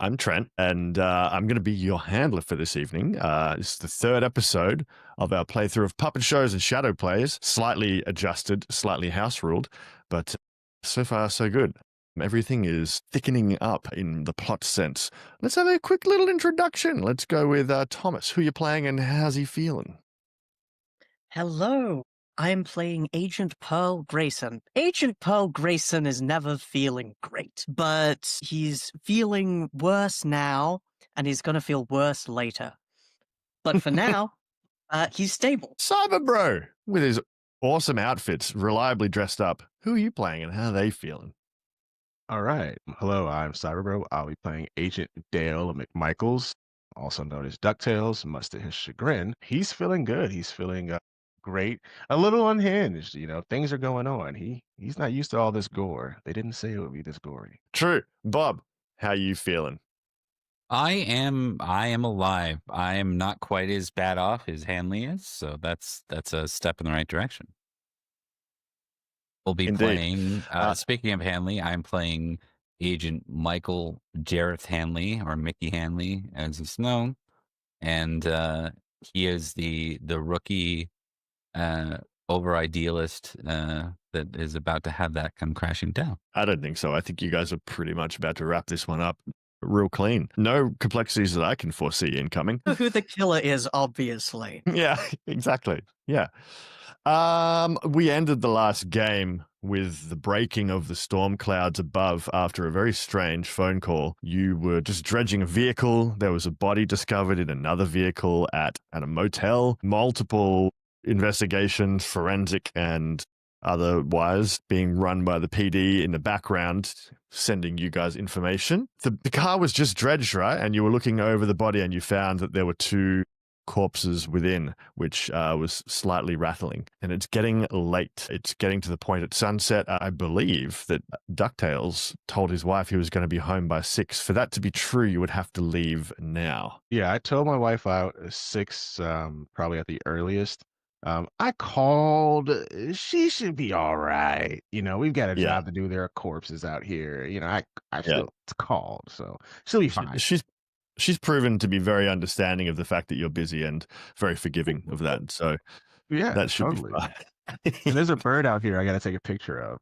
I'm Trent, and I'm going to be your handler for this evening. This is the third episode of our playthrough of Puppet Shows and Shadow Plays, slightly adjusted, slightly house ruled, but so far so good. Everything is thickening up in the plot sense. Let's have a quick little introduction. Let's go with Thomas. Who you playing and how's he feeling? Hello, I'm playing Agent Pearl Grayson. Agent Pearl Grayson is never feeling great, but he's feeling worse now, and he's gonna feel worse later. But for now, he's stable. Cyberbro, with his awesome outfits, reliably dressed up. Who are you playing and how are they feeling? All right. Hello, I'm Cyberbro. I'll be playing Agent Dale McMichaels, also known as DuckTales, much to his chagrin. He's feeling good. He's feeling great. A little unhinged. Things are going on. He's not used to all this gore. They didn't say it would be this gory. True. Bob, how you feeling? I am alive. I am not quite as bad off as Hanley is, so that's a step in the right direction. We'll be Indeed. playing speaking of Hanley, I'm playing Agent Michael Jareth Hanley, or Mickey Hanley as he's known. And he is the rookie over idealist that is about to have that come crashing down. I don't think so. I think you guys are pretty much about to wrap this one up real clean. No complexities that I can foresee incoming. Who the killer is, obviously. Yeah, exactly. Yeah. We ended the last game with the breaking of the storm clouds above after a very strange phone call. You were just dredging a vehicle. There was a body discovered in another vehicle at a motel. Multiple investigations, forensic and otherwise, being run by the PD in the background, sending you guys information. The car was just dredged, right? And you were looking over the body and you found that there were two corpses within, which was slightly rattling. And it's getting late. It's getting to the point at sunset. I believe that DuckTales told his wife he was going to be home by 6. For that to be true, you would have to leave now. Yeah, I told my wife out at 6, probably at the earliest. I called. She should be all right. We've got a job to do. There are corpses out here. I still called, so she'll be fine. She's proven to be very understanding of the fact that you're busy and very forgiving of that. So yeah, that should totally. be fine. And there's a bird out here I got to take a picture of.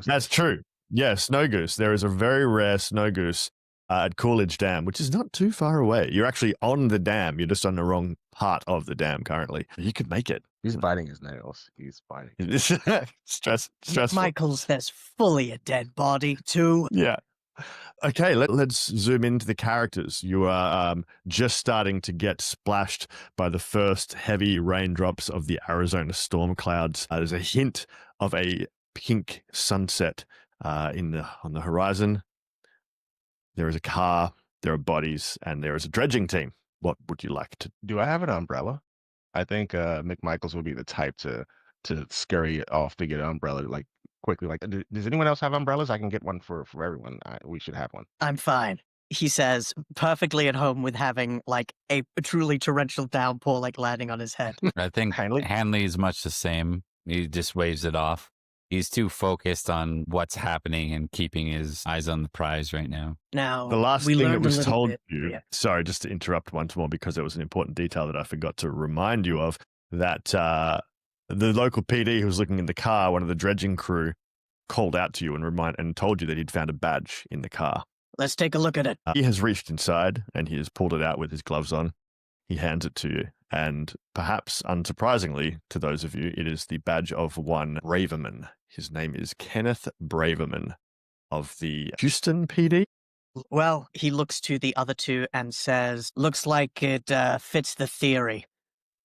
That's true. Yeah, snow goose. There is a very rare snow goose at Coolidge Dam, which is not too far away. You're actually on the dam. You're just on the wrong part of the dam currently. You could make it. He's biting his nails. He's biting. Stressful. Michael's, there's fully a dead body, too. Yeah. Okay, let's zoom into the characters. You are just starting to get splashed by the first heavy raindrops of the Arizona storm clouds. There's a hint of a pink sunset on the horizon. There is a car, there are bodies, and there is a dredging team. What would you like to do? I have an umbrella. I think McMichaels would be the type to scurry off to get an umbrella quickly. Does anyone else have umbrellas? I can get one for everyone. We should have one. I'm fine, he says, perfectly at home with having a truly torrential downpour landing on his head. I think Hanley is much the same. He just waves it off. He's too focused on what's happening and keeping his eyes on the prize right now. Now, the last thing that was told you, yeah. Sorry, just to interrupt once more because it was an important detail that I forgot to remind you of, that the local PD who was looking in the car, one of the dredging crew, called out to you and told you that he'd found a badge in the car. Let's take a look at it. He has reached inside and he has pulled it out with his gloves on. He hands it to you. And perhaps unsurprisingly to those of you, it is the badge of one Braverman. His name is Kenneth Braverman of the Houston PD. Well, he looks to the other two and says, looks like it fits the theory.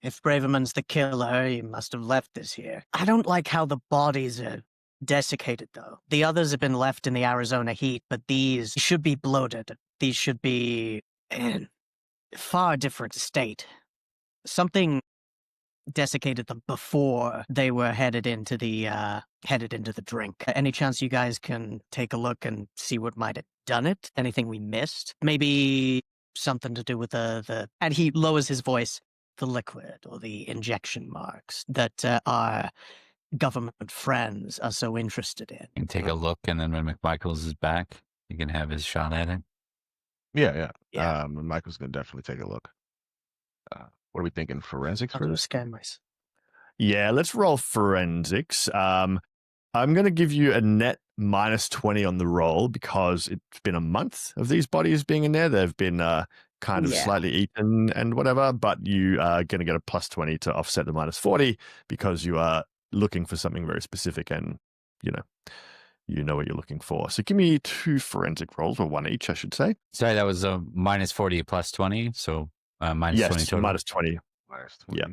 If Braverman's the killer, he must have left this here. I don't like how the bodies are desiccated, though. The others have been left in the Arizona heat, but these should be bloated. These should be in a far different state. Something desiccated them before they were headed into the drink. Any chance you guys can take a look and see what might have done it? Anything we missed? Maybe something to do with the and he lowers his voice, the liquid or the injection marks that our government friends are so interested in. You can take a look, and then when McMichaels is back, you can have his shot at it. Yeah. Yeah. Michael's gonna definitely take a look. What are we thinking? Forensics I'll do a first? scan myself. Yeah, let's roll forensics. I'm going to give you a net -20 on the roll because it's been a month of these bodies being in there. They've been kind of Yeah. slightly eaten and whatever, but you are going to get a +20 to offset the -40 because you are looking for something very specific and, you know what you're looking for. So give me 2 forensic rolls, or 1 each, I should say. Sorry, that was a -40 +20, so -20 Yes, total. -20. -20. Yeah.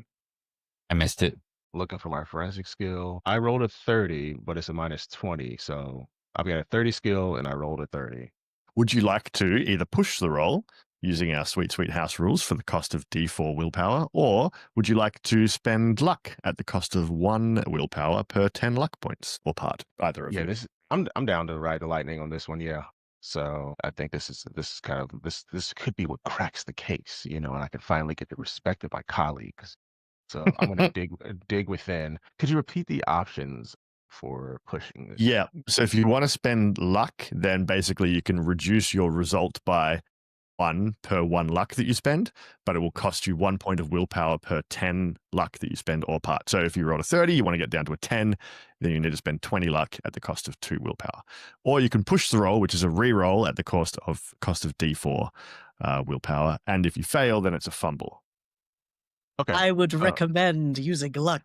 I missed it. Looking for my forensic skill. I rolled a 30, but it's a -20. So I've got a 30 skill and I rolled a 30. Would you like to either push the roll using our sweet house rules for the cost of D4 willpower, or would you like to spend luck at the cost of 1 willpower per 10 luck points, or part? Either of Yeah, you. I'm down to ride the lightning on this one. Yeah. So I think this is kind of this could be what cracks the case, and I can finally get the respect of my colleagues. So I'm gonna dig within. Could you repeat the options for pushing this? Yeah. So if you want to spend luck, then basically you can reduce your result by 1 per 1 luck that you spend, but it will cost you 1 point of willpower per 10 luck that you spend or part. So if you roll a 30, you want to get down to a 10, then you need to spend 20 luck at the cost of 2 willpower. Or you can push the roll, which is a re-roll at the cost of D4 willpower. And if you fail, then it's a fumble. Okay. I would recommend using luck.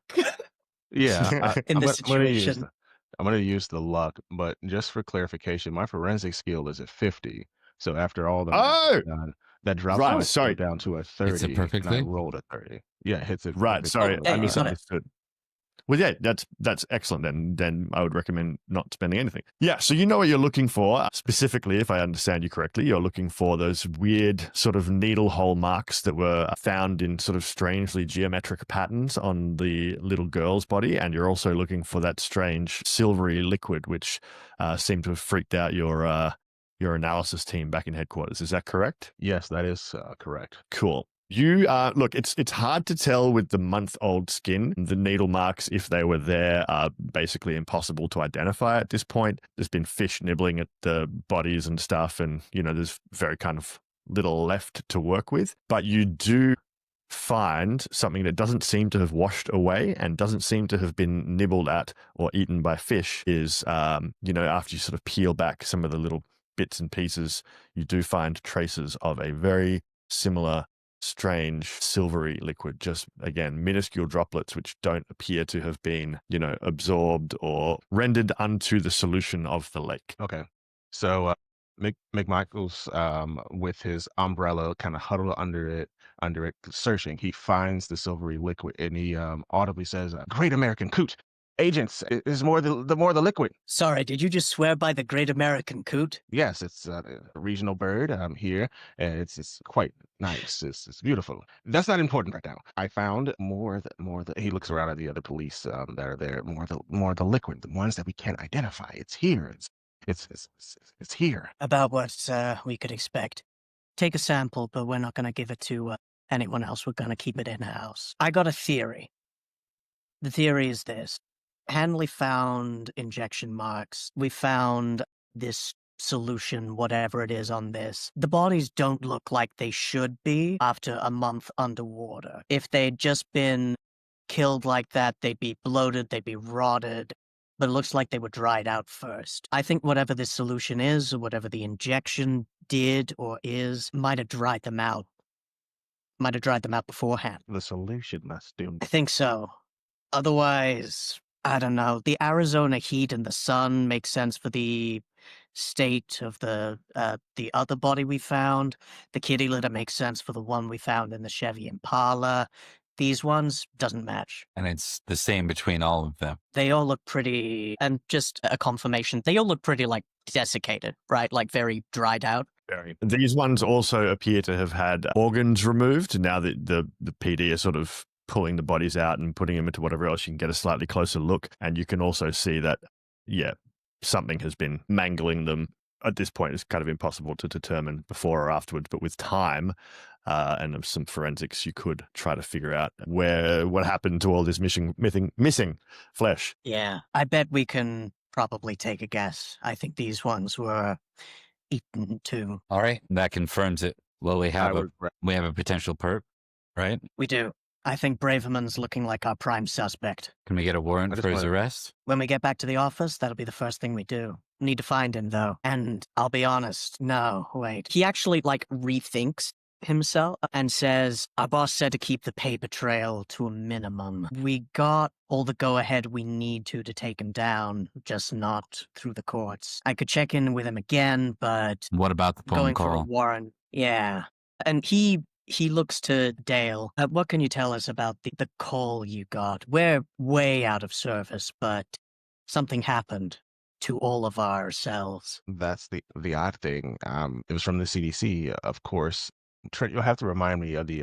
Yeah, In this I'm gonna use situation. I'm gonna use the luck, but just for clarification, my forensic skill is at 50. So after all the math Oh! is done, that drops Right, my skill sorry. down to a It's a 30, perfect and I thing? rolled a 30. Yeah, it hits it Right, perfect. sorry, yeah, I you got it. misunderstood. Well, yeah, that's excellent. Then I would recommend not spending anything. Yeah, so you know what you're looking for. Specifically, if I understand you correctly, you're looking for those weird sort of needle hole marks that were found in sort of strangely geometric patterns on the little girl's body, and you're also looking for that strange silvery liquid which seemed to have freaked out your analysis team back in headquarters. Is that correct? Yes, that is correct. Cool. You look, it's hard to tell with the month-old skin. The needle marks, if they were there, are basically impossible to identify at this point. There's been fish nibbling at the bodies and stuff, and there's very kind of little left to work with. But you do find something that doesn't seem to have washed away and doesn't seem to have been nibbled at or eaten by fish. Is after you sort of peel back some of the little bits and pieces, you do find traces of a very similar strange silvery liquid, just again minuscule droplets which don't appear to have been absorbed or rendered unto the solution of the lake. Okay. So McMichael's with his umbrella kind of huddled under it, searching. He finds the silvery liquid and he audibly says, "Great American Coot. Agents, is more the liquid." Sorry, did you just swear by the Great American Coot? Yes, it's a regional bird here, and it's quite nice. It's beautiful. That's not important right now. I found more. He looks around at the other police that are there. More the liquid, the ones that we can't identify. It's here. It's here. About what we could expect. Take a sample, but we're not going to give it to anyone else. We're going to keep it in-house. I got a theory. The theory is this. Hanley found injection marks. We found this solution, whatever it is, on this. The bodies don't look like they should be after a month underwater. If they'd just been killed like that, they'd be bloated, they'd be rotted. But it looks like they were dried out first. I think whatever this solution is, or whatever the injection did or is, might have dried them out. Might have dried them out beforehand. The solution must do. I think so. Otherwise, I don't know. The Arizona heat and the sun makes sense for the state of the other body we found. The kitty litter makes sense for the one we found in the Chevy Impala. These ones doesn't match. And it's the same between all of them. They all look pretty, and just a confirmation, they all look pretty like desiccated, right? Like very dried out. These ones also appear to have had organs removed. Now that the PD are sort of pulling the bodies out and putting them into whatever else, you can get a slightly closer look. And you can also see that, something has been mangling them. At this point, it's kind of impossible to determine before or afterwards, but with time and some forensics, you could try to figure out what happened to all this missing flesh. Yeah, I bet we can probably take a guess. I think these ones were eaten too. All right, that confirms it. Well, we I have would a potential perp, right? We do. I think Braverman's looking like our prime suspect. Can we get a I warrant just for his wanna- arrest? When we get back to the office, that'll be the first thing we do. Need to find him, though. And I'll be honest. No, wait. He actually, rethinks himself and says, our boss said to keep the paper trail to a minimum. We got all the go-ahead we need to take him down, just not through the courts. I could check in with him again, but What about the phone going for a call? warrant. Yeah. And he looks to Dale. What can you tell us about the call you got? We're way out of service, but something happened to all of ourselves. That's the odd thing. It was from the CDC, of course. Trent, you'll have to remind me of the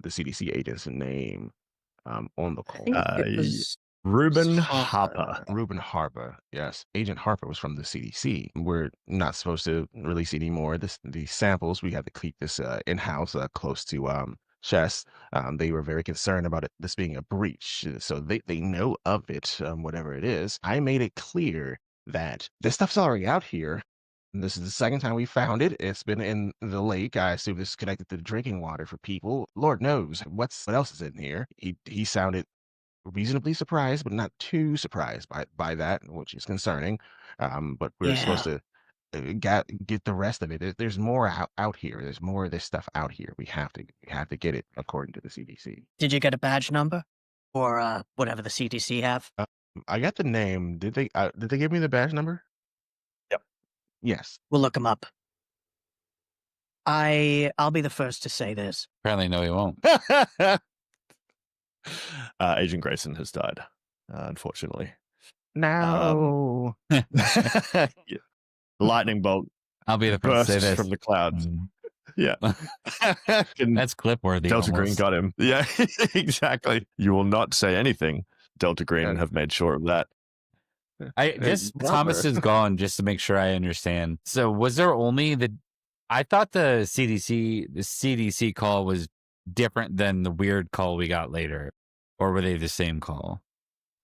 CDC agent's name on the I call. think it was Reuben Harper. Harper. Reuben Harper, yes. Agent Harper was from the CDC. We're not supposed to release any more. These samples, we had to keep this in-house, close to chest. They were very concerned about this being a breach. So they know of it, whatever it is. I made it clear that this stuff's already out here. This is the second time we found it. It's been in the lake. I assume this is connected to the drinking water for people. Lord knows what else is in here. He sounded reasonably surprised, but not too surprised by that, which is concerning. But we're supposed to get the rest of it. There's more out here. There's more of this stuff out here. We have to get it according to the CDC. Did you get a badge number? Or whatever the CDC have? I got the name. Did they give me the badge number? Yep. Yes. We'll look them up. I'll be the first to say this. Apparently, no, he won't. Agent Grayson has died, unfortunately. No. Yeah. Lightning bolt I'll be the first to say bursts this. from the clouds. Mm. Yeah. And That's clip worthy. Delta Green almost. got him. Yeah, exactly. You will not say anything. Delta Green And- have made sure of that. Thomas is gone just to make sure I understand. So was there only I thought the CDC call was different than the weird call we got later, or were they the same call?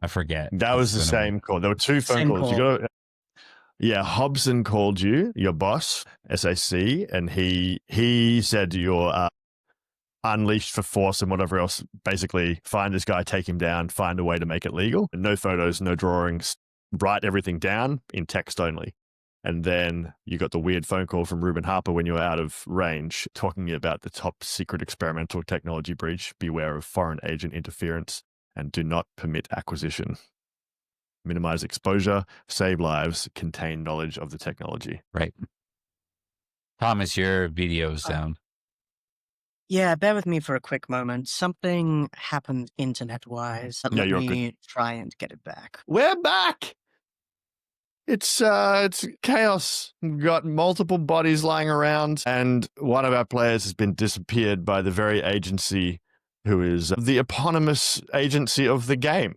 I forget. That was the It's been a same call. There were two phone Same calls. You call. got yeah, Hobson called you, your boss, SAC, and he said you're unleashed for force and whatever else. Basically, find this guy, take him down, find a way to make it legal. No photos, no drawings. Write everything down in text only. And then you got the weird phone call from Reuben Harper when you were out of range, talking about the top secret experimental technology breach. Beware of foreign agent interference and do not permit acquisition. Minimize exposure, save lives, contain knowledge of the technology. Right. Thomas, your video's down. Yeah, bear with me for a quick moment. Something happened internet-wise. Yeah, Let you're me try and get it back. We're back. It's chaos. We've got multiple bodies lying around, and one of our players has been disappeared by the very agency who is the eponymous agency of the game.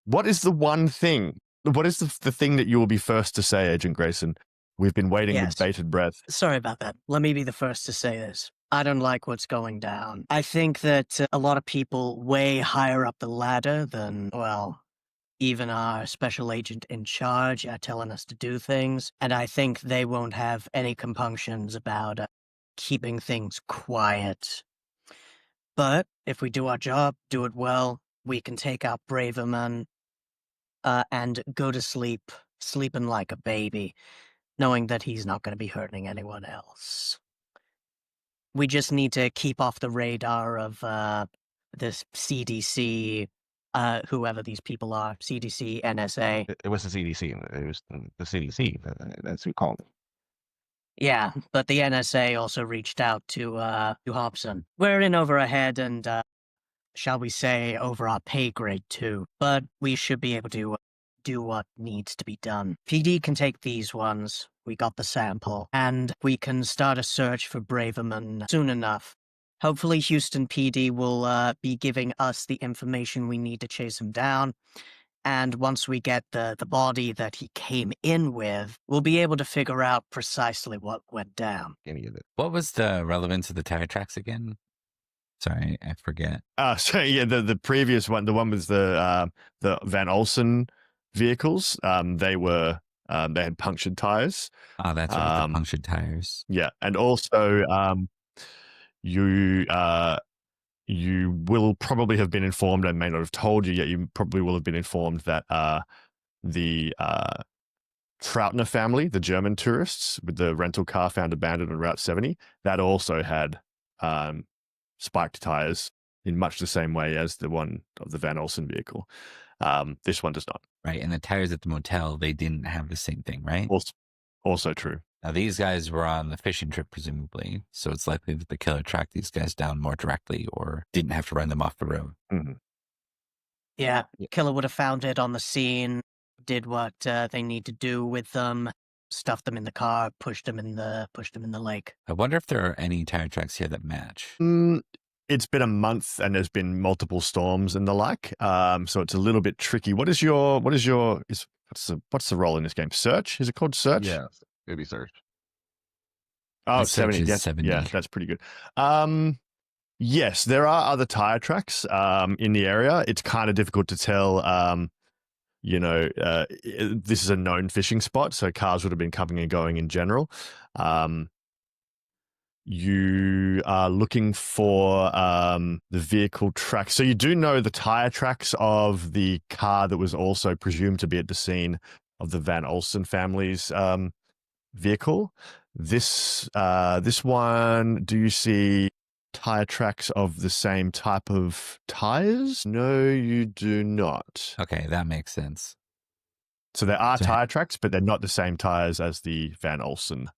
What is the one thing? What is the thing that you will be first to say, Agent Grayson? We've been waiting Yes. with bated breath. Sorry about that. Let me be the first to say this. I don't like what's going down. I think that a lot of people way higher up the ladder than, well, even our special agent in charge are telling us to do things. And I think they won't have any compunctions about keeping things quiet. But if we do our job, do it well, we can take out Braverman and go to sleep, sleeping like a baby, knowing that he's not going to be hurting anyone else. We just need to keep off the radar of this CDC, whoever these people are, CDC, NSA. It was the CDC. It was the CDC. That's who called it. Yeah, but the NSA also reached out to Hobson. We're in over our head and, shall we say, over our pay grade too. But we should be able to do what needs to be done. PD can take these ones. We got the sample. And we can start a search for Braverman soon enough. Hopefully Houston PD will be giving us the information we need to chase him down. And once we get the body that he came in with, we'll be able to figure out precisely what went down. Any of it. What was the relevance of the tire tracks again? Sorry, I forget. So yeah, the previous one, the one with the Van Olsen vehicles, they were They had punctured tires. Oh, that's right. The punctured tires. Yeah, and also you will probably have been informed, and may not have told you yet, you probably will have been informed that the Trautner family, the German tourists with the rental car found abandoned on Route 70, that also had spiked tires in much the same way as the one of the Van Olsen vehicle. This one does not. Right, and the tires at the motel, they didn't have the same thing, right? Also true. Now, these guys were on the fishing trip, presumably, so it's likely that the killer tracked these guys down more directly or didn't have to run them off the road. Mm-hmm. Yeah, killer would have found it on the scene, did what they need to do with them, stuffed them in the car, pushed them in the lake. I wonder if there are any tire tracks here that match. It's been a month and there's been multiple storms and the like, so it's a little bit tricky. What's the role in this game? Search? Is it called Search? Yeah, it'd be Search. Oh, Search 70. is 70. Yeah, that's pretty good. Yes, there are other tire tracks in the area. It's kind of difficult to tell. This is a known fishing spot, so cars would have been coming and going in general. You are looking for the vehicle tracks. So you do know the tire tracks of the car that was also presumed to be at the scene of the Van Olsen family's vehicle. This one, do you see tire tracks of the same type of tires? No, you do not. Okay, that makes sense. So there are tire tracks, but they're not the same tires as the Van Olsen.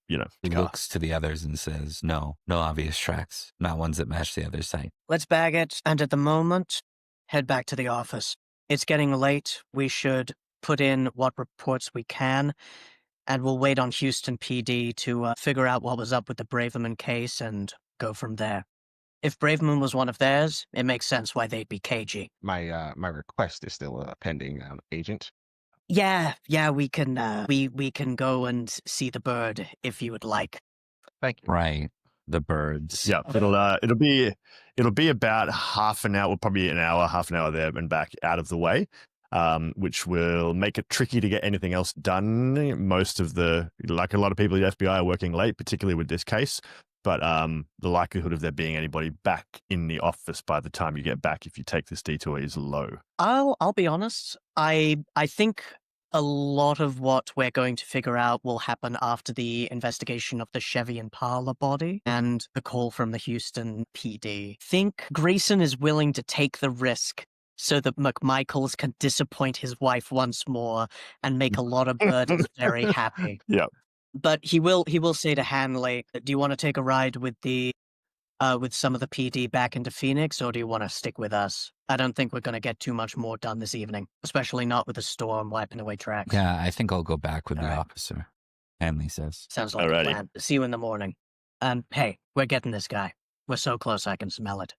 He car. looks to the others and says, no obvious tracks, not ones that match the other site. Let's bag it, and at the moment, head back to the office. It's getting late. We should put in what reports we can, and we'll wait on Houston PD to figure out what was up with the Braverman case and go from there. If Braverman was one of theirs, it makes sense why they'd be cagey. My request is still pending, Agent. Yeah, we can we can go and see the bird if you would like. Thank you. Right, the birds. Yeah, it'll be about half an hour, probably an hour, half an hour there and back out of the way, which will make it tricky to get anything else done. Most of a lot of people at the FBI are working late, particularly with this case. But the likelihood of there being anybody back in the office by the time you get back, if you take this detour, is low. I'll be honest. I think a lot of what we're going to figure out will happen after the investigation of the Chevy Impala body and the call from the Houston PD. Think Grayson is willing to take the risk so that McMichaels can disappoint his wife once more and make a lot of birds very happy. Yeah. But he will say to Hanley, do you want to take a ride with with some of the PD back into Phoenix, or do you want to stick with us? I don't think we're going to get too much more done this evening, especially not with the storm wiping away tracks. Yeah, I think I'll go back with All the right. officer, Hanley says. Sounds like Alrighty. a plan. See you in the morning. And hey, we're getting this guy. We're so close I can smell it.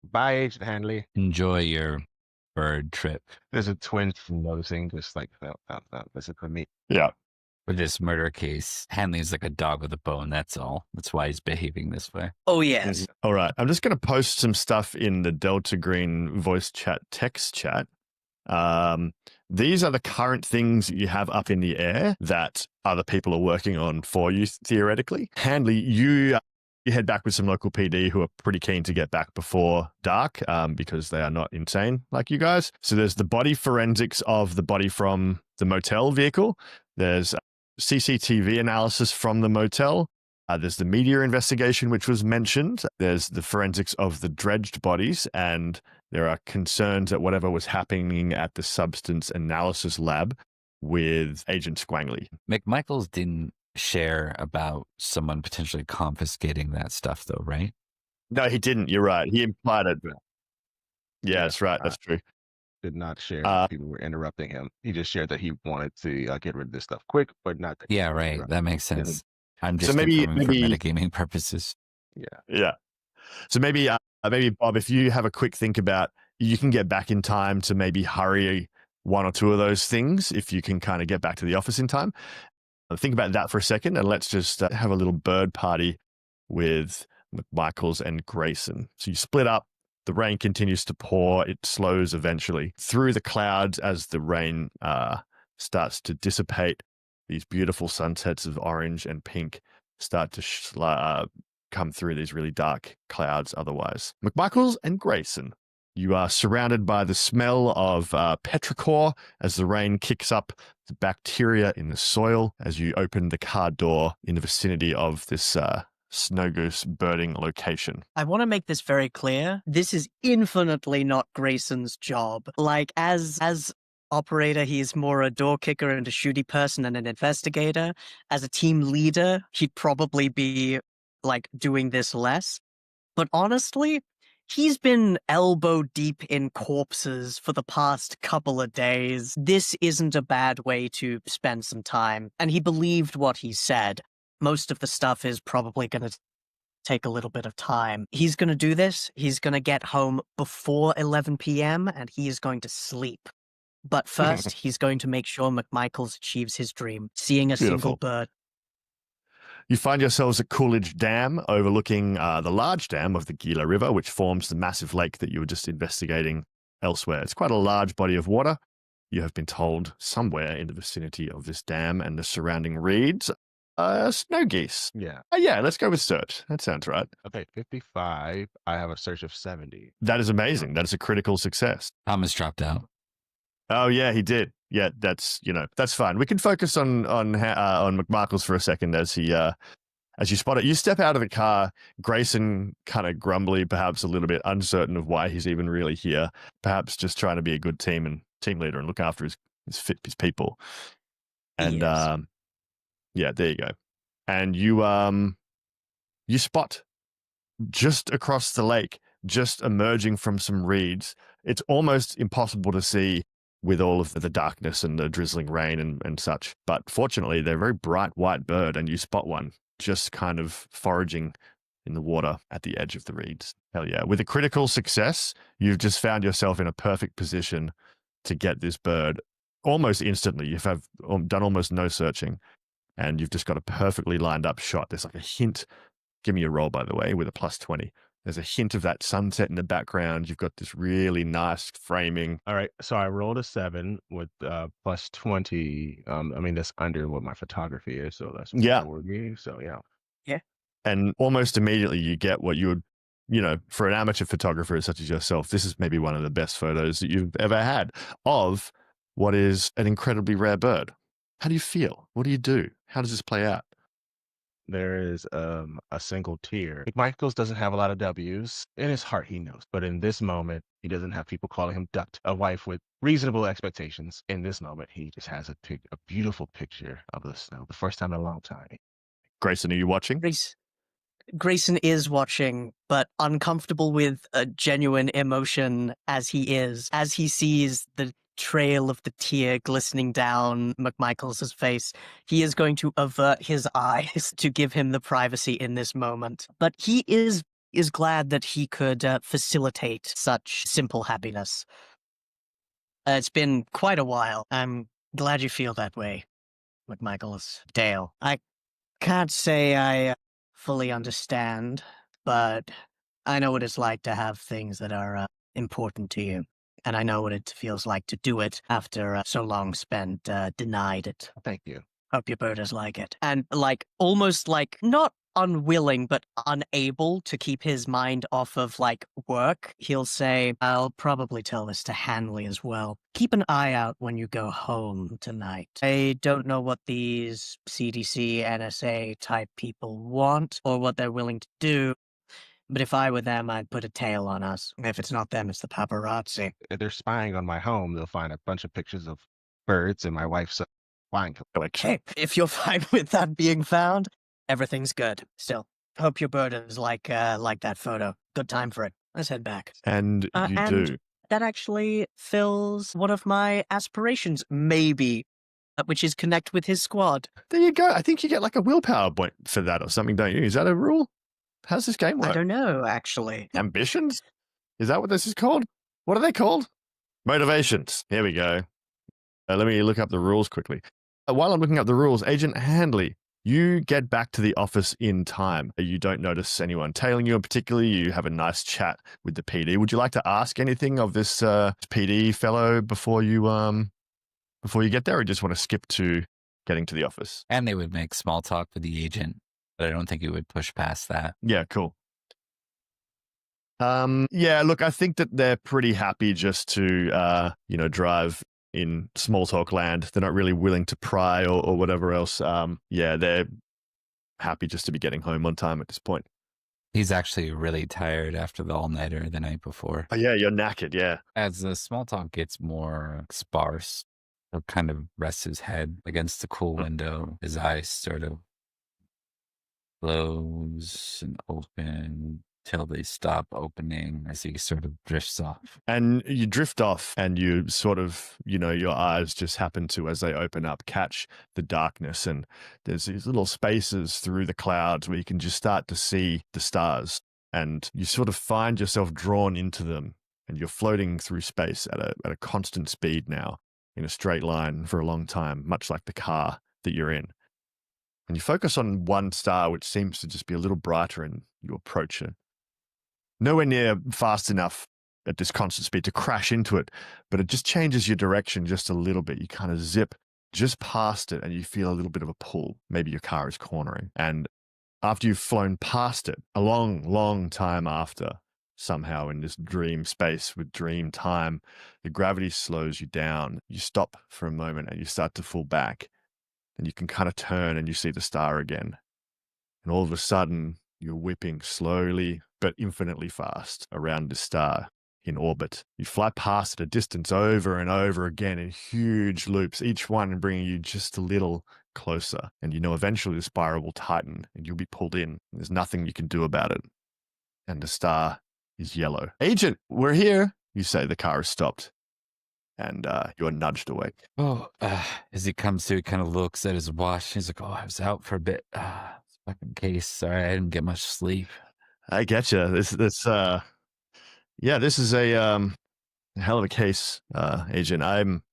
Bye, Agent Hanley. Enjoy your bird trip. There's a twinge from noticing, just like that. This is for me. Yeah. With this murder case, Hanley's like a dog with a bone, that's all. That's why he's behaving this way. Oh, yes. All right. I'm just going to post some stuff in the Delta Green voice chat text chat. These are the current things you have up in the air that other people are working on for you, theoretically. Hanley, you head back with some local PD who are pretty keen to get back before dark because they are not insane like you guys. So there's the body forensics of the body from the motel vehicle. There's CCTV analysis from the motel. There's the media investigation, which was mentioned. There's the forensics of the dredged bodies, and there are concerns at whatever was happening at the substance analysis lab with Agent Squangley. McMichaels didn't share about someone potentially confiscating that stuff, though, right? No, he didn't. You're right. He implied it. Yeah, that's right. That's true. Did not share that people were interrupting him. He just shared that he wanted to get rid of this stuff quick, but not. Yeah, right. That makes sense. I'm just So maybe for metagaming purposes. Yeah. So maybe Bob, if you have a quick think about, you can get back in time to maybe hurry one or two of those things if you can kind of get back to the office in time. Think about that for a second, and let's just have a little bird party with McMichaels and Grayson. So you split up. The rain continues to pour. It slows eventually through the clouds as the rain starts to dissipate. These beautiful sunsets of orange and pink start to come through these really dark clouds otherwise. McMichaels and Grayson, you are surrounded by the smell of petrichor as the rain kicks up the bacteria in the soil as you open the car door in the vicinity of this snow goose birding location. I want to make this very clear. This is infinitely not Grayson's job. Like, as operator, he's more a door kicker and a shooty person and an investigator. As a team leader, he'd probably be like doing this less. But honestly, he's been elbow deep in corpses for the past couple of days. This isn't a bad way to spend some time. And he believed what he said. Most of the stuff is probably going to take a little bit of time. He's going to do this. He's going to get home before 11 p.m. and he is going to sleep. But first, he's going to make sure McMichaels achieves his dream, seeing a single bird. You find yourselves at Coolidge Dam, overlooking the large dam of the Gila River, which forms the massive lake that you were just investigating elsewhere. It's quite a large body of water. You have been told somewhere in the vicinity of this dam and the surrounding reeds, snow geese. Yeah. Yeah, let's go with search. That sounds right. Okay, 55. I have a search of 70. That is amazing. That is a critical success. Thomas dropped out. Oh yeah, he did. Yeah, that's fine. We can focus on McMichaels for a second as you spot it. You step out of the car, Grayson kind of grumbly, perhaps a little bit uncertain of why he's even really here. Perhaps just trying to be a good team leader and look after his people. And yeah, there you go. And you spot just across the lake, just emerging from some reeds. It's almost impossible to see with all of the darkness and the drizzling rain and such. But fortunately, they're a very bright white bird, and you spot one just kind of foraging in the water at the edge of the reeds. Hell yeah. With a critical success, you've just found yourself in a perfect position to get this bird almost instantly. You've done almost no searching, and you've just got a perfectly lined up shot. There's like a hint. Give me a roll, by the way, with a +20. There's a hint of that sunset in the background. You've got this really nice framing. All right. So I rolled a 7 with +20. I mean, that's under what my photography is. So that's what I would give. So yeah. Yeah. And almost immediately you get what you would, for an amateur photographer such as yourself, this is maybe one of the best photos that you've ever had of what is an incredibly rare bird. How do you feel? What do you do? How does this play out? There is a single tear. McMichaels doesn't have a lot of W's. In his heart, he knows. But in this moment, he doesn't have people calling him ducked. A wife with reasonable expectations. In this moment, he just has a beautiful picture of the snow. The first time in a long time. Grayson, are you watching? Grayson is watching, but uncomfortable with a genuine emotion as he sees the trail of the tear glistening down McMichaels' face. He is going to avert his eyes to give him the privacy in this moment. But he is glad that he could facilitate such simple happiness. It's been quite a while. I'm glad you feel that way, McMichaels. Dale, I can't say I fully understand, but I know what it's like to have things that are important to you. And I know what it feels like to do it after so long spent denied it. Thank you. Hope your birders like it. And almost not unwilling, but unable to keep his mind off of work, he'll say, I'll probably tell this to Hanley as well. Keep an eye out when you go home tonight. I don't know what these CDC, NSA type people want or what they're willing to do. But if I were them, I'd put a tail on us. If it's not them, it's the paparazzi. If they're spying on my home, they'll find a bunch of pictures of birds and my wife's flying collection. Hey, if you're fine with that being found, everything's good. Still, hope your bird is like that photo. Good time for it. Let's head back. And you do. That actually fills one of my aspirations, maybe, which is connect with his squad. There you go. I think you get a willpower point for that or something, don't you? Is that a rule? How's this game work? I don't know, actually. Ambitions? Is that what this is called? What are they called? Motivations. Here we go. Let me look up the rules quickly. While I'm looking up the rules, Agent Handley, you get back to the office in time. You don't notice anyone tailing you, and particularly you have a nice chat with the PD. Would you like to ask anything of this PD fellow before you before you get there, or you just want to skip to getting to the office? And they would make small talk with the agent, but I don't think it would push past that. Yeah, cool. Yeah, look, I think that they're pretty happy just to, drive in small talk land. They're not really willing to pry or whatever else. Yeah, they're happy just to be getting home on time at this point. He's actually really tired after the all-nighter the night before. Oh, yeah, you're knackered, yeah. As the small talk gets more sparse, he'll kind of rest his head against the cool window. His eyes sort of close and open till they stop opening as he sort of drifts off. And you drift off and you sort of, your eyes just happen to, as they open up, catch the darkness. And there's these little spaces through the clouds where you can just start to see the stars. And you sort of find yourself drawn into them. And you're floating through space at a constant speed now, in a straight line for a long time, much like the car that you're in. And you focus on one star, which seems to just be a little brighter, and you approach it. Nowhere near fast enough at this constant speed to crash into it, but it just changes your direction just a little bit. You kind of zip just past it and you feel a little bit of a pull. Maybe your car is cornering. And after you've flown past it, a long, long time after, somehow in this dream space with dream time, the gravity slows you down. You stop for a moment and you start to fall back. And you can kind of turn and you see the star again. And all of a sudden, you're whipping slowly but infinitely fast around the star in orbit. You fly past at a distance over and over again in huge loops, each one bringing you just a little closer. And eventually the spiral will tighten and you'll be pulled in. There's nothing you can do about it. And the star is yellow. Agent, we're here, you say. The car has stopped. And you're nudged awake. Oh, as he comes to, he kind of looks at his watch. He's like, oh, I was out for a bit. Fucking case. Sorry, I didn't get much sleep. I get you. This is a hell of a case, Agent. I'm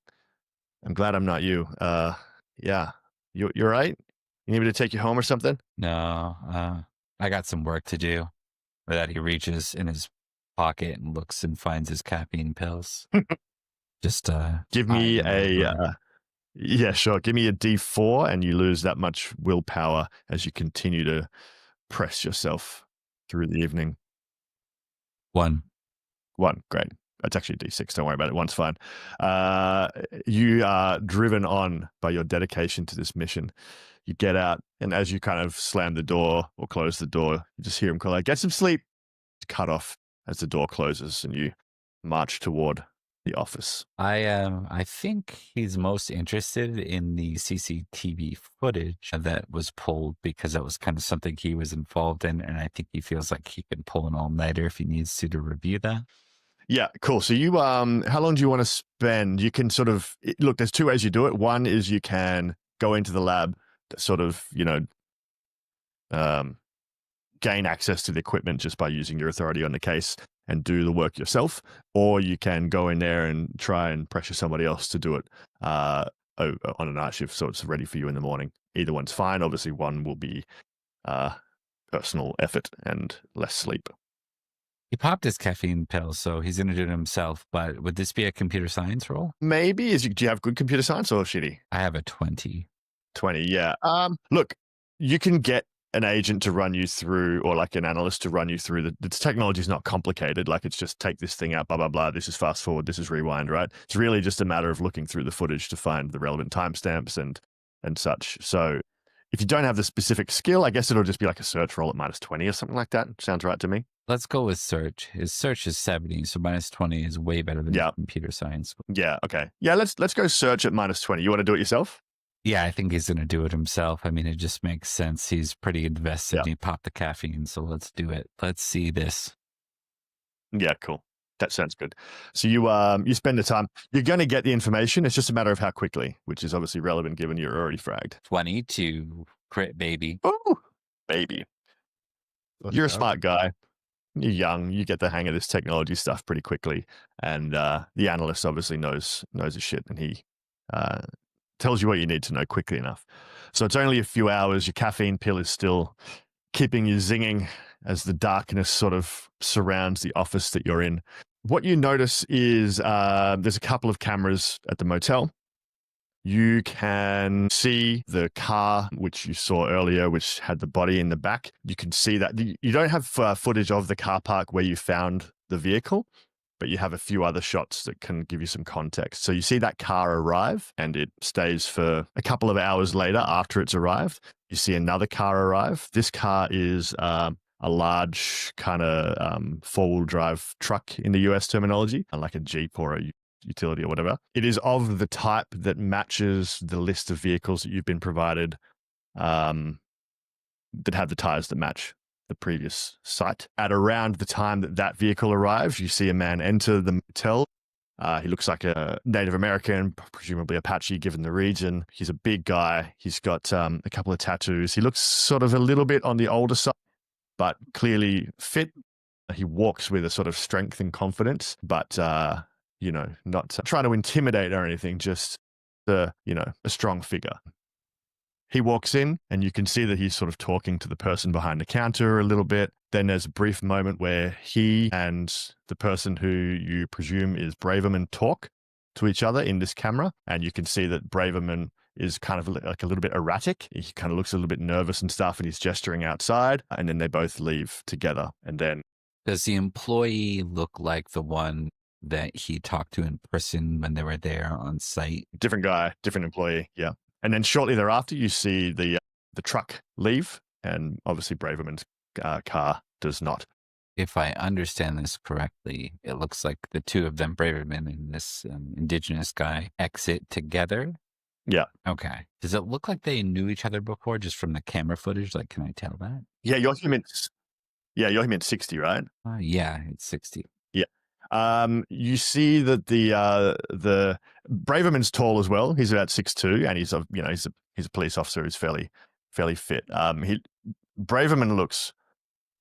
glad I'm not you. Yeah, you're right. You need me to take you home or something? No, I got some work to do. With that, he reaches in his pocket and looks and finds his caffeine pills. Just give me yeah, sure. Give me a D4 and you lose that much willpower as you continue to press yourself through the evening. One, great. That's actually a D6. Don't worry about it. One's fine. You are driven on by your dedication to this mission. You get out, and as you kind of slam the door or close the door, you just hear him call out, "Get some sleep." It's cut off as the door closes, and you march toward the office. I think he's most interested in the CCTV footage that was pulled because that was kind of something he was involved in, and I think he feels like he can pull an all-nighter if he needs to review that. Yeah, cool. So you, how long do you want to spend? You can sort of look. There's two ways you do it. One is you can go into the lab, sort of, gain access to the equipment just by using your authority on the case and do the work yourself, or you can go in there and try and pressure somebody else to do it on a night shift, so it's ready for you in the morning. Either one's fine. Obviously, one will be personal effort and less sleep. He popped his caffeine pill, so he's going to do it himself. But would this be a computer science role? Maybe. Do you have good computer science or shitty? I have a 20. 20, yeah. Look, you can get an agent to run you through, or like an analyst to run you through the technology is not complicated. Like, it's just take this thing out, blah, blah, blah. This is fast forward. This is rewind, right? It's really just a matter of looking through the footage to find the relevant timestamps and such. So if you don't have the specific skill, I guess it'll just be like a search roll at -20 or something like that. Sounds right to me. Let's go with search. His search is 70, so -20 is way better than computer science. Yeah, okay. Yeah, let's go search at -20. You want to do it yourself? Yeah, I think he's going to do it himself. I mean, it just makes sense. He's pretty invested. Yeah. He popped the caffeine, so let's do it. Let's see this. Yeah, cool. That sounds good. So you spend the time. You're going to get the information. It's just a matter of how quickly, which is obviously relevant given you're already fragged. 22 crit, baby. Oh, baby. You're a smart guy. You're young. You get the hang of this technology stuff pretty quickly. And the analyst obviously knows his shit, and he tells you what you need to know quickly enough. So it's only a few hours. Your caffeine pill is still keeping you zinging as the darkness sort of surrounds the office that you're in. What you notice is there's a couple of cameras at the motel. You can see the car, which you saw earlier, which had the body in the back. You can see that. You don't have footage of the car park where you found the vehicle, but you have a few other shots that can give you some context. So you see that car arrive, and it stays for a couple of hours later after it's arrived. You see another car arrive. This car is a large kind of four-wheel drive truck in the US terminology, like a Jeep or a utility or whatever. It is of the type that matches the list of vehicles that you've been provided that have the tires that match the previous site. At around the time that that vehicle arrives, you see a man enter the motel. He looks like a Native American, presumably Apache, given the region. He's a big guy. He's got a couple of tattoos. He looks sort of a little bit on the older side, but clearly fit. He walks with a sort of strength and confidence, but not trying to intimidate or anything, just a strong figure. He walks in, and you can see that he's sort of talking to the person behind the counter a little bit. Then there's a brief moment where he and the person who you presume is Braverman talk to each other in this camera, and you can see that Braverman is kind of like a little bit erratic. He kind of looks a little bit nervous and stuff, and he's gesturing outside, and then they both leave together. And then Does the employee look like the one that he talked to in person when they were there on site? different guy, different employee, yeah. And then shortly thereafter, you see the truck leave, and obviously Braverman's car does not. If I understand this correctly, it looks like the two of them, Braverman and this indigenous guy, exit together. Yeah. Okay. Does it look like they knew each other before just from the camera footage? Like, can I tell that? Yeah, you're him at 60, right? Yeah, it's 60. You see that the Braverman's tall as well. He's about 6'2", and he's a police officer who's fairly fit. Braverman looks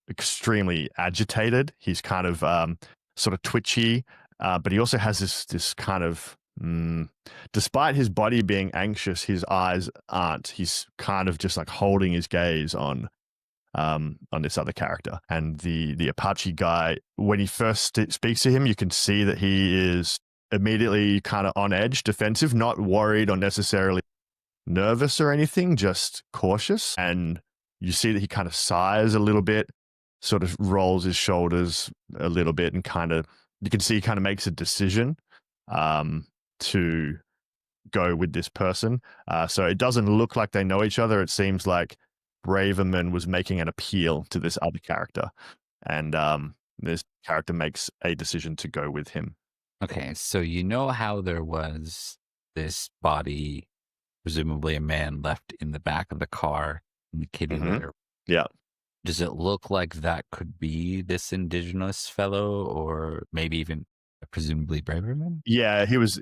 extremely agitated. He's kind of sort of twitchy, but he also has this kind of despite his body being anxious, his eyes aren't. He's kind of just like holding his gaze on this other character. And the Apache guy, when he first speaks to him, you can see that he is immediately kind of on edge, defensive, not worried or necessarily nervous or anything, just cautious. And you see that he kind of sighs a little bit, sort of rolls his shoulders a little bit, and you can see he kind of makes a decision to go with this person. So it doesn't look like they know each other. It seems like Braverman was making an appeal to this other character, and this character makes a decision to go with him. Okay, so you know how there was this body, presumably a man, left in the back of the car in the kitty litter? Yeah. Does it look like that could be this indigenous fellow, or maybe even presumably Braverman? Yeah, it was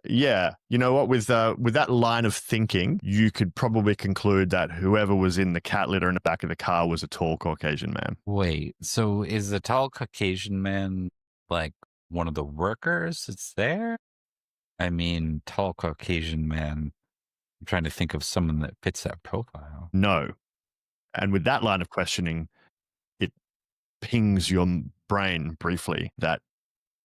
yeah. You know what? With that line of thinking, you could probably conclude that whoever was in the cat litter in the back of the car was a tall Caucasian man. Wait, so is the tall Caucasian man like one of the workers that's there? I mean, tall Caucasian man. I'm trying to think of someone that fits that profile. No. And with that line of questioning, it pings your brain briefly that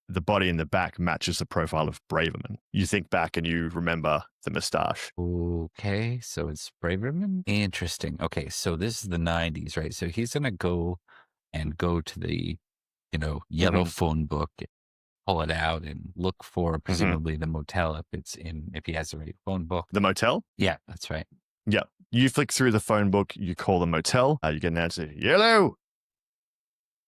the body in the back matches the profile of Braverman. You think back and you remember the moustache. Okay, so it's Braverman? Interesting. Okay, so this is the 90s, right? So he's going to go to the, yellow phone book, pull it out and look for presumably the motel if he has the right phone book. The motel? Yeah, that's right. Yeah. You flick through the phone book, you call the motel, you get an answer, "Hello."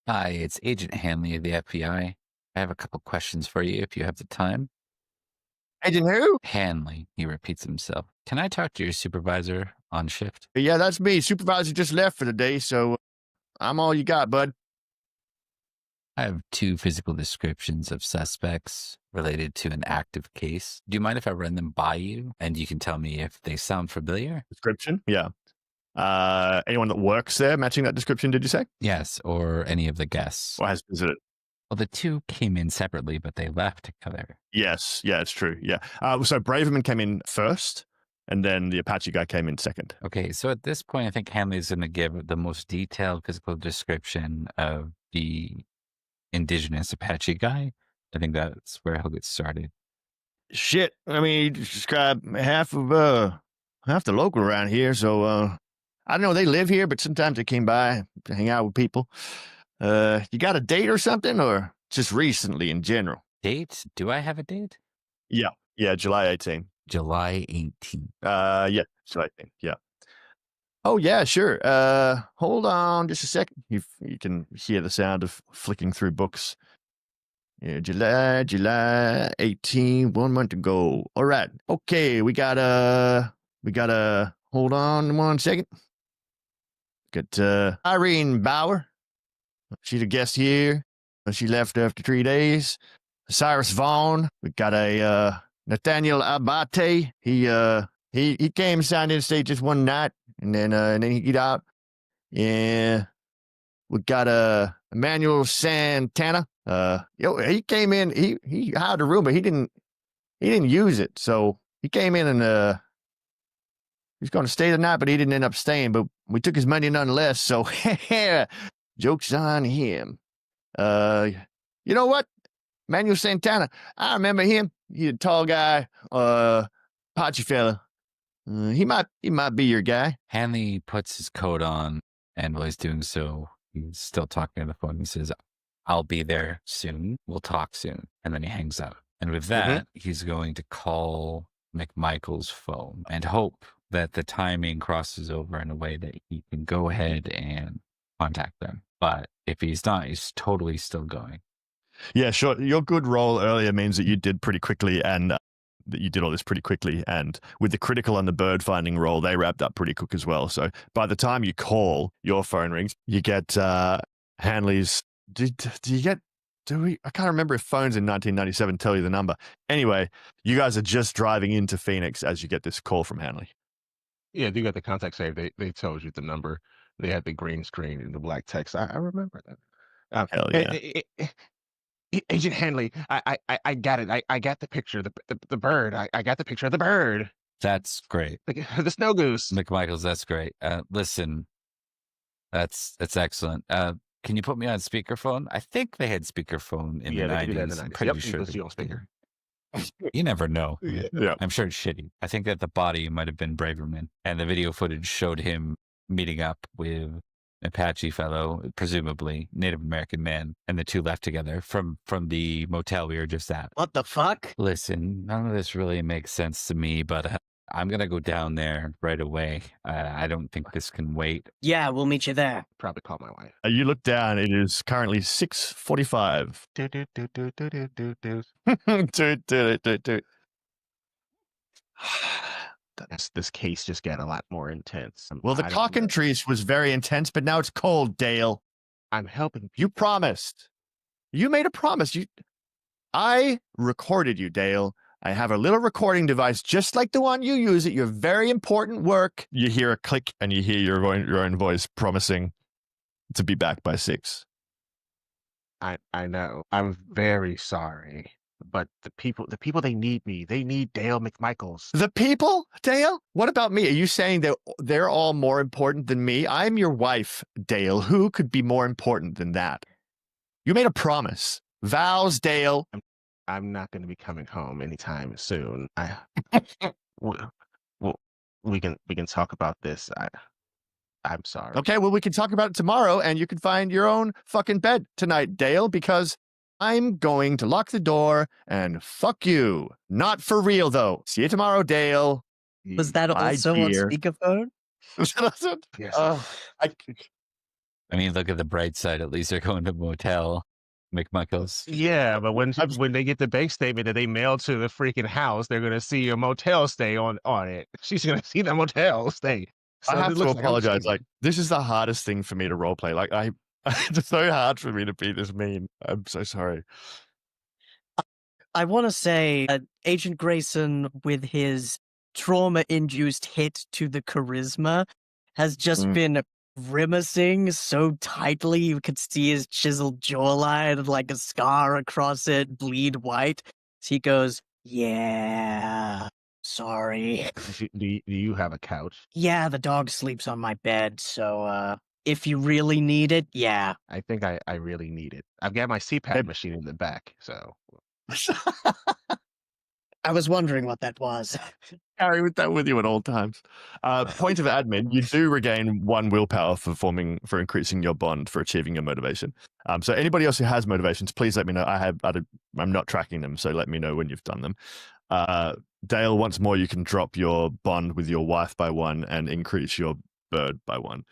Hi, it's Agent Hanley of the FBI. I have a couple questions for you if you have the time. Agent who? Hanley, he repeats himself. Can I talk to your supervisor on shift? Yeah, that's me. Supervisor just left for the day, so I'm all you got, bud. I have 2 physical descriptions of suspects related to an active case. Do you mind if I run them by you and you can tell me if they sound familiar? Description? Yeah. Anyone that works there matching that description, did you say? Yes, or any of the guests. Or has visited? Well, the 2 came in separately, but they left together. Yes. Yeah, it's true. Yeah. So Braverman came in first, and then the Apache guy came in second. Okay, so at this point, I think Hanley's going to give the most detailed physical description of the indigenous Apache guy. I think that's where he'll get started. Shit. I mean, you describe half the local around here, so I don't know, they live here, but sometimes they came by to hang out with people. You got a date or something, or just recently in general? Date? Do I have a date? Yeah. Yeah, July 18th. July 18th. Yeah, July 18th. Yeah. Oh yeah, sure. Hold on just a second. You can hear the sound of flicking through books. Yeah, July 18, 1 month ago. All right. Okay, we gotta hold on 1 second. Got Irene Bauer. She's a guest here. She left after 3 days. Cyrus Vaughn. We got a Nathaniel Abate. He came signed in state just one night and then he get out. Yeah. We got Emmanuel Santana. He came in. He hired a room, but he didn't use it. So he came in and he was going to stay the night, but he didn't end up staying. But we took his money nonetheless. So joke's on him. You know what? Emmanuel Santana. I remember him. He's a tall guy. Apache fella. He might be your guy. Hanley puts his coat on, and while he's doing so, he's still talking on the phone. He says, I'll be there soon. We'll talk soon. And then he hangs up. And with that, he's going to call McMichael's phone and hope that the timing crosses over in a way that he can go ahead and contact them. But if he's not, he's totally still going. Yeah, sure. Your good roll earlier means that you did pretty quickly and that you did all this pretty quickly. And with the critical and the bird finding roll, they wrapped up pretty quick as well. So by the time you call, your phone rings, you get Hanley's. Do you get? I can't remember if phones in 1997 tell you the number. Anyway, you guys are just driving into Phoenix as you get this call from Hanley. Yeah, you got the contact save. They told you the number. They had the green screen and the black text. I remember that. Hell yeah. Agent Hanley, I got it. I got the picture. The bird. I got the picture of the bird. That's great. The snow goose. McMichaels, that's great. Listen, that's excellent. Can you put me on speakerphone? I think they had speakerphone in the 90s. I'm pretty sure. Yep, on speaker. You never know. Yeah. I'm sure it's shitty. I think that the body might have been Braverman, and the video footage showed him meeting up with an Apache fellow, presumably Native American man, and the two left together from the motel we were just at. What the fuck? Listen, none of this really makes sense to me, but I'm going to go down there right away. I don't think this can wait. Yeah, we'll meet you there. Probably call my wife. You look down. It is currently 6:45. This case just got a lot more intense. Well, the cockatrice was very intense, but now it's cold, Dale. I'm helping. You promised. You made a promise. I recorded you, Dale. I have a little recording device just like the one you use at your very important work. You hear a click and you hear your own voice promising to be back by 6. I know. I'm very sorry. But the people, they need me. They need Dale McMichaels. The people, Dale? What about me? Are you saying that they're all more important than me? I'm your wife, Dale. Who could be more important than that? You made a promise. Vows, Dale. I'm not going to be coming home anytime soon. We can talk about this. I'm sorry. Okay, well, we can talk about it tomorrow, and you can find your own fucking bed tonight, Dale, because I'm going to lock the door and fuck you. Not for real, though. See you tomorrow, Dale. Was that also on speakerphone? Yes. I mean, look at the bright side. At least they're going to a motel. McMichaels. Yeah, but when they get the bank statement that they mailed to the freaking house, they're gonna see a motel stay on it. She's gonna see the motel stay. So I have to apologize. Like, this is the hardest thing for me to roleplay. Like, it's so hard for me to be this mean. I'm so sorry. I want to say Agent Grayson, with his trauma-induced hit to the charisma, has just been grimacing so tightly you could see his chiseled jawline like a scar across it bleed white. So he goes, yeah, sorry. Do you have a couch? Yeah, the dog sleeps on my bed, so if you really need it, yeah. I think I really need it. I've got my CPAP machine in the back, so I was wondering what that was. Carry with that with you at all times. Point of admin: you do regain 1 willpower for increasing your bond for achieving your motivation. So anybody else who has motivations, please let me know. I'm not tracking them, so let me know when you've done them. Dale, once more, you can drop your bond with your wife by 1 and increase your bird by 1.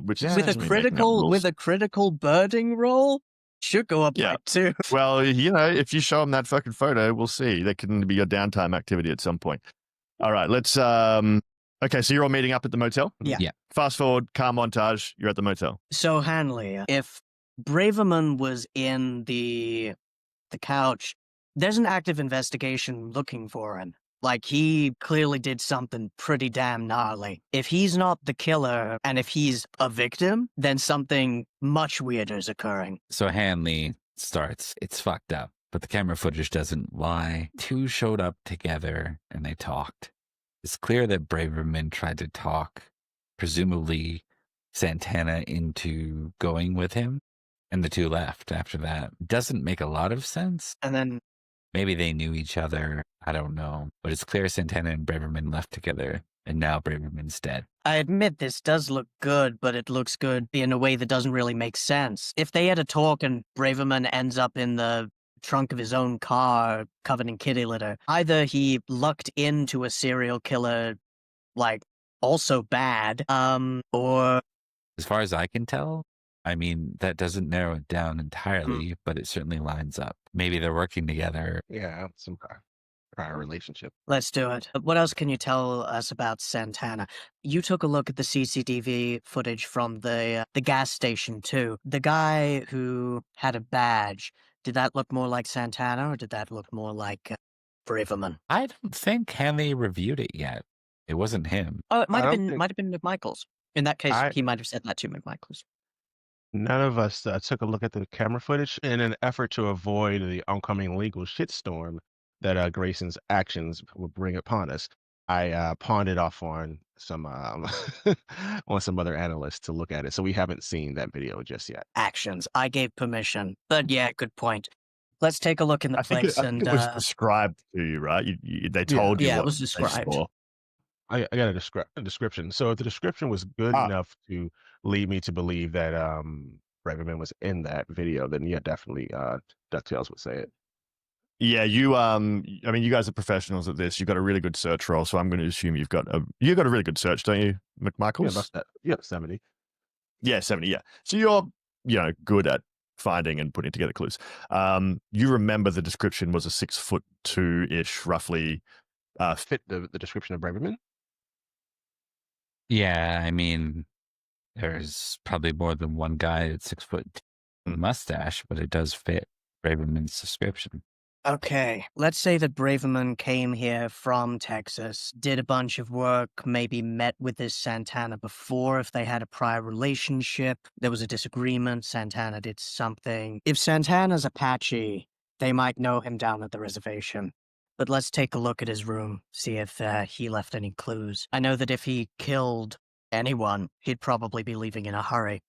Which is with a just me making up rules. critical birding roll, should go up Yeah. by 2. Well, if you show them that fucking photo, we'll see. That can be your downtime activity at some point. All right, let's. Okay, so you're all meeting up at the motel. Yeah. Yeah. Fast forward, car montage. You're at the motel. So Hanley, if Braverman was in the couch, there's an active investigation looking for him. Like, he clearly did something pretty damn gnarly. If he's not the killer, and if he's a victim, then something much weirder is occurring. So Hanley starts. It's fucked up, but the camera footage doesn't lie. 2 showed up together and they talked. It's clear that Braverman tried to talk, presumably Santana, into going with him, and the 2 left after that. Doesn't make a lot of sense. And then Maybe they knew each other. I don't know. But it's clear Santana and Braverman left together, and now Braverman's dead. I admit this does look good, but it looks good in a way that doesn't really make sense. If they had a talk and Braverman ends up in the trunk of his own car covered in kitty litter, either he lucked into a serial killer, like, also bad, or... As far as I can tell, I mean, that doesn't narrow it down entirely, but it certainly lines up. Maybe they're working together. Yeah, some prior relationship. Let's do it. What else can you tell us about Santana? You took a look at the CCTV footage from the gas station, too. The guy who had a badge, did that look more like Santana, or did that look more like Braverman? I don't think Hanley reviewed it yet. It wasn't him. Oh, it might I have don't been think- might have been McMichaels. In that case, I- he might have said that to McMichaels. None of us took a look at the camera footage in an effort to avoid the oncoming legal shitstorm that Grayson's actions would bring upon us. I pawned it off on some on some other analysts to look at it, so we haven't seen that video just yet. Actions. I gave permission. But yeah, good point. Let's take a look in the I think place it was described to you, right? They told you. Yeah, it what was they described. saw. I got a description. So if the description was good enough to lead me to believe that Braverman was in that video, then yeah, definitely DuckTales would say it. Yeah, I mean, you guys are professionals at this. You've got a really good search roll, so I'm going to assume you've got a really good search, don't you, McMichaels? Yeah, that's that. Yeah, 70. Yeah, 70. Yeah, so you're good at finding and putting together clues. You remember the description was a 6'2" roughly. Fit the description of Braverman. Yeah, I mean, there's probably more than one guy at 6 foot mustache, but it does fit Braverman's description. Okay, let's say that Braverman came here from Texas, did a bunch of work, maybe met with this Santana before if they had a prior relationship. There was a disagreement, Santana did something. If Santana's Apache, they might know him down at the reservation. But let's take a look at his room, see if he left any clues. I know that if he killed anyone, he'd probably be leaving in a hurry.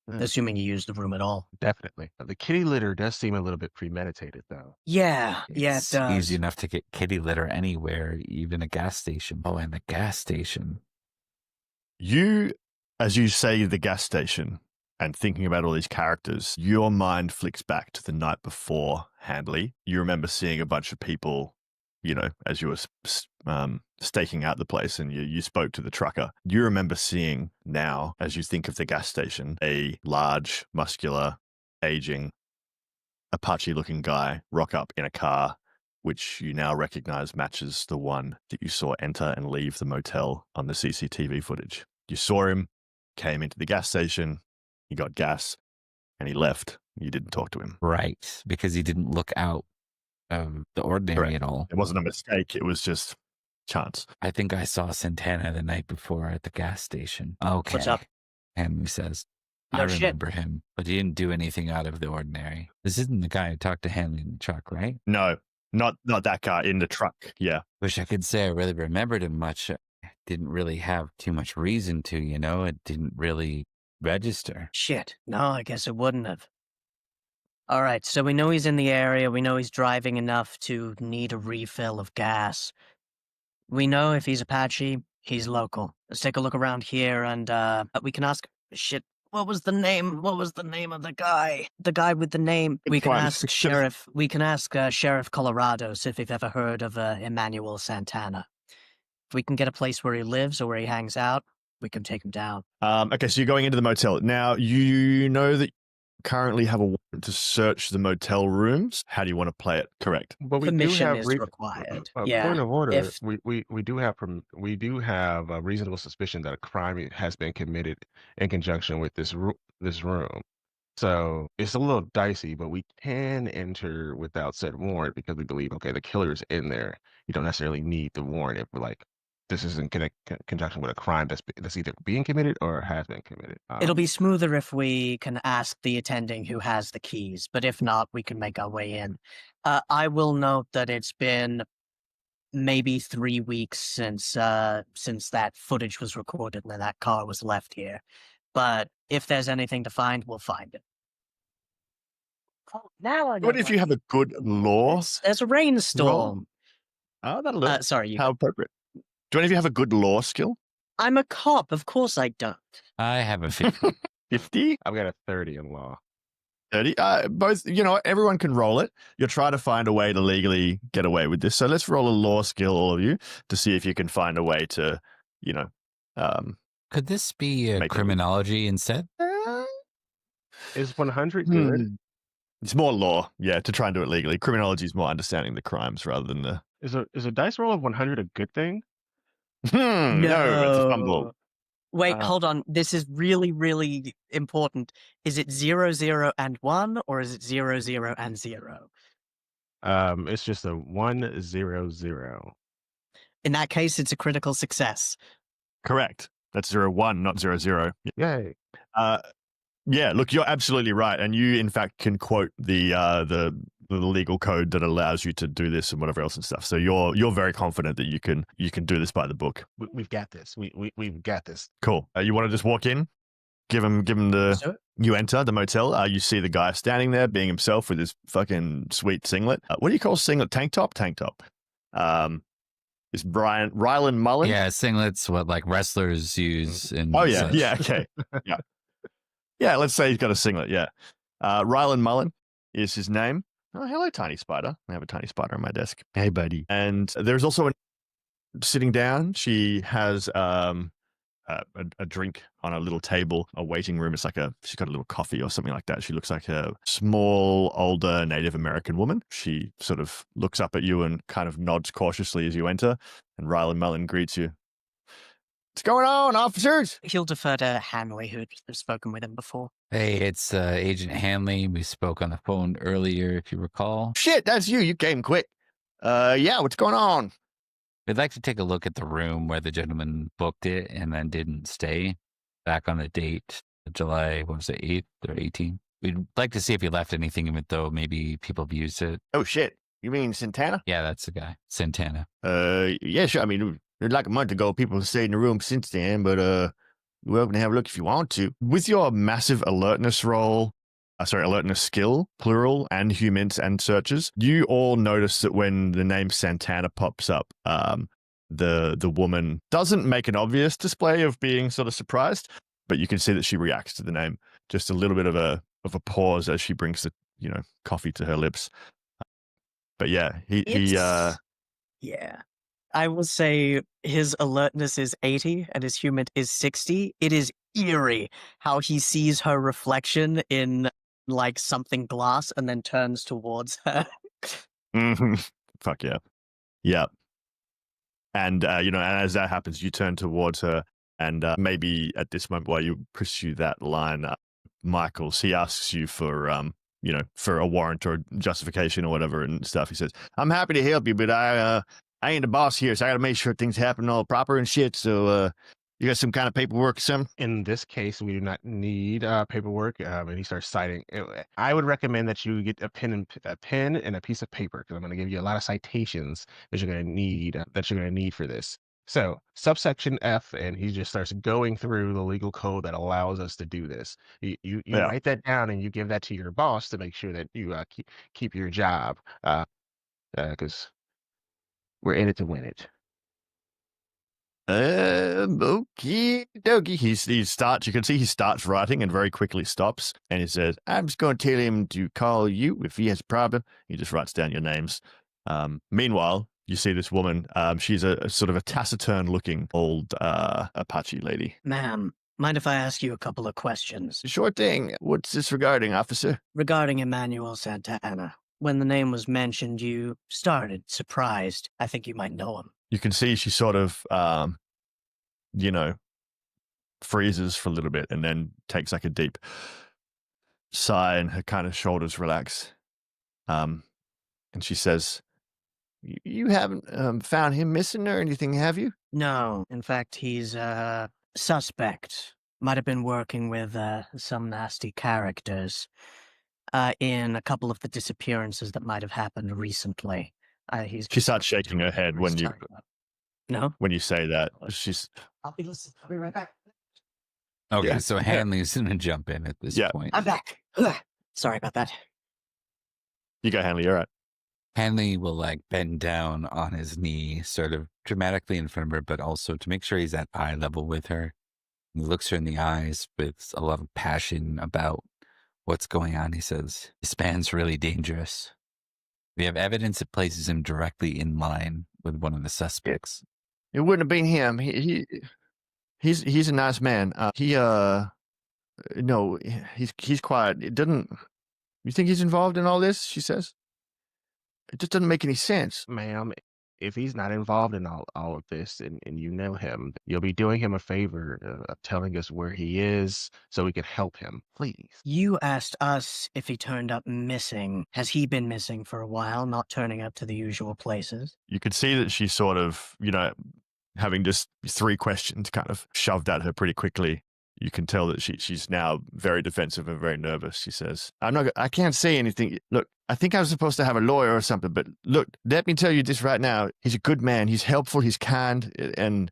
Assuming he used the room at all. Definitely. The kitty litter does seem a little bit premeditated, though. Yeah, it It's does. easy enough to get kitty litter anywhere, even a gas station. Oh, and the gas station. As you say the gas station and thinking about all these characters, your mind flicks back to the night before Handley. You remember seeing a bunch of people, as you were staking out the place, and you spoke to the trucker. You remember seeing now, as you think of the gas station, a large, muscular, aging, Apache-looking guy rock up in a car, which you now recognize matches the one that you saw enter and leave the motel on the CCTV footage. You saw him, came into the gas station, he got gas, and he left. You didn't talk to him. Right, because he didn't look out of the ordinary Correct. at all. It wasn't a mistake. It was just chance. I think I saw Santana the night before at the gas station. Okay. What's up? Henry says, I No shit. remember him, but he didn't do anything out of the ordinary. This isn't the guy who talked to Hanley in the truck, right? No, not that guy in the truck. Yeah. Wish I could say I really remembered him much. I didn't really have too much reason to, It didn't really register. Shit. No, I guess it wouldn't have. All right, so we know he's in the area. We know he's driving enough to need a refill of gas. We know if he's Apache, he's local. Let's take a look around here, and we can ask. Shit, what was the name? What was the name of the guy? The guy with the name. Good We can one. ask Sheriff. We can ask Sheriff Colorados if you've ever heard of Emmanuel Santana. If we can get a place where he lives or where he hangs out, we can take him down. Okay, so you're going into the motel. Now, you know that you currently have a warrant to search the motel rooms. How do you want to play it? Correct. But we do Permission have is required. point Yeah. of order. If We do have a reasonable suspicion that a crime has been committed in conjunction with this room. So it's a little dicey, but we can enter without said warrant because we believe, okay, the killer's in there. You don't necessarily need the warrant if we're like, this is in conjunction with a crime that's either being committed or has been committed. it'll be smoother if we can ask the attending who has the keys, but if not, we can make our way in. I will note that it's been maybe 3 weeks since that footage was recorded and that car was left here. But if there's anything to find, we'll find it. Oh, now I know. What if you have a good law? There's a rainstorm. Oh, that'll do. Sorry, you. How appropriate. Do any of you have a good law skill? I'm a cop. Of course I don't. I have a 50. 50? I've got a 30 in law. 30? Both, everyone can roll it. You'll try to find a way to legally get away with this. So let's roll a law skill, all of you, to see if you can find a way to, Could this be Make it- criminology instead? Is 100 good? It's more law, yeah, to try and do it legally. Criminology is more understanding the crimes rather than the... Is a dice roll of 100 a good thing? No, it's a fumble. Wait, hold on. This is really, really important. Is it 0, 0, and 1, or is it 0, 0, and 0? It's just a 1, 0, 0. In that case, it's a critical success. Correct. That's 0, 1, not 0, 0. Yay. Yeah, look, you're absolutely right, and you in fact can quote the legal code that allows you to do this and whatever else and stuff. So you're very confident that you can do this by the book. We've got this. We've got this. Cool. You want to just walk in, give him the. So, You enter the motel. You see the guy standing there, being himself with his fucking sweet singlet. What do you call singlet? Tank top. Is Rylan Mullen? Yeah, singlets, what like wrestlers use. In Oh yeah, such. yeah, okay, yeah, yeah. Let's say he's got a singlet. Yeah, Rylan Mullen is his name. Oh, hello, tiny spider. I have a tiny spider on my desk. Hey, buddy. And there's also sitting down. She has a drink on a little table, a waiting room. It's like she's got a little coffee or something like that. She looks like a small, older Native American woman. She sort of looks up at you and kind of nods cautiously as you enter. And Rylan Mullen greets you. What's going on, officers? he'll defer to Hanley, who'd spoken with him before. Hey, it's Agent Hanley. We spoke on the phone earlier, if you recall. Shit, that's you. You came quick. Yeah, what's going on? We'd like to take a look at the room where the gentleman booked it and then didn't stay back on the date, July, what was it, 8th or 18th? We'd like to see if he left anything in it, though. Maybe people have used it. Oh, shit. You mean Santana? Yeah, that's the guy, Santana. Yeah, sure. I mean, like a month ago, people stayed in the room since then, but you're welcome to have a look if you want to. With your massive alertness roll, alertness skill, plural, and humans and searches, you all notice that when the name Santana pops up, the woman doesn't make an obvious display of being sort of surprised, but you can see that she reacts to the name. Just a little bit of a pause as she brings the coffee to her lips. But yeah, Yeah. I will say his alertness is 80 and his human is 60. It is eerie how he sees her reflection in like something glass and then turns towards her. Fuck yeah. Yeah. And, and as that happens, you turn towards her and maybe at this moment while you pursue that line, Michaels, he asks you for, for a warrant or justification or whatever and stuff. He says, I'm happy to help you, but I ain't the boss here, so I got to make sure things happen all proper and shit. So you got some kind of paperwork or something? In this case, we do not need paperwork. And he starts citing. I would recommend that you get a pen and a piece of paper because I'm going to give you a lot of citations that you're going to need for this. So, subsection F, and he just starts going through the legal code that allows us to do this. You Yeah. write that down and you give that to your boss to make sure that you keep your job, because we're in it to win it. Okie dokie. He starts. You can see he starts writing and very quickly stops. And he says, "I'm just going to tell him to call you if he has a problem." He just writes down your names. Meanwhile, you see this woman. She's a sort of a taciturn-looking old Apache lady. Ma'am, mind if I ask you a couple of questions? Sure thing. What's this regarding, officer? Regarding Emmanuel Santana. When the name was mentioned, you started surprised. I think you might know him. You can see she sort of, freezes for a little bit and then takes like a deep sigh and her kind of shoulders relax. And she says, "You haven't found him missing or anything, have you?" No, in fact, he's a suspect. Might have been working with some nasty characters in a couple of the disappearances that might have happened recently. She starts shaking her head when you No? say that. She's I'll be listening. I'll be right back. Okay, Yeah. so Hanley's going to jump in at this Yeah. point. I'm back. Sorry about that. You go, Hanley. You're right. Hanley will like bend down on his knee, sort of dramatically in front of her, but also to make sure he's at eye level with her. He looks her in the eyes with a lot of passion about what's going on. He says, "This man's really dangerous. We have evidence that places him directly in line with one of the suspects." It wouldn't have been him. He's a nice man. No, he's quiet. It doesn't. You think he's involved in all this? She says. It just doesn't make any sense. Ma'am, if he's not involved in all of this and you know him, you'll be doing him a favor of telling us where he is so we can help him. Please. You asked us if he turned up missing. Has he been missing for a while, not turning up to the usual places? You could see that she's sort of, having just 3 questions kind of shoved at her pretty quickly. You can tell that she's now very defensive and very nervous. She says, I can't say anything. Look, I think I was supposed to have a lawyer or something, but look, let me tell you this right now. He's a good man. He's helpful. He's kind. And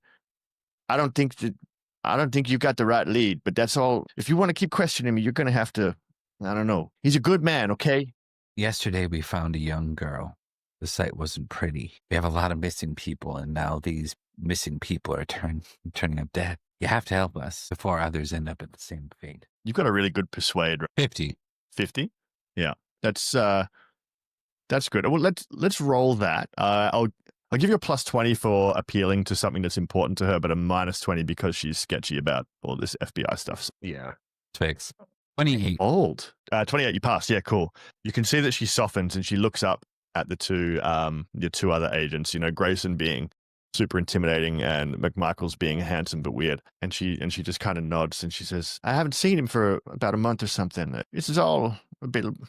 I don't think you got the right lead, but that's all. If you want to keep questioning me, you're going to have to, I don't know. He's a good man. Okay. Yesterday, we found a young girl. The site wasn't pretty. We have a lot of missing people, and now these missing people are turning up dead. You have to help us before others end up at the same fate. You've got a really good persuade. 50. 50? Yeah. That's good. Well, let's roll that. I'll give you a +20 for appealing to something that's important to her, but a -20 because she's sketchy about all this FBI stuff. Yeah. Fix. 28. Old. 28, you passed. Yeah, cool. You can see that she softens and she looks up at the your 2 other agents, Grayson being super intimidating and McMichael's being handsome but weird. And she just kind of nods and she says, "I haven't seen him for about a month or something. This is all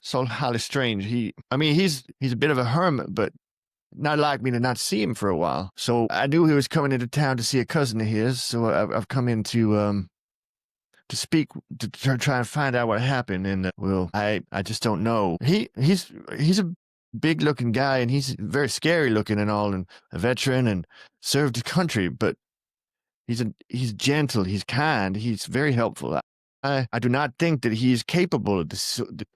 so highly strange. He's a bit of a hermit, but not like me to not see him for a while. So I knew he was coming into town to see a cousin of his. So I've come in to speak, to try and find out what happened. And I just don't know. He's a big looking guy and he's very scary looking and all, and a veteran and served his country, but he's gentle, he's kind, he's very helpful. I do not think that he's capable of the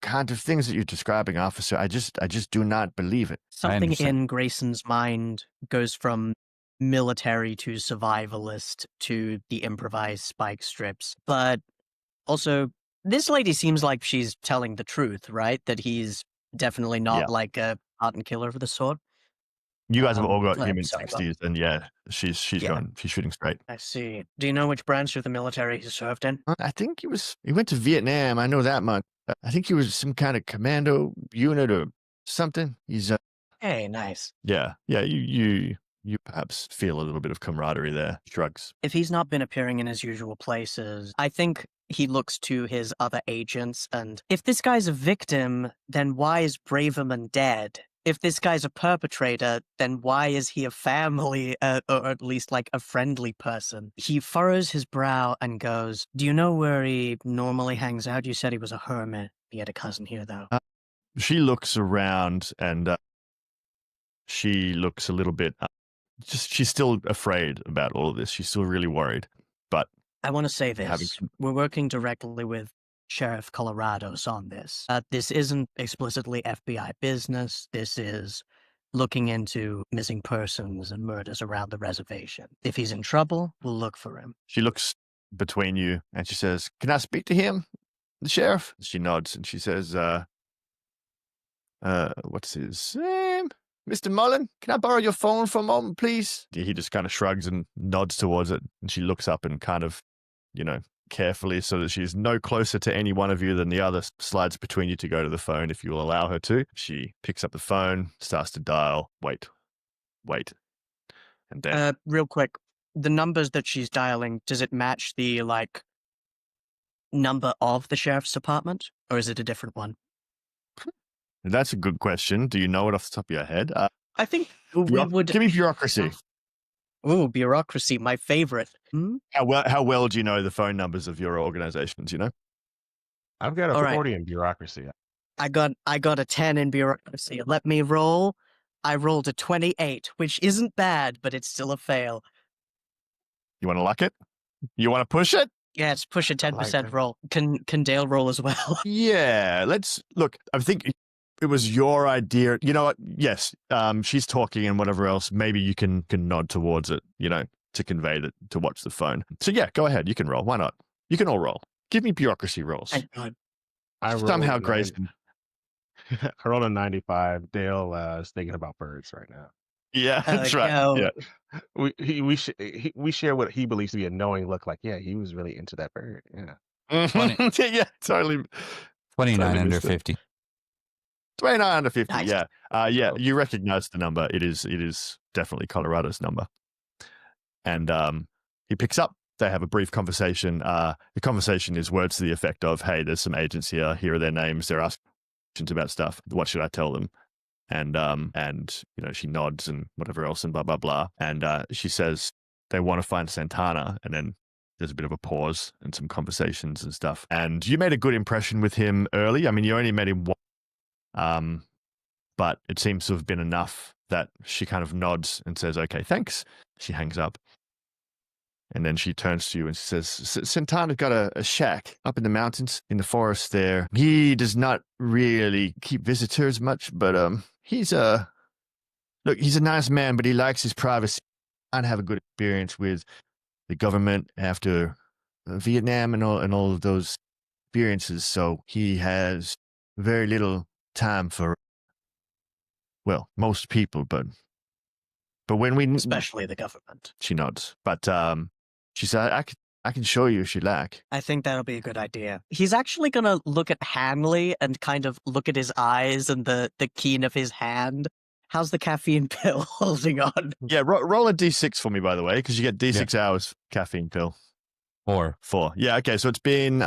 kind of things that you're describing, officer. I just do not believe it. Something in Grayson's mind goes from military to survivalist to the improvised spike strips. But also, this lady seems like she's telling the truth, right? That he's definitely not like a hardened killer of the sort. You guys have all got human sorry, 60s, and yeah, she's shooting straight. I see. Do you know which branch of the military he served in? I think he went to Vietnam. I know that much. I think he was some kind of commando unit or something. He's Hey, nice. yeah. You perhaps feel a little bit of camaraderie there. Shrugs. If he's not been appearing in his usual places, I think he looks to his other agents, and if this guy's a victim, then why is Braverman dead? If this guy's a perpetrator, then why is he a family, or at least like a friendly person? He furrows his brow and goes, "Do you know where he normally hangs out? You said he was a hermit. He had a cousin here, though." She looks around and she looks a little bit she's still afraid about all of this. She's still really worried. But I want to say having this. We're working directly with Sheriff Colorado's on this. This isn't explicitly FBI business. This is looking into missing persons and murders around the reservation. If he's in trouble, we'll look for him. She looks between you and she says, "Can I speak to him, the sheriff?" She nods and she says, what's his name? Mr. Mullen, can I borrow your phone for a moment, please? He just kind of shrugs and nods towards it. And she looks up and kind of, carefully, so that she's no closer to any one of you than the other, slides between you to go to the phone if you will allow her to. She picks up the phone, starts to dial. Wait. And then Real quick, the numbers that she's dialing, does it match the, number of the sheriff's department? Or is it a different one? that's a good question. Do you know it off the top of your head? I think we would... Give me bureaucracy. Ooh, bureaucracy, my favorite. How well do you know the phone numbers of your organizations, I've got a All right. 40 in bureaucracy. I got a 10 in bureaucracy. Let me roll. I rolled a 28, which isn't bad, but it's still a fail. You want to luck it? You want to push it? Yeah, it's push a 10% that. roll. Can Dale roll as well? Yeah, let's look. I think it was your idea. You know what? Yes, she's talking and whatever else. Maybe you can nod towards it, to convey that, to watch the phone. So yeah, go ahead. You can roll. Why not? You can all roll. Give me bureaucracy rolls. Thank God. I rolled Somehow a Grayson. I rolled a 95. Dale is thinking about birds right now. Yeah, that's right. Yo. Yeah. We share what he believes to be a knowing look. Like, yeah, he was really into that bird. Yeah. 20. Yeah, totally. 29 Totally under missed it. 50. 29 under 50. Nice. Yeah. Oh. You recognize the number. It is definitely Colorado's number. And he picks up. They have a brief conversation. The conversation is words to the effect of, "Hey, there's some agents here. Here are their names. They're asking questions about stuff. What should I tell them?" And she nods and whatever else and blah blah blah. And she says they want to find Santana. And then there's a bit of a pause and some conversations and stuff. And you made a good impression with him early. I mean, you only met him once, but it seems to have been enough that she kind of nods and says, "Okay, thanks." She hangs up. And then she turns to you and she says, "Santana's got a shack up in the mountains, in the forest there. He does not really keep visitors much, but he's a nice man, but he likes his privacy. I'd have a good experience with the government after Vietnam and all of those experiences. So he has very little time for, well, most people, but when we..." Especially the government. She nods. But she said, I can show you if you like." I think that'll be a good idea. He's actually going to look at Hanley and kind of look at his eyes and the keen of his hand. How's the caffeine pill holding on? Yeah, roll a d6 for me, by the way, because you get d6 hours caffeine pill. 4. 4. Yeah, okay, so it's been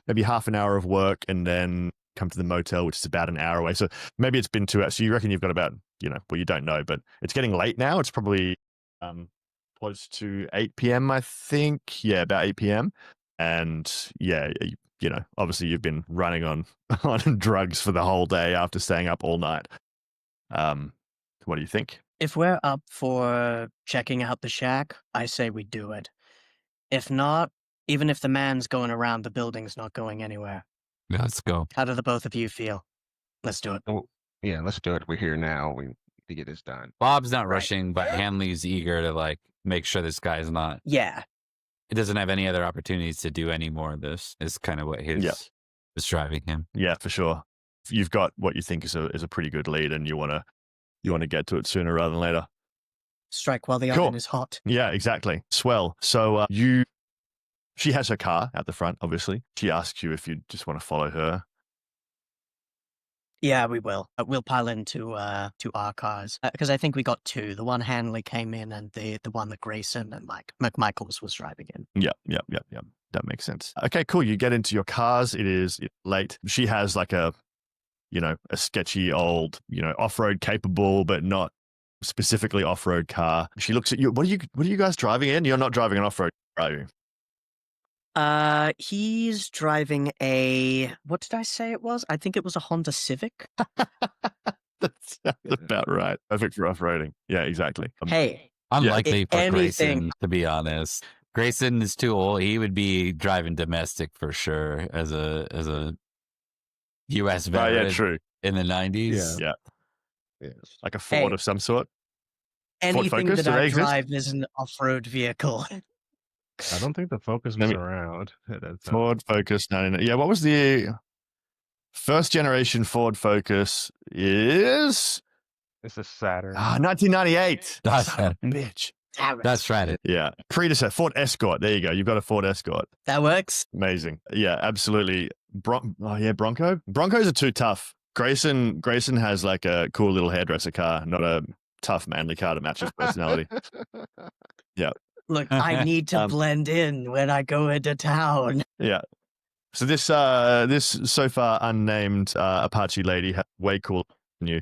maybe half an hour of work and then come to the motel, which is about an hour away. So maybe it's been 2 hours. So you reckon you've got about, well, you don't know, but it's getting late now. It's probably close to 8 p.m., I think. Yeah, about 8 p.m. And yeah, obviously you've been running on drugs for the whole day after staying up all night. What do you think? If we're up for checking out the shack, I say we do it. If not, even if the man's going around, the building's not going anywhere. Yeah, let's go. How do the both of you feel? Let's do it. Oh, yeah, let's do it. We're here now. We need to get this done. Bob's not Right. rushing, but Hanley's eager to make sure this guy's not. Yeah. It doesn't have any other opportunities to do any more of this. Is kind of what is driving him. Yeah, for sure. You've got what you think is a pretty good lead, and you want to get to it sooner rather than later. Strike while the Cool. oven is hot. Yeah, exactly. Swell. So she has her car out the front, obviously. She asks you if you just want to follow her. Yeah, we will. We'll pile into our cars because I think we got 2. The one Hanley came in, and the one that Grayson and McMichaels was driving in. Yep. That makes sense. Okay, cool. You get into your cars. It's late. She has a sketchy old, off-road capable, but not specifically off-road car. She looks at you. What are you guys driving in? You're not driving an off-road car, are you? He's driving what did I say it was? I think it was a Honda Civic. That sounds about right. Perfect for off-roading. Yeah, exactly. Hey, Unlikely for anything- Grayson, to be honest. Grayson is too old. He would be driving domestic for sure as a U.S. Oh, veteran yeah, true. in the 90s. Yeah. Yeah. Like a Ford Hey. of some sort. Anything Focus, that do they I exist? drive is an off-road vehicle. I don't think the Focus Let was me- around at that time. Ford Focus 99. Yeah, what was the first generation Ford Focus is It's a Saturn. 1998. That's Son of a right. bitch. Damn it. That's right. Yeah. Predecessor, Ford Escort. There you go. You've got a Ford Escort. That works. Amazing. Yeah, absolutely. Bronco. Broncos are too tough. Grayson has like a cool little hairdresser car, not a tough manly car to match his personality. Look, I need to blend in when I go into town. Yeah. So this so far unnamed Apache lady way cooler than you,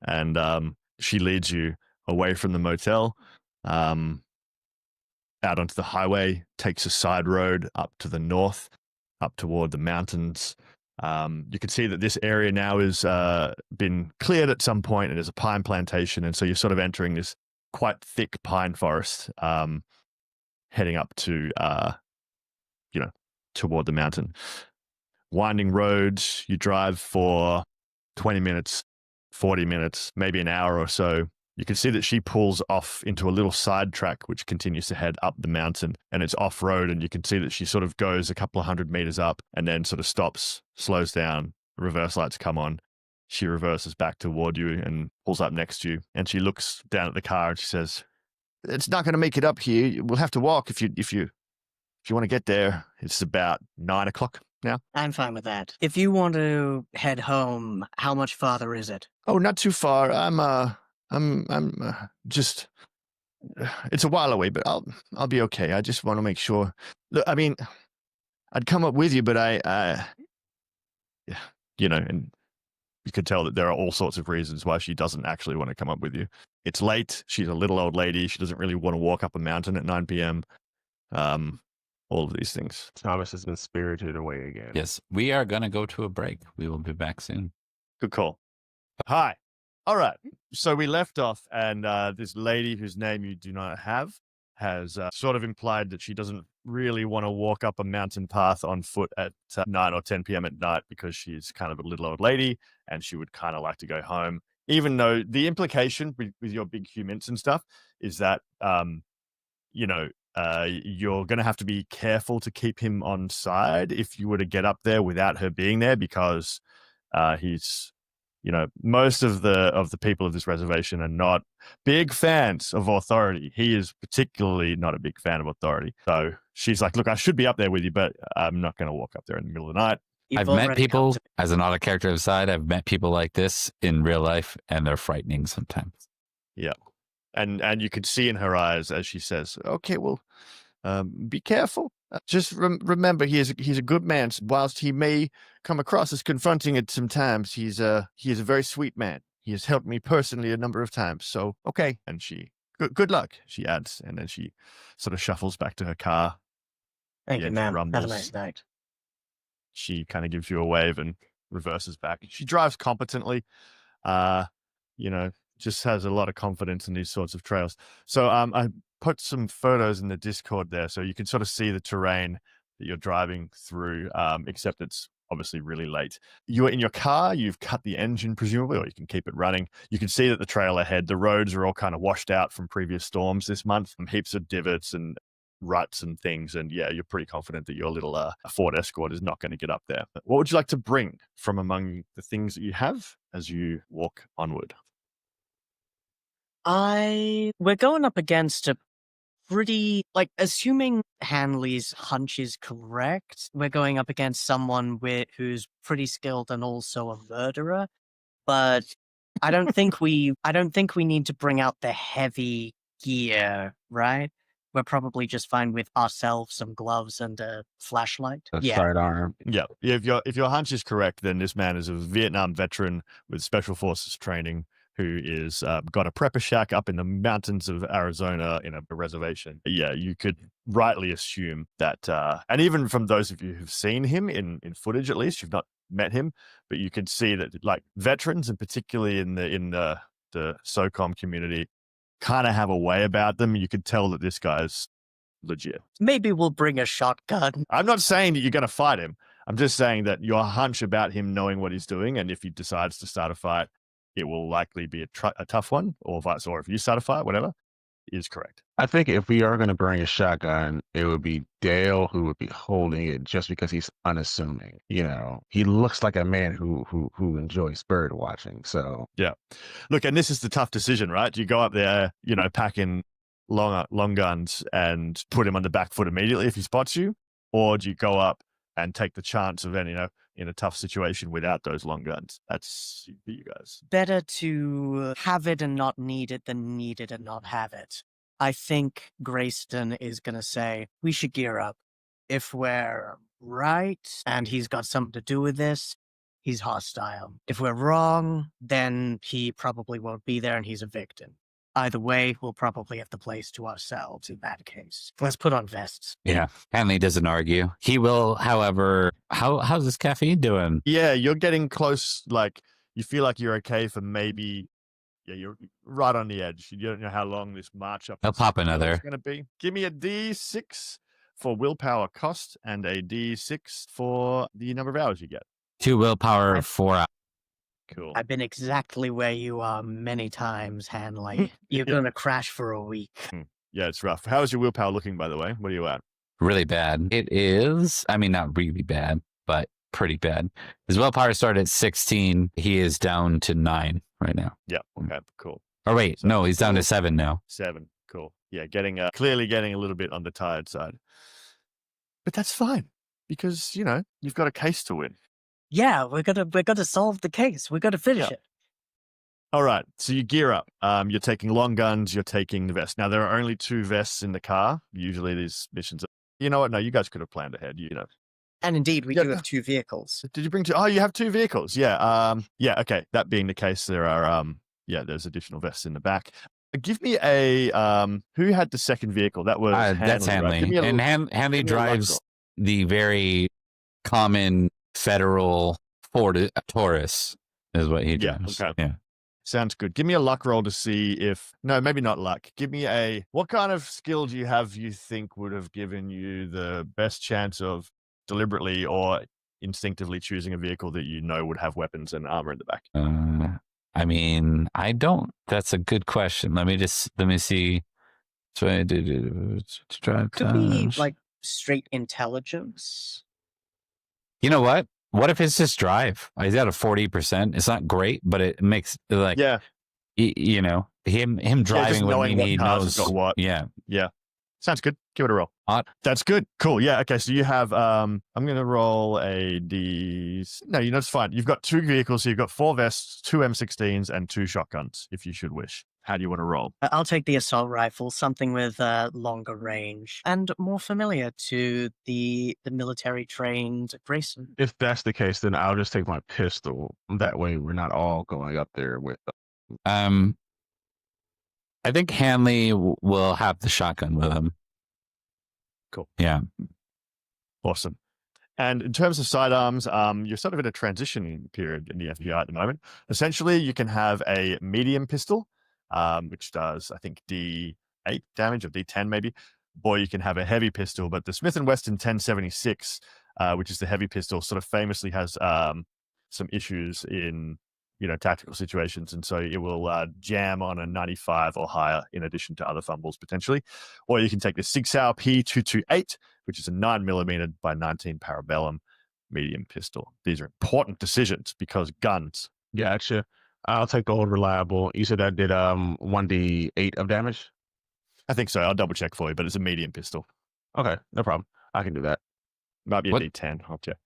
and she leads you away from the motel, out onto the highway, takes a side road up to the north, up toward the mountains. You can see that this area now has been cleared at some point, and there's a pine plantation, and so you're sort of entering this quite thick pine forest, heading up to toward the mountain. Winding roads, you drive for 20 minutes, 40 minutes, maybe an hour or so. You can see that she pulls off into a little side track, which continues to head up the mountain, and it's off road. And you can see that she sort of goes a couple of 100 meters up and then sort of stops, slows down, reverse lights come on. She reverses back toward you and pulls up next to you. And she looks down at the car and she says, "It's not going to make it up here. We'll have to walk if you want to get there. It's about 9 o'clock now." I'm fine with that. If you want to head home, how much farther is it? "Oh, not too far. I'm just, it's a while away, but I'll be okay. I just want to make sure. Look, I mean, I'd come up with you, but and you could tell that there are all sorts of reasons why she doesn't actually want to come up with you. It's late. She's a little old lady. She doesn't really want to walk up a mountain at 9 p.m. All of these things." Thomas has been spirited away again. Yes, we are going to go to a break. We will be back soon. Good call. Hi. All right. So we left off, and this lady whose name you do not have has sort of implied that she doesn't really want to walk up a mountain path on foot at 9 or 10 p.m. at night because she's kind of a little old lady and she would kind of like to go home. Even though the implication with your big humans and stuff is that, you're going to have to be careful to keep him on side if you were to get up there without her being there, because he's, most of the people of this reservation are not big fans of authority. He is particularly not a big fan of authority. So she's like, "Look, I should be up there with you, but I'm not going to walk up there in the middle of the night." You've I've met already people, come to- as an auto character aside, I've met people like this in real life, and they're frightening sometimes. And you could see in her eyes as she says, "Okay, well, be careful. Just remember, he's a good man. Whilst he may come across as confronting at some times, he is a very sweet man. He has helped me personally a number of times. So, okay." And she, good luck, she adds, and then she sort of shuffles back to her car. Thank you, she ma'am. Have a rumbles. nice night. She kind of gives you a wave and reverses back. She drives competently, just has a lot of confidence in these sorts of trails. So I put some photos in the Discord there so you can sort of see the terrain that you're driving through, except it's obviously really late. You're in your car, you've cut the engine presumably, or you can keep it running. You can see that the trail ahead, the roads are all kind of washed out from previous storms this month, heaps of divots and ruts and things. And yeah, you're pretty confident that your little Ford Escort is not going to get up there. What would you like to bring from among the things that you have as you walk onward? We're going up against a pretty, assuming Hanley's hunch is correct, we're going up against someone who's pretty skilled and also a murderer. But I don't think we need to bring out the heavy gear, right? We're probably just fine with ourselves, some gloves, and a flashlight. A Yeah. sidearm. Yeah, if your hunch is correct, then this man is a Vietnam veteran with special forces training who is got a prepper shack up in the mountains of Arizona in a reservation. Yeah, you could rightly assume that, and even from those of you who've seen him in footage, at least you've not met him, but you can see that like veterans, and particularly in the SOCOM community, kind of have a way about them. You could tell that this guy's legit. Maybe we'll bring a shotgun. I'm not saying that you're going to fight him. I'm just saying that your hunch about him knowing what he's doing, and if he decides to start a fight, it will likely be a tough one, or vice, or if you start a fight, whatever, is correct. I think if we are going to bring a shotgun, it would be Dale who would be holding it just because he's unassuming. You know, he looks like a man who enjoys bird watching. So yeah, look, and this is the tough decision, right? Do you go up there, you know, pack in long guns and put him on the back foot immediately if he spots you, or do you go up and take the chance of any, you know, in a tough situation without those long guns? That's for you guys. Better to have it and not need it than need it and not have it. I think Grayston is going to say, we should gear up. If we're right and he's got something to do with this, he's hostile. If we're wrong, then he probably won't be there and he's a victim. Either way, we'll probably have the place to ourselves in that case. Let's put on vests. Yeah. Hanley doesn't argue. He will, however, how's this caffeine doing? Yeah, you're getting close. Like, you feel like you're okay for maybe, yeah, you're right on the edge. You don't know how long this march up I'll pop another. is going to be. Give me a D6 for willpower cost and a D6 for the number of hours you get. 2 willpower, 4 hours. Cool. I've been exactly where you are many times, Hanley. You're going to crash for a week. Yeah, it's rough. How is your willpower looking, by the way? What are you at? Really bad. It is, I mean, not really bad, but pretty bad. His willpower started at 16. He is down to 9 right now. Yeah, okay, cool. Oh, wait, So no, he's down to cool. 7 now. 7, cool. Yeah, clearly getting a little bit on the tired side. But that's fine, because, you know, you've got a case to win. Yeah, we're gonna solve the case. We're gonna finish it. All right, so you gear up. You're taking long guns. You're taking the vest. Now there are only 2 vests in the car. Usually these missions. You know what? No, you guys could have planned ahead. You know. And indeed, we Yeah. do have 2 vehicles. Did you bring 2? Oh, you have 2 vehicles. Yeah. Yeah. Okay. That being the case, there are there's additional vests in the back. Give me a who had the second vehicle? That was That's Hanley. Hanley. Right? And Hanley drives the very common federal Ford Taurus is what he drives. Okay. Yeah. Sounds good. Give me a luck roll to see if... No, maybe not luck. Give me a... What kind of skill do you have you think would have given you the best chance of deliberately or instinctively choosing a vehicle that you know would have weapons and armor in the back? I mean, I don't... That's a good question. Let me see. So I did drive. Could be like straight intelligence. You know what? What if it's just drive? He's got a 40%. It's not great, but it makes like you know, him driving when he knows what. Yeah. Sounds good. Give it a roll. That's good. Cool. Yeah. Okay. So you have I'm gonna roll a D. No, you know it's fine. You've got 2 vehicles. So you've got 4 vests, 2 M16s, and 2 shotguns. If you should wish. How do you want to roll? I'll take the assault rifle, something with longer range and more familiar to the military trained Grayson. if that's the case, then I'll just take my pistol. That way we're not all going up there with I think Hanley will have the shotgun with him. Cool. Yeah. Awesome. And in terms of sidearms, you're sort of in a transition period in the FBI at the moment. Essentially, you can have a medium pistol, which does, I think, D8 damage or D10 maybe, or you can have a heavy pistol. But the Smith & Wesson 1076, which is the heavy pistol, sort of famously has some issues in, you know, tactical situations. And so it will jam on a 95 or higher in addition to other fumbles potentially. Or you can take the Sig Sauer P228, which is a 9mm by 19 Parabellum medium pistol. These are important decisions because guns. Gotcha. I'll take the old reliable. You said that did 1d8 of damage? I think so. I'll double check for you, but it's a medium pistol. Okay, no problem. I can do that. Might be a D10. I'll check.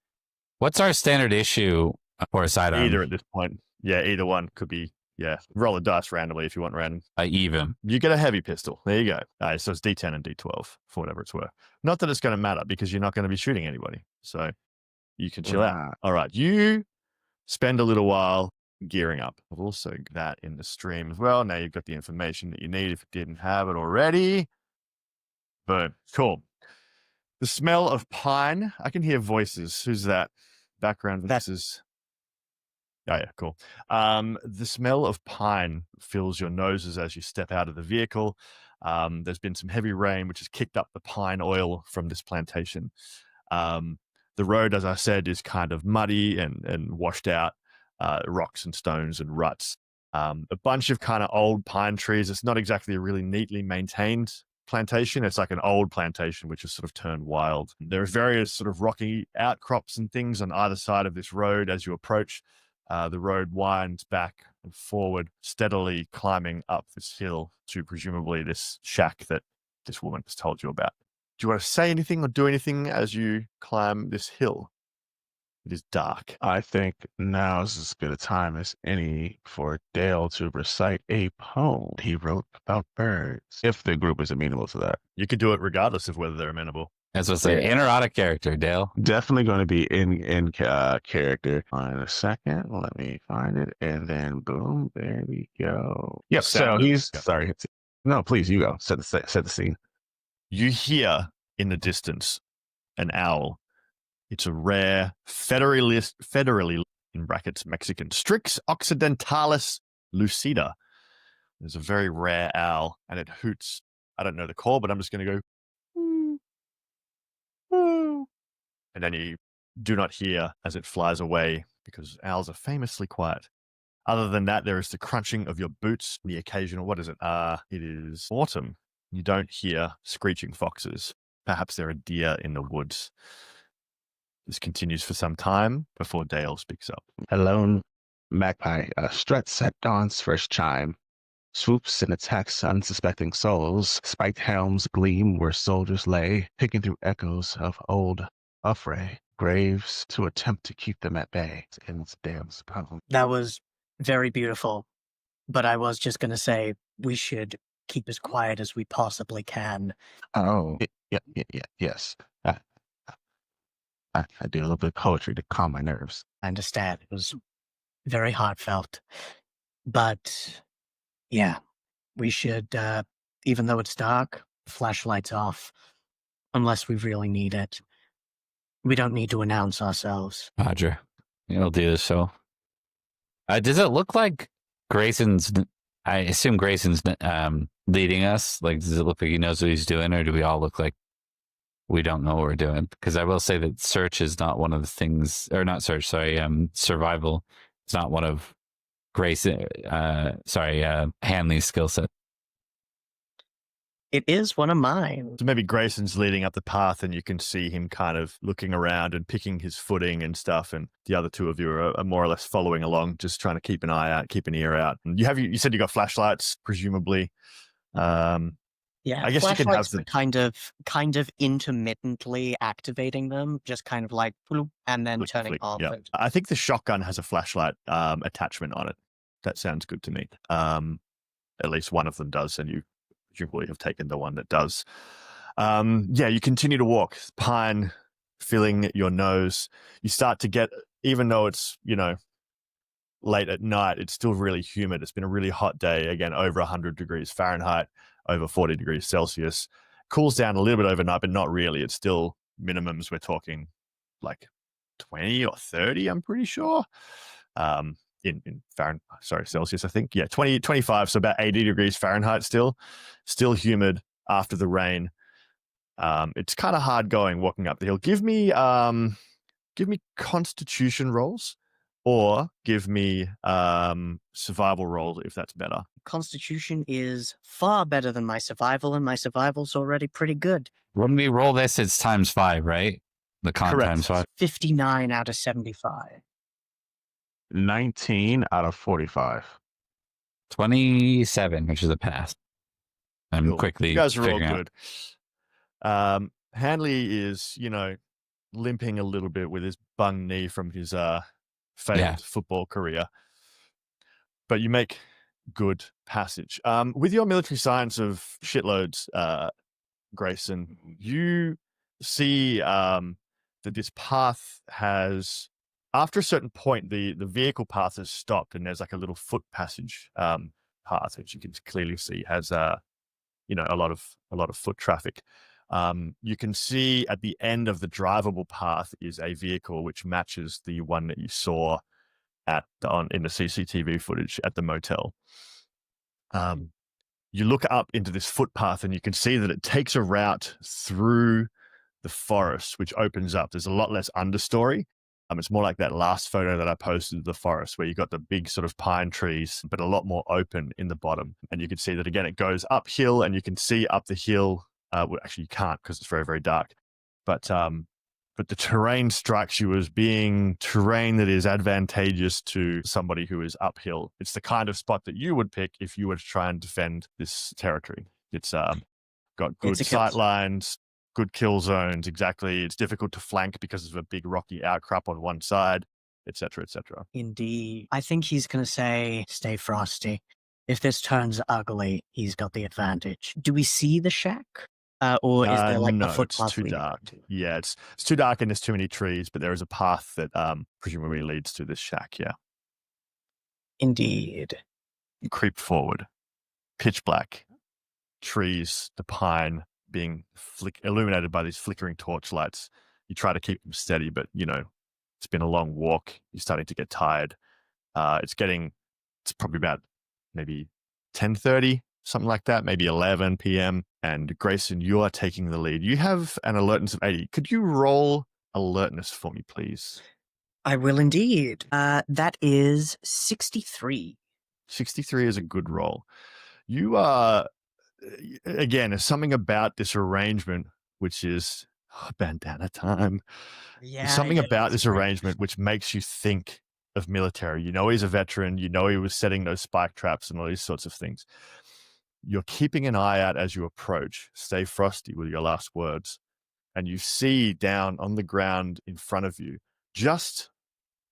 What's our standard issue for a sidearm? Either at this point. Yeah, either one could be. Yeah, roll a dice randomly if you want random. Even. You get a heavy pistol. There you go. So it's D10 and D12 for whatever it's worth. Not that it's going to matter because you're not going to be shooting anybody. So you can chill out. All right. You spend a little while gearing up. I've also got that in the stream as well. Now you've got the information that you need if you didn't have it already. Boom. Cool. The smell of pine. I can hear voices. Who's that? Background voices. Oh, yeah, cool. The smell of pine fills your noses as you step out of the vehicle. There's been some heavy rain, which has kicked up the pine oil from this plantation. The road, as I said, is kind of muddy and washed out, rocks and stones and ruts. A bunch of kind of old pine trees. It's not exactly a really neatly maintained plantation. It's like an old plantation which has sort of turned wild. There are various sort of rocky outcrops and things on either side of this road as you approach. The road winds back and forward, steadily climbing up this hill to presumably this shack that this woman has told you about. Do you want to say anything or do anything as you climb this hill? It is dark. I think now is as good a time as any for Dale to recite a poem he wrote about birds, if the group is amenable to that. You could do it regardless of whether they're amenable. That's what's an in or out of character, Dale. Definitely going to be in character. In a second, let me find it, and then boom, there we go. Yep. So he's sorry. No, please, you go. Set the scene. You hear in the distance an owl. It's a rare federally in brackets Mexican Strix occidentalis lucida. There's a very rare owl, and it hoots. I don't know the call, but I'm just going to go. And then you do not hear as it flies away because owls are famously quiet. Other than that, there is the crunching of your boots, the occasional, what is it? It is autumn. You don't hear screeching foxes. Perhaps there are deer in the woods. This continues for some time before Dale speaks up. A lone magpie struts at dawn's first chime, swoops and attacks unsuspecting souls. Spiked helms gleam where soldiers lay, picking through echoes of old affray. Graves to attempt to keep them at bay. Ends Dale's poem. That was very beautiful, but I was just going to say we should keep as quiet as we possibly can. Oh, yes. I do a little bit of poetry to calm my nerves. I understand. It was very heartfelt. But yeah, we should, even though it's dark, flashlights off, unless we really need it. We don't need to announce ourselves. Roger. You'll do this show. Does it look like Grayson's, I assume Grayson's leading us? Like, does it look like he knows what he's doing, or do we all look like we don't know what we're doing? Because I will say that search is not one of the things, or not search, sorry, survival is not one of Hanley's skill set. It is one of mine. So maybe Grayson's leading up the path and you can see him kind of looking around and picking his footing and stuff. And the other two of you are more or less following along, just trying to keep an eye out, keep an ear out. And you said you got flashlights, presumably. Yeah, I guess you can have the kind of intermittently activating them, just kind of like bloop, and then turning off. Yeah. I think the shotgun has a flashlight attachment on it. That sounds good to me. At least one of them does, and you presumably have taken the one that does. Yeah, you continue to walk, pine filling your nose. You start to get, even though it's, late at night, it's still really humid. It's been a really hot day, again, over 100 degrees Fahrenheit, over 40 degrees Celsius. Cools down a little bit overnight, but not really. It's still minimums. We're talking like 20 or 30, I'm pretty sure. In Fahrenheit, sorry, Celsius, I think. Yeah, 20, 25, so about 80 degrees Fahrenheit still humid after the rain. It's kind of hard going walking up the hill. Give me constitution rolls, or give me survival rolls if that's better. Constitution is far better than my survival, and my survival's already pretty good. When we roll this, it's times 5, right? The con Correct. times 5. 59 out of 75. 19 out of 45. 27, which is a pass. I'm Cool. quickly You guys are all figuring out. good. Hanley is, limping a little bit with his bung knee from his failed football career. But you make good passage. With your military science of shitloads, Grayson, you see that this path has, after a certain point, the vehicle path has stopped, and there's like a little foot passage path, which you can clearly see has a lot of foot traffic. You can see at the end of the drivable path is a vehicle which matches the one that you saw in the CCTV footage at the motel. You look up into this footpath and you can see that it takes a route through the forest, which opens up. There's a lot less understory. It's more like that last photo that I posted of the forest, where you got the big sort of pine trees, but a lot more open in the bottom. And you can see that again, it goes uphill, and you can see up the hill. Well, actually, you can't because it's very, very dark. But the terrain strikes you as being terrain that is advantageous to somebody who is uphill. It's the kind of spot that you would pick if you were to try and defend this territory. It's got good sight lines, good kill zones. Exactly. It's difficult to flank because of a big rocky outcrop on one side, etc., etc. Indeed. I think he's going to say, stay frosty. If this turns ugly, he's got the advantage. Do we see the shack? Or is there like no, a footpath? It's too dark. Yeah, it's too dark and there's too many trees, but there is a path that presumably leads to this shack, yeah. Indeed. You creep forward. Pitch black. Trees, the pine being illuminated by these flickering torchlights. You try to keep them steady, but it's been a long walk. You're starting to get tired. It's probably about maybe 10:30, something like that, maybe 11 p.m. And Grayson, you are taking the lead. You have an alertness of 80. Could you roll alertness for me, please? I will indeed. That is 63. 63 is a good roll. You are, again, there's something about this arrangement, which is bandana time. Yeah. Something about this arrangement which makes you think of military. He's a veteran. He was setting those spike traps and all these sorts of things. You're keeping an eye out as you approach. Stay frosty with your last words. And you see down on the ground in front of you, just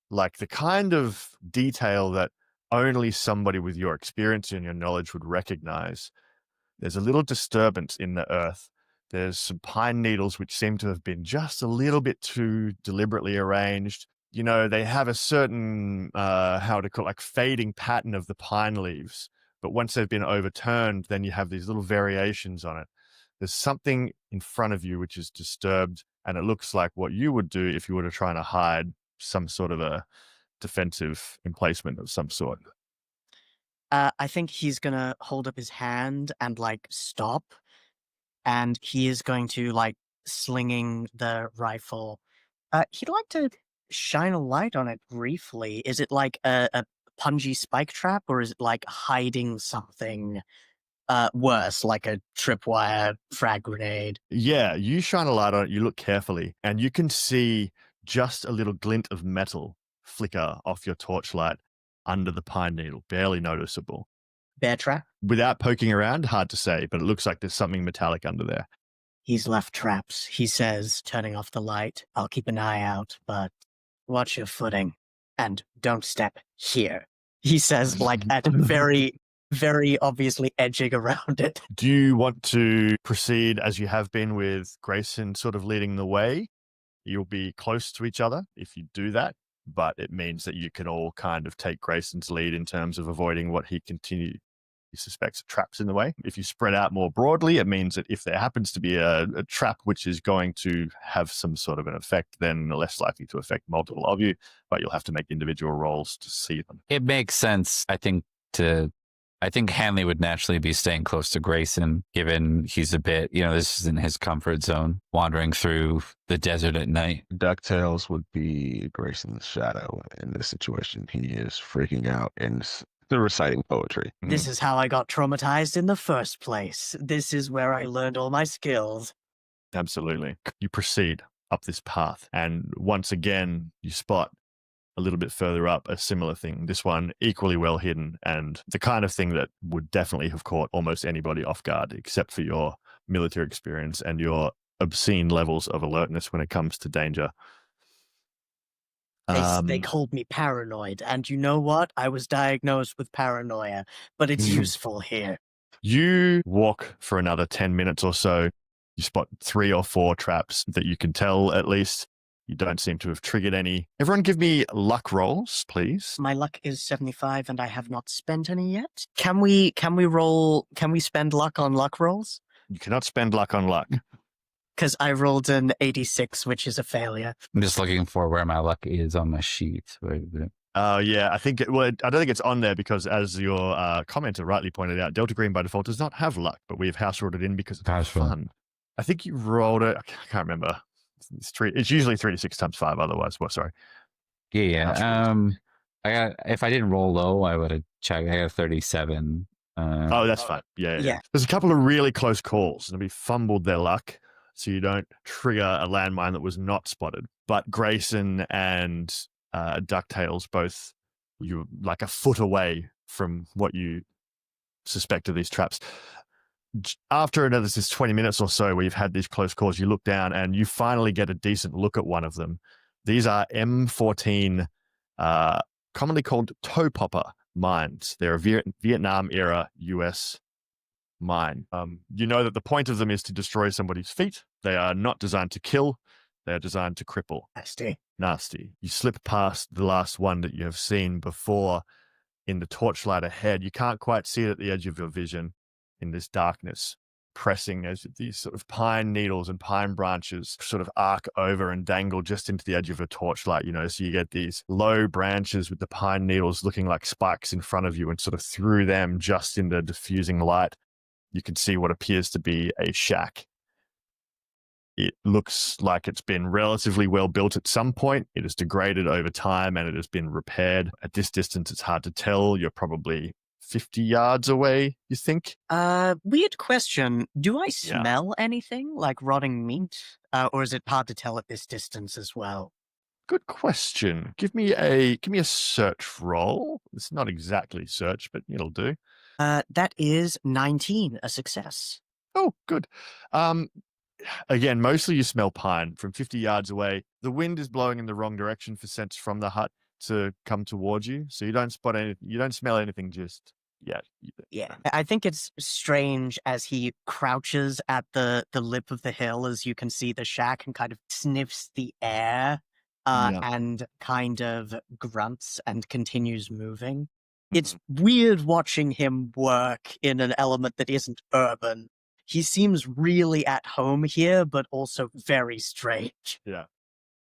like the kind of detail that only somebody with your experience and your knowledge would recognize. There's a little disturbance in the earth. There's some pine needles which seem to have been just a little bit too deliberately arranged. They have a certain, fading pattern of the pine leaves. But once they've been overturned, then you have these little variations on it. There's something in front of you which is disturbed, and it looks like what you would do if you were trying to hide some sort of a defensive emplacement of some sort. I think he's going to hold up his hand and stop. And he is going to slinging the rifle. He'd like to shine a light on it briefly. Is it like a pungy spike trap, or is it hiding something worse, like a tripwire frag grenade? Yeah, you shine a light on it, you look carefully, and you can see just a little glint of metal flicker off your torchlight under the pine needle, barely noticeable. Bear trap? Without poking around, hard to say, but it looks like there's something metallic under there. He's left traps, he says, turning off the light. I'll keep an eye out, but watch your footing. And don't step here. He says, at very, very obviously edging around it. Do you want to proceed as you have been with Grayson sort of leading the way? You'll be close to each other if you do that, but it means that you can all kind of take Grayson's lead in terms of avoiding what he suspects traps in the way. If you spread out more broadly, it means that if there happens to be a trap which is going to have some sort of an effect, then less likely to affect multiple of you, but you'll have to make individual rolls to see them. It makes sense, I think Hanley would naturally be staying close to Grayson, given he's a bit, this isn't his comfort zone, wandering through the desert at night. DuckTales would be Grayson's shadow in this situation. He is freaking out and reciting poetry. This is how I got traumatized in the first place. This is where I learned all my skills. Absolutely. You proceed up this path, and once again, you spot a little bit further up a similar thing. This one equally well hidden, and the kind of thing that would definitely have caught almost anybody off guard, except for your military experience and your obscene levels of alertness when it comes to danger. They called me paranoid, and you know what? I was diagnosed with paranoia, but it's useful here. You walk for another 10 minutes or so. You spot 3 or 4 traps that you can tell at least. You don't seem to have triggered any. Everyone give me luck rolls, please. My luck is 75 and I have not spent any yet. Can we spend luck on luck rolls? You cannot spend luck on luck. Because I rolled an 86, which is a failure. I'm just looking for where my luck is on my sheet. Oh, yeah. I think, I don't think it's on there because, as your commenter rightly pointed out, Delta Green by default does not have luck, but we've house ruled it in because it's House rule. fun. I think you rolled it. I can't remember. It's usually 3 to 6 times 5 otherwise. Well, sorry. Yeah. House rules. If I didn't roll low, I would have checked. I got 37. Oh, that's fine. Yeah. Yeah. There's a couple of really close calls, and we fumbled their luck, so you don't trigger a landmine that was not spotted. But Grayson and DuckTales both, you like a foot away from what you suspect of these traps. After another 20 minutes or so where you've had these close calls, you look down and you finally get a decent look at one of them. These are M14, commonly called toe popper mines. They're a Vietnam-era US mine. You know that the point of them is to destroy somebody's feet. They are not designed to kill. They are designed to cripple. Nasty. You slip past the last one that you have seen before in the torchlight ahead. You can't quite see it at the edge of your vision in this darkness, pressing as these sort of pine needles and pine branches sort of arc over and dangle just into the edge of a torchlight, so you get these low branches with the pine needles looking like spikes in front of you, and sort of through them, just in the diffusing light, you can see what appears to be a shack. It looks like it's been relatively well built at some point. It has degraded over time and it has been repaired. At this distance, it's hard to tell. You're probably 50 yards away, you think? Weird question. Do I smell anything like rotting meat? Or is it hard to tell at this distance as well? Good question. Give me a search roll. It's not exactly search, but it'll do. That is 19, a success. Oh, good. Again, mostly you smell pine from 50 yards away. The wind is blowing in the wrong direction for scents from the hut to come towards you, so you don't spot any. You don't smell anything just yet. Yeah, I think it's strange as he crouches at the lip of the hill, as you can see the shack, and kind of sniffs the air, and kind of grunts and continues moving. It's weird watching him work in an element that isn't urban. He seems really at home here, but also very strange. Yeah.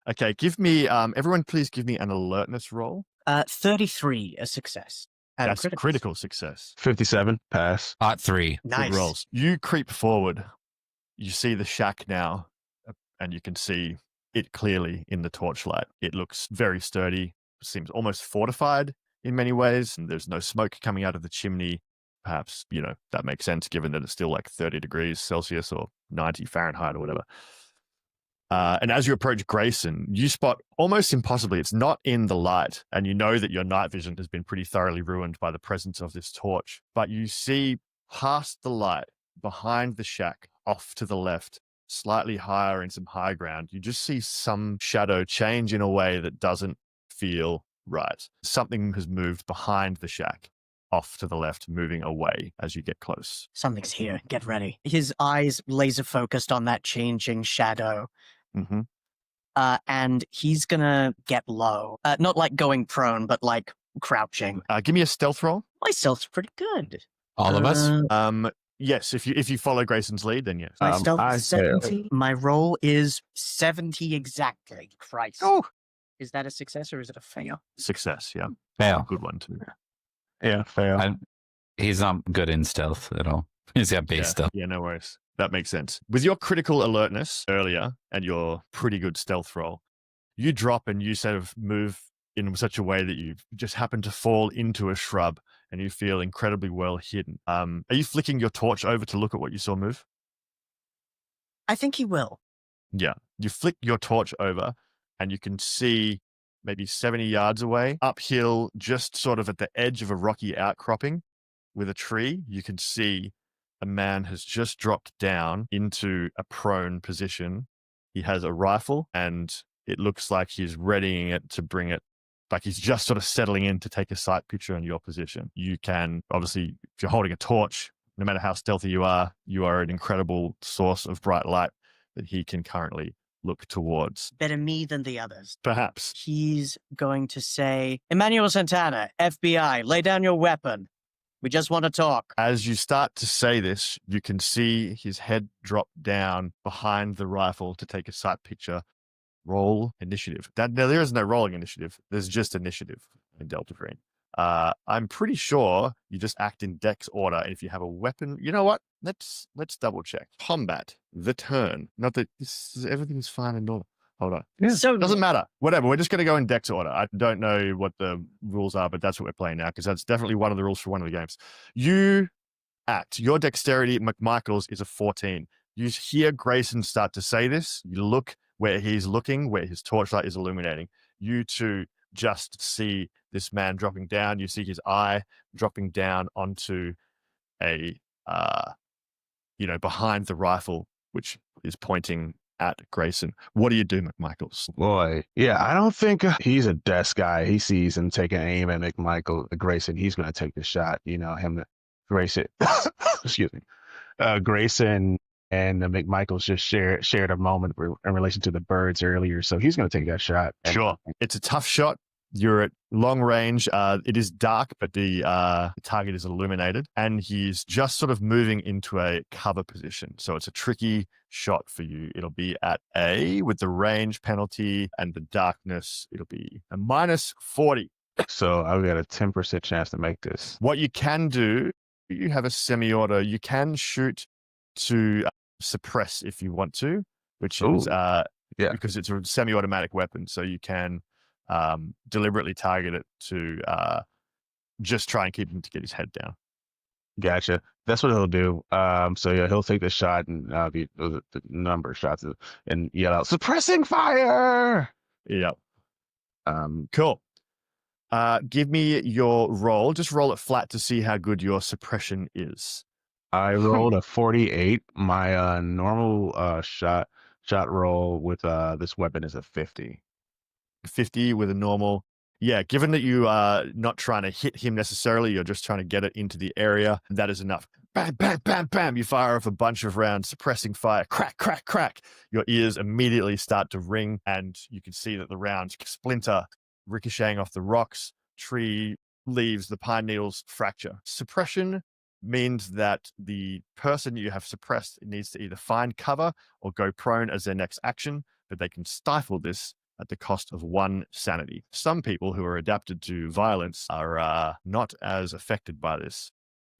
Okay, give me, everyone please give me an alertness roll. 33, a success. That's critical success. 57, pass. 3. Nice. Good rolls. You creep forward. You see the shack now, and you can see it clearly in the torchlight. It looks very sturdy, seems almost fortified in many ways, and there's no smoke coming out of the chimney. Perhaps, that makes sense given that it's still like 30 degrees Celsius or 90 Fahrenheit or whatever. And as you approach Grayson, you spot almost impossibly, it's not in the light, and you know that your night vision has been pretty thoroughly ruined by the presence of this torch, but you see past the light, behind the shack, off to the left, slightly higher in some high ground, you just see some shadow change in a way that doesn't feel right. Something has moved behind the shack, off to the left, moving away as you get close. Something's here. Get ready. His eyes laser focused on that changing shadow. Mm-hmm. And he's gonna get low. Not like going prone, but like crouching. Give me a stealth roll. My stealth's pretty good. All of us? Yes, if you follow Grayson's lead, then yes. My stealth I is 70. My roll is 70 exactly. Christ. Oh, Is that a success or is it a fail? success, yeah. Fail. Good one too. Yeah, fail. He's not good in stealth at all. He's got base stealth. Yeah, no worries. That makes sense. With your critical alertness earlier and your pretty good stealth roll, you drop and you sort of move in such a way that you just happen to fall into a shrub and you feel incredibly well hidden. Are you flicking your torch over to look at what you saw move? I think he will. Yeah. You flick your torch over and you can see maybe 70 yards away, uphill, just sort of at the edge of a rocky outcropping with a tree, you can see a man has just dropped down into a prone position. He has a rifle and it looks like he's readying it to bring it, like he's just sort of settling in to take a sight picture in your position. You can, obviously, if you're holding a torch, no matter how stealthy you are an incredible source of bright light that he can currently look towards. Better me than the others. Perhaps. He's going to say, Emmanuel Santana, FBI, lay down your weapon. We just want to talk. As you start to say this, you can see his head drop down behind the rifle to take a sight picture. Roll initiative. Now, there is no rolling initiative. There's just initiative. Delta Green. I'm pretty sure you just act in Dex order. And if you have a weapon, you know what? Let's double check. Combat, the turn. Not that everything's fine and normal. Hold on. Yeah. So Doesn't matter. Whatever. We're just going to go in Dex order. I don't know what the rules are, but that's what we're playing now because that's definitely one of the rules for one of the games. You act. Your dexterity, McMichael's, is a 14. You hear Grayson start to say this. You look where he's looking, where his torchlight is illuminating. You two just see this man dropping down. You see his eye dropping down onto a, behind the rifle, which is pointing at Grayson. What do you do, McMichaels? Boy, yeah, I don't think he's a desk guy. He sees him taking aim at Grayson. He's going to take the shot. Grayson. Excuse me. Grayson and McMichaels just shared a moment in relation to the birds earlier, so he's going to take that shot. Sure, it's a tough shot. You're at long range. It is dark, but the target is illuminated, and he's just sort of moving into a cover position. So it's a tricky shot for you. It'll be at A with the range penalty and the darkness. It'll be a -40. So I've got a 10% chance to make this. What you can do, you have a semi-auto. You can shoot to suppress if you want to, which is because it's a semi-automatic weapon. So you can deliberately target it to just try and keep him to get his head down. Gotcha. That's what he'll do. So yeah, he'll take the shot and the number of shots and yell out, "Suppressing fire!" Yep. Cool. Give me your roll. Just roll it flat to see how good your suppression is. I rolled a 48. My normal shot roll with this weapon is a 50. 50 with a normal. Yeah, given that you are not trying to hit him necessarily, you're just trying to get it into the area, that is enough. Bam, bam, bam, bam. You fire off a bunch of rounds, suppressing fire. Crack, crack, crack. Your ears immediately start to ring, and you can see that the rounds splinter, ricocheting off the rocks, tree leaves, the pine needles fracture. Suppression means that the person you have suppressed needs to either find cover or go prone as their next action, but they can stifle this at the cost of 1 sanity. Some people who are adapted to violence are not as affected by this.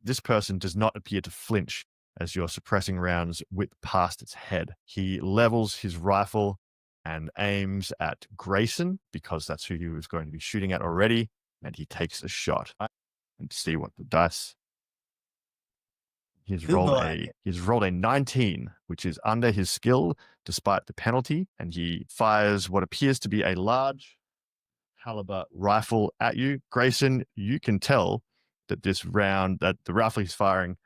This person does not appear to flinch as your suppressing rounds whip past its head. He levels his rifle and aims at Grayson because that's who he was going to be shooting at already, and he takes a shot. And see what the dice. He's rolled a 19, which is under his skill despite the penalty, and he fires what appears to be a large caliber rifle at you. Grayson, you can tell that the rifle he's firing,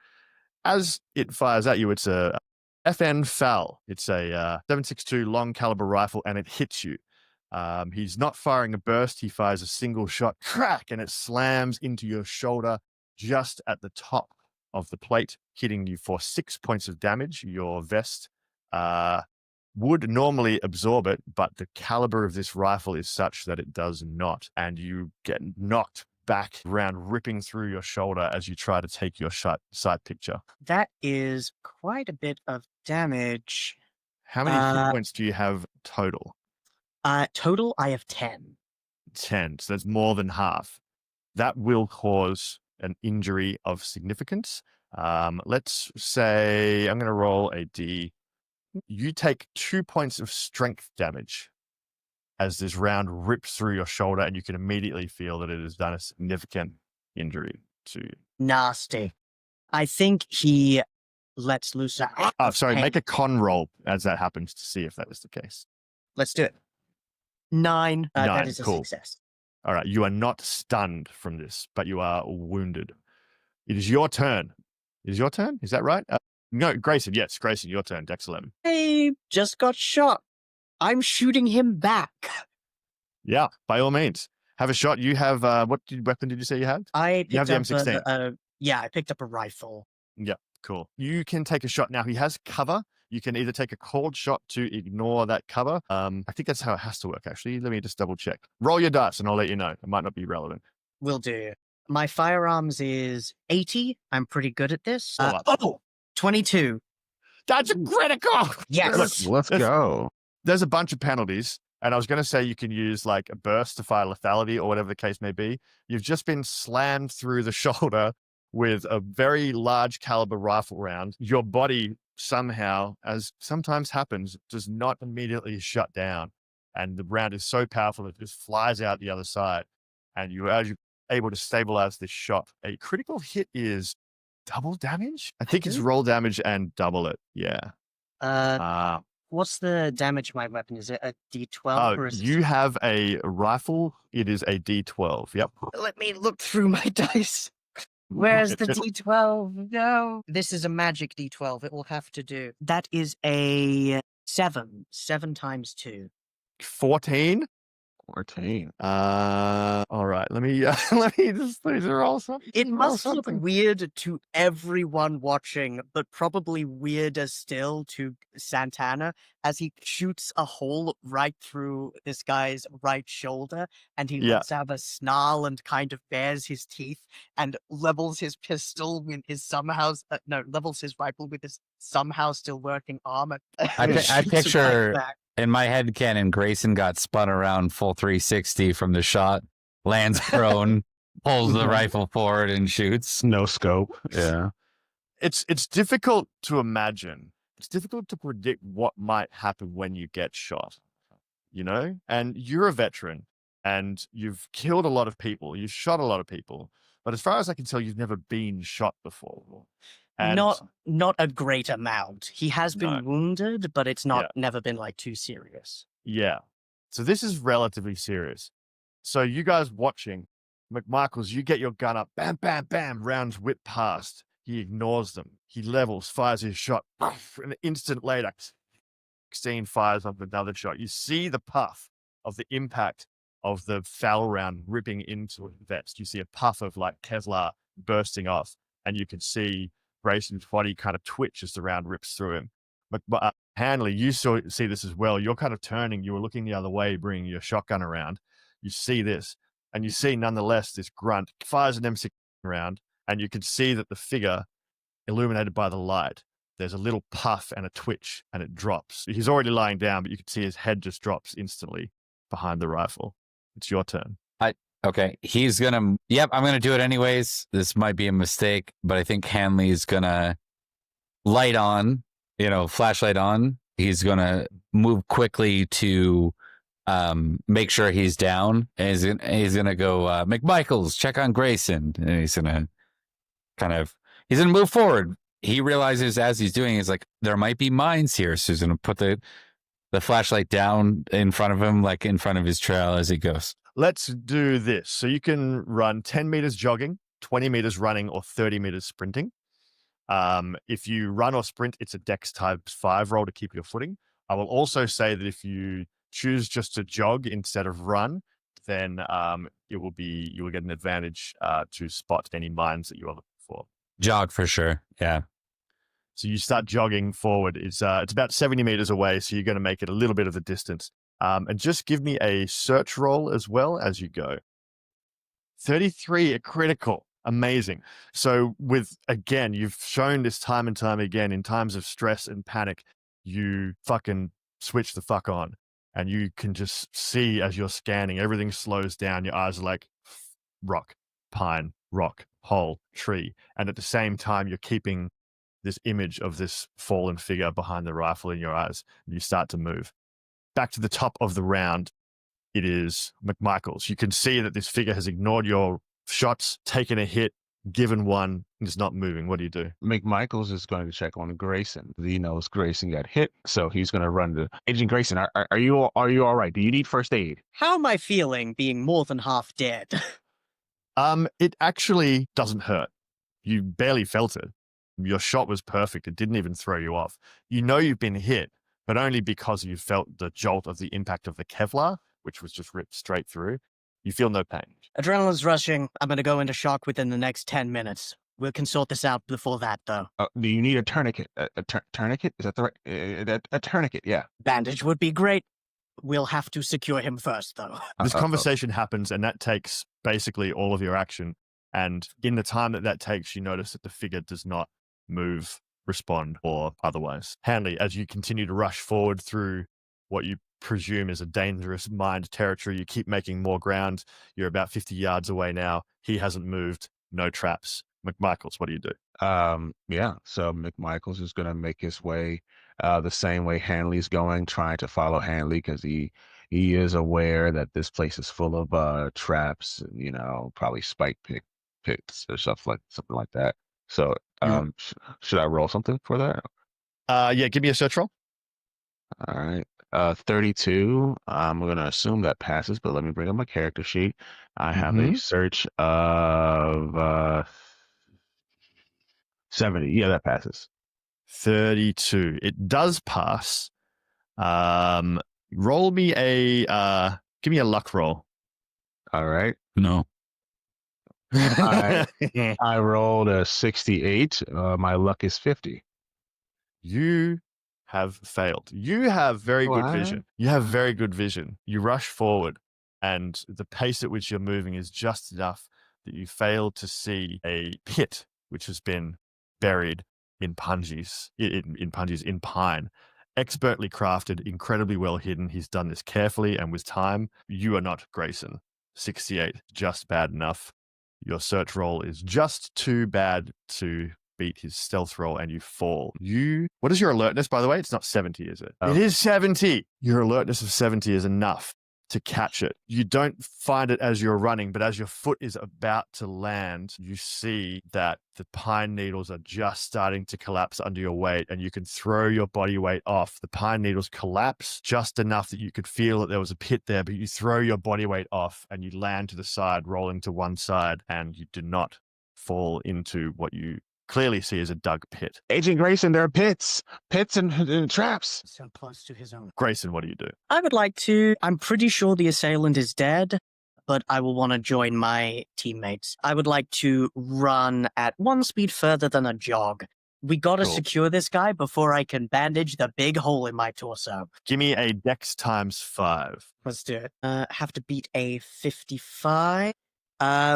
as it fires at you, it's a FN FAL. It's a 7.62 long caliber rifle, and it hits you. He's not firing a burst. He fires a single shot, crack, and it slams into your shoulder just at the top of the plate, hitting you for 6 points of damage. Your vest would normally absorb it, but the caliber of this rifle is such that it does not, and you get knocked back around, ripping through your shoulder as you try to take your sight picture. That is quite a bit of damage. How many hit points do you have total? Total, I have 10. 10, so that's more than half. That will cause an injury of significance. Let's say I'm going to roll a D. You take 2 points of strength damage as this round rips through your shoulder, and you can immediately feel that it has done a significant injury to you. Nasty. I think he lets loose. Make a con roll as that happens to see if that was the case. Let's do it. 9. 9, that is a cool. success. All right, you are not stunned from this, but you are wounded. It is your turn. It is your turn? Is that right? No, Grayson. Yes, Grayson, your turn. Dex 11. He just got shot. I'm shooting him back. Yeah, by all means. Have a shot. You have, what weapon did you say you had? I You have the picked up M16. I picked up a rifle. Yeah, cool. You can take a shot. Now, he has cover. You can either take a cold shot to ignore that cover. I think that's how it has to work, actually. Let me just double check. Roll your dice and I'll let you know. It might not be relevant. Will do. My firearms is 80. I'm pretty good at this. 22. That's a critical! Yes. Let's go. There's a bunch of penalties. And I was going to say you can use like a burst to fire lethality or whatever the case may be. You've just been slammed through the shoulder with a very large caliber rifle round. Your body somehow, as sometimes happens, does not immediately shut down. And the round is so powerful that it just flies out the other side. And as you're able to stabilize this shot, a critical hit is double damage. I think it's roll damage and double it. Yeah. What's the damage my weapon? Is it a D12? Or is You have a rifle. It is a D12. Yep. Let me look through my dice. Where's the D12? No. This is a magic D12. It will have to do. That is a 7. 7 times 2. 14. 14. All right. Let me just roll something. It must look weird to everyone watching, but probably weirder still to Santana as he shoots a hole right through this guy's right shoulder, and he lets out a snarl and kind of bares his teeth and levels his pistol with his levels his rifle with his somehow still working arm. I picture. In my head canon, Grayson got spun around full 360 from the shot, lands prone, pulls the rifle forward and shoots. No scope. Yeah. It's difficult to imagine. It's difficult to predict what might happen when you get shot, you know? And you're a veteran and you've killed a lot of people. You've shot a lot of people. But as far as I can tell, you've never been shot before. And not a great amount. He has been wounded, but it's never been like too serious. Yeah. So this is relatively serious. So you guys watching, McMichaels, you get your gun up, bam, bam, bam, rounds whip past. He ignores them. He levels, fires his shot. And an instant later, 16 fires up another shot. You see the puff of the impact of the foul round ripping into his vest. You see a puff of like Kevlar bursting off, and you can see Grayson's body kind of twitch as the round rips through him. But Hanley, you see this as well. You're kind of turning. You were looking the other way, bringing your shotgun around. You see this, and you see nonetheless this grunt fires an M16 round, and you can see that the figure, illuminated by the light, there's a little puff and a twitch, and it drops. He's already lying down, but you can see his head just drops instantly behind the rifle. It's your turn. Okay, he's gonna. Yep, I'm gonna do it anyways. This might be a mistake, but I think Hanley's gonna light on, flashlight on. He's gonna move quickly to make sure he's down, and he's gonna go McMichaels, check on Grayson, and he's gonna move forward. He realizes as he's doing, he's like, there might be mines here, so he's gonna put the flashlight down in front of him, like in front of his trail as he goes. Let's do this. So you can run 10 meters jogging, 20 meters running, or 30 meters sprinting. If you run or sprint, it's a Dex ×5 roll to keep your footing. I will also say that if you choose just to jog instead of run, then you will get an advantage to spot any mines that you are looking for. Jog for sure. Yeah. So you start jogging forward. It's about 70 meters away, so you're going to make it a little bit of a distance. And just give me a search roll as well as you go. 33, a critical. Amazing. So again, you've shown this time and time again, in times of stress and panic, you fucking switch the fuck on. And you can just see as you're scanning, everything slows down. Your eyes are like rock, pine, rock, hole, tree. And at the same time, you're keeping this image of this fallen figure behind the rifle in your eyes. And you start to move. Back to the top of the round, it is McMichaels. You can see that this figure has ignored your shots, taken a hit, given one, and is not moving. What do you do? McMichaels is going to check on Grayson. He knows Grayson got hit, so he's going to run to Agent Grayson. Are you all right? Do you need first aid? How am I feeling being more than half dead? It actually doesn't hurt. You barely felt it. Your shot was perfect. It didn't even throw you off. You know you've been hit, but only because you felt the jolt of the impact of the Kevlar, which was just ripped straight through. You feel no pain. Adrenaline's rushing. I'm going to go into shock within the next 10 minutes. We can sort this out before that, though. Do you need a tourniquet? A tourniquet? Is that the right? A tourniquet, yeah. Bandage would be great. We'll have to secure him first, though. This conversation happens, and that takes basically all of your action. And in the time that takes, you notice that the figure does not move, respond, or otherwise. Hanley, as you continue to rush forward through what you presume is a dangerous mined territory. You keep making more ground. You're about 50 yards away now. He hasn't moved. No traps. McMichaels, what do you do? Yeah, so McMichaels is gonna make his way the same way Hanley's going, trying to follow Hanley because he is aware that this place is full of traps, and, probably spike pits or something like that. So You, should I roll something for that? yeah, give me a search roll. All right. 32. I'm gonna assume that passes, but let me bring up my character sheet. I have a search of 70. Yeah, that passes. 32. It does pass. Roll me give me a luck roll. All right. No. I rolled a 68. My luck is 50. You have failed. You have very good What? vision. You have very good vision. You rush forward, and the pace at which you're moving is just enough that you fail to see a pit which has been buried in punjies, in pine. Expertly crafted, incredibly well hidden. He's done this carefully and with time. You are not Grayson. 68, just bad enough. Your search roll is just too bad to beat his stealth roll, and you fall. What is your alertness, by the way? It's not 70, is it? Oh. It is 70. Your alertness of 70 is enough to catch it. You don't find it as you're running, but as your foot is about to land, you see that the pine needles are just starting to collapse under your weight, and you can throw your body weight off. The pine needles collapse just enough that you could feel that there was a pit there, but you throw your body weight off and you land to the side, rolling to one side, and you do not fall into what you clearly see as a dug pit. Agent Grayson, there are pits and traps. So close to his own. Grayson, what do you do? I would like to. I'm pretty sure the assailant is dead, but I will want to join my teammates. I would like to run at one speed further than a jog. We got to Cool. secure this guy before I can bandage the big hole in my torso. Give me a dex times 5. Let's do it. Have to beat a 55,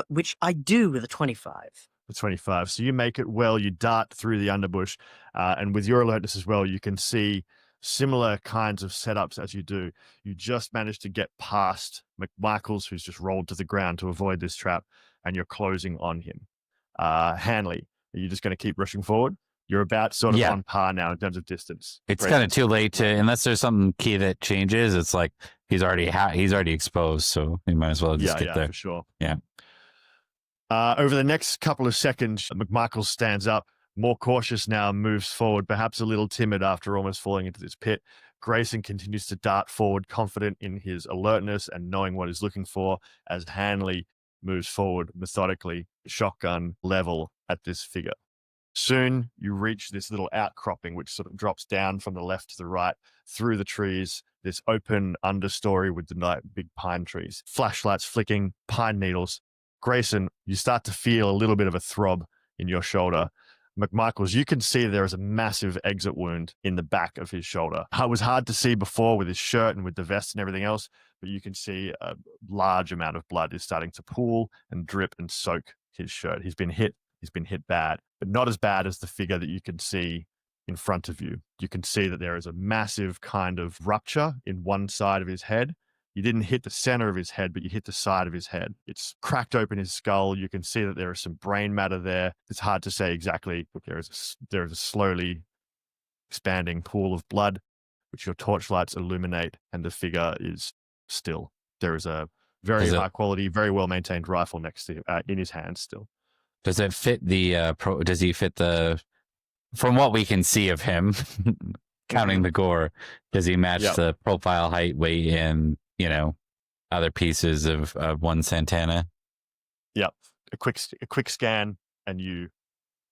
which I do with a 25. For 25. So you make it well, you dart through the underbush, and with your alertness as well, you can see similar kinds of setups as you do. You just managed to get past McMichaels, who's just rolled to the ground to avoid this trap, and you're closing on him. Hanley, are you just going to keep rushing forward? You're about sort of on par now in terms of distance. It's kind of too late to, unless there's some key that changes. It's like he's already exposed, so you might as well just get there. For sure. Yeah. Over the next couple of seconds, McMichael stands up, more cautious now, moves forward, perhaps a little timid after almost falling into this pit. Grayson continues to dart forward, confident in his alertness and knowing what he's looking for, as Hanley moves forward methodically, shotgun level at this figure. Soon you reach this little outcropping, which sort of drops down from the left to the right through the trees, this open understory with the big pine trees, flashlights flicking, pine needles. Grayson, you start to feel a little bit of a throb in your shoulder. McMichaels, you can see there is a massive exit wound in the back of his shoulder. It was hard to see before with his shirt and with the vest and everything else, but you can see a large amount of blood is starting to pool and drip and soak his shirt. He's been hit bad, but not as bad as the figure that you can see in front of you. You can see that there is a massive kind of rupture in one side of his head. You didn't hit the center of his head, but you hit the side of his head. It's cracked open his skull. You can see that there is some brain matter there. It's hard to say exactly, but there is a slowly expanding pool of blood, which your torchlights illuminate, and the figure is still. There is a very high quality, very well maintained rifle next to him, in his hand still. Does it fit the? Does he fit the? From what we can see of him, counting the gore, does he match the profile, height, weight, and other pieces of one Santana? Yep. A quick scan, and you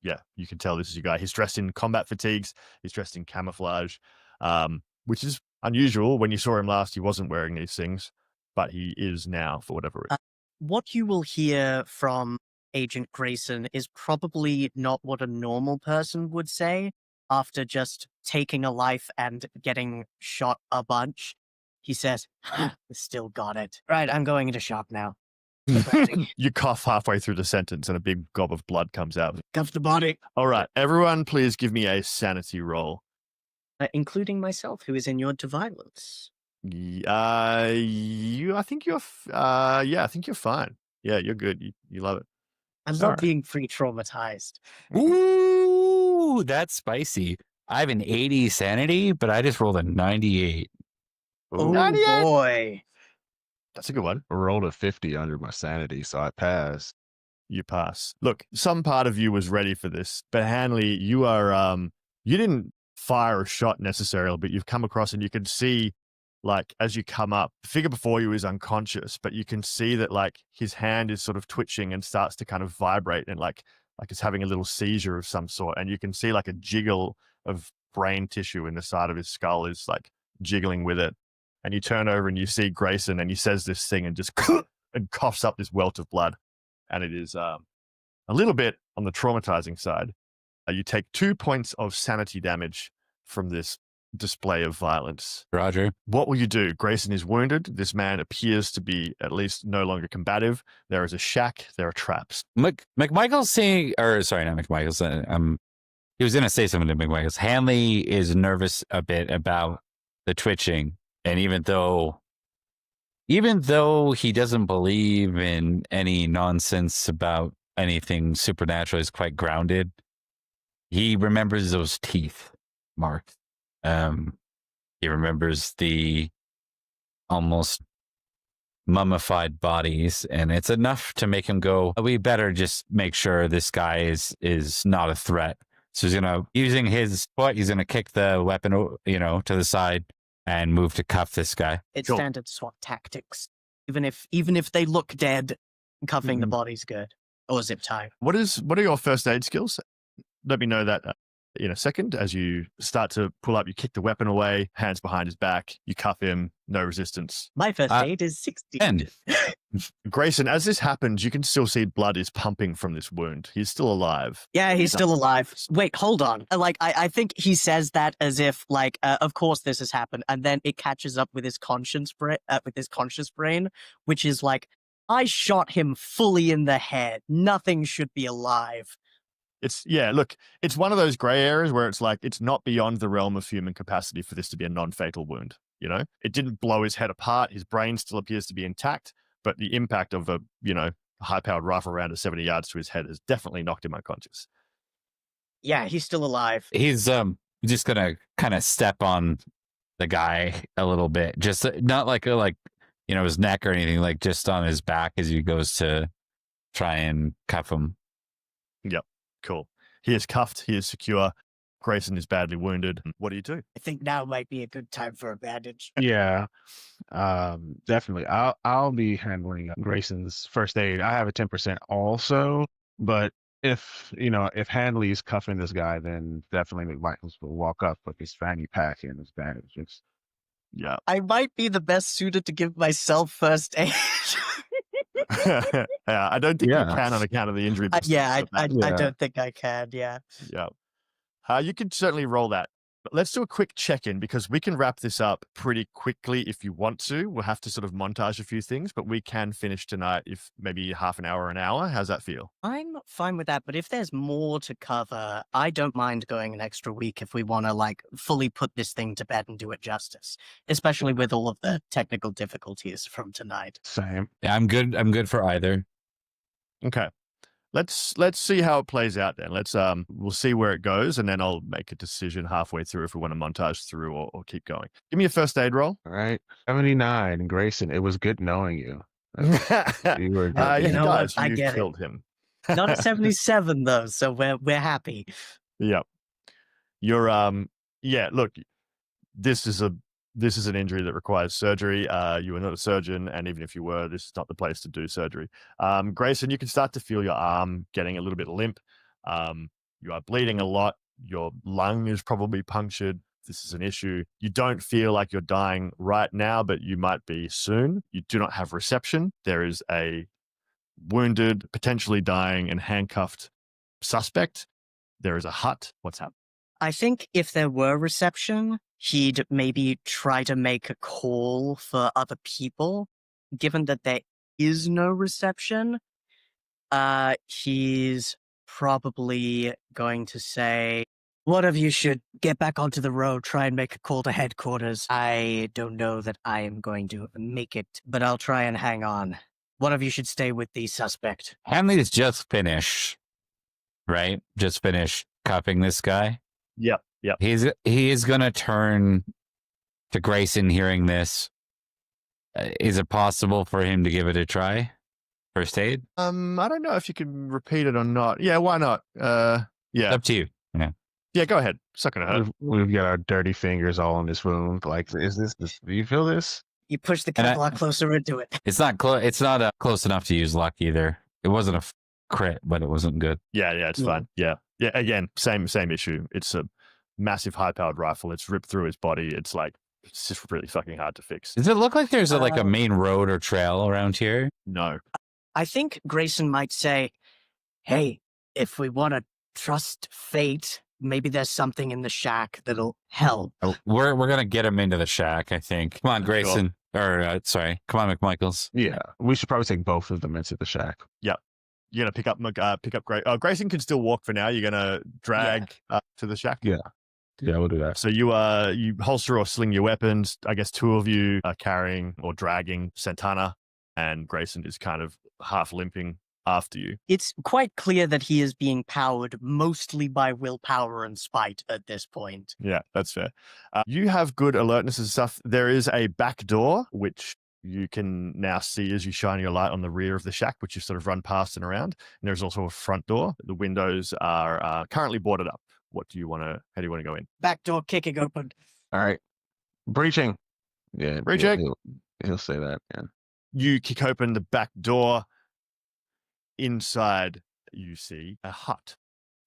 can tell this is your guy. He's dressed in combat fatigues. He's dressed in camouflage, which is unusual. When you saw him last, he wasn't wearing these things, but he is now for whatever reason. What you will hear from Agent Grayson is probably not what a normal person would say after just taking a life and getting shot a bunch. He says, still got it. Right, I'm going into shock now. You cough halfway through the sentence and a big gob of blood comes out. Cuff the body. All right, everyone, please give me a sanity roll. Including myself, who is inured to violence. I think you're. Yeah, I think you're fine. Yeah, you're good. You love it. I love Alright. being pre-traumatized. Ooh, that's spicy. I have an 80 sanity, but I just rolled a 98. Oh 98. boy. That's a good one. I rolled a 50 under my sanity, so I passed. You pass. Look, some part of you was ready for this, but Hanley, you are. You didn't fire a shot necessarily, but you've come across and you can see, like, as you come up, the figure before you is unconscious, but you can see that, like, his hand is sort of twitching and starts to kind of vibrate and like it's having a little seizure of some sort, and you can see like a jiggle of brain tissue in the side of his skull is like jiggling with it. And you turn over and you see Grayson, and he says this thing and just and coughs up this welt of blood. And it is a little bit on the traumatizing side. You take 2 points of sanity damage from this display of violence. Roger. What will you do? Grayson is wounded. This man appears to be at least no longer combative. There is a shack. There are traps. McMichael's saying, or sorry, not McMichael's. He was going to say something to McMichael's. Hanley is nervous a bit about the twitching, and even though he doesn't believe in any nonsense about anything supernatural, he's quite grounded. He remembers those teeth, Mark. He remembers the almost mummified bodies, and it's enough to make him go, we better just make sure this guy is not a threat. So he's gonna, using his foot, he's gonna kick the weapon, to the side and move to cuff this guy. It's Cool. standard SWAT tactics. Even if they look dead, cuffing the body's good. Or zip tie. What are your first aid skills? Let me know that in a second. As you start to pull up, you kick the weapon away, hands behind his back, you cuff him, no resistance. My first aid is 60. And Grayson, as this happens, you can still see blood is pumping from this wound. He's still alive. Yeah, he's still alive. Wait, hold on. Like, I think he says that as if, like, of course this has happened, and then it catches up with his conscious brain, which is like, I shot him fully in the head. Nothing should be alive. It's one of those gray areas where it's like, it's not beyond the realm of human capacity for this to be a non-fatal wound. It didn't blow his head apart. His brain still appears to be intact, but the impact of a high-powered rifle round at 70 yards to his head has definitely knocked him unconscious. Yeah, he's still alive. he's just gonna kind of step on the guy a little bit, just not like his neck or anything, like just on his back as he goes to try and cuff him. Yep, cool. He is cuffed. He is secure. Grayson is badly wounded. What do you do? I think now might be a good time for a bandage. Yeah, definitely. I'll be handling Grayson's first aid. I have a 10% also, but if Handley's cuffing this guy, then definitely McMichaels will walk up with his fanny pack and his bandages. Yeah. I might be the best suited to give myself first aid. Yeah, I don't think Yeah. you can on account of the injury. I Yeah. don't think I can, yeah. Yeah. You can certainly roll that. But let's do a quick check-in because we can wrap this up pretty quickly if you want to. We'll have to sort of montage a few things, but we can finish tonight if maybe half an hour, an hour. How's that feel? I'm fine with that, but if there's more to cover, I don't mind going an extra week if we want to, like, fully put this thing to bed and do it justice, especially with all of the technical difficulties from tonight. Same. Yeah, I'm good for either. Okay. Let's see how it plays out then. We'll see where it goes, and then I'll make a decision halfway through if we want to montage through or keep going. Give me a first aid roll. All right. 79, Grayson. It was good knowing you. You were good. Yeah, You know what? guys, I you get it. killed him. Not at 77 though, so we're happy. Yep. You're look, this is an injury that requires surgery. You are not a surgeon, and even if you were, this is not the place to do surgery. Grayson, you can start to feel your arm getting a little bit limp. You are bleeding a lot. Your lung is probably punctured. This is an issue. You don't feel like you're dying right now, but you might be soon. You do not have reception. There is a wounded, potentially dying, and handcuffed suspect. There is a hut. What's happening? I think if there were reception, he'd maybe try to make a call for other people. Given that there is no reception, he's probably going to say, One of you should get back onto the road, try and make a call to headquarters. I don't know that I am going to make it, but I'll try and hang on. One of you should stay with the suspect. Hanley's just finished, right? Just finished cuffing this guy. Yep. He is going to turn to Grayson hearing this. Is it possible for him to give it a try? First aid? I don't know if you can repeat it or not. Yeah, why not? Yeah. Up to you. Yeah, go ahead. It's not gonna hurt. We've got our dirty fingers all on this wound. Like, is this? Do you feel this? You push the cut a lot closer into it. It's not close. It's not close enough to use luck either. It wasn't a crit, but it wasn't good. Yeah, it's fine. Yeah. Again, same issue. It's a massive high-powered rifle. It's ripped through his body. It's just really fucking hard to fix. Does it look like there's a main road or trail around here? No. I think Grayson might say, "Hey, if we want to trust fate, maybe there's something in the shack that'll help." We're gonna get him into the shack, I think. Come on, Grayson. Or come on, McMichaels. Yeah, we should probably take both of them into the shack. Yeah. You're gonna pick up Grayson can still walk for now. You're gonna drag to the shack. Yeah, we'll do that. So you holster or sling your weapons. I guess two of you are carrying or dragging Santana, and Grayson is kind of half limping after you. It's quite clear that he is being powered mostly by willpower and spite at this point. Yeah, that's fair. You have good alertness and stuff. There is a back door, which you can now see as you shine your light on the rear of the shack, which you sort of run past and around. And there's also a front door. The windows are currently boarded up. How do you want to go in? Back door kicking open. All right, breaching. Yeah, breaching. He'll say that. Yeah. You kick open the back door. Inside, you see a hut.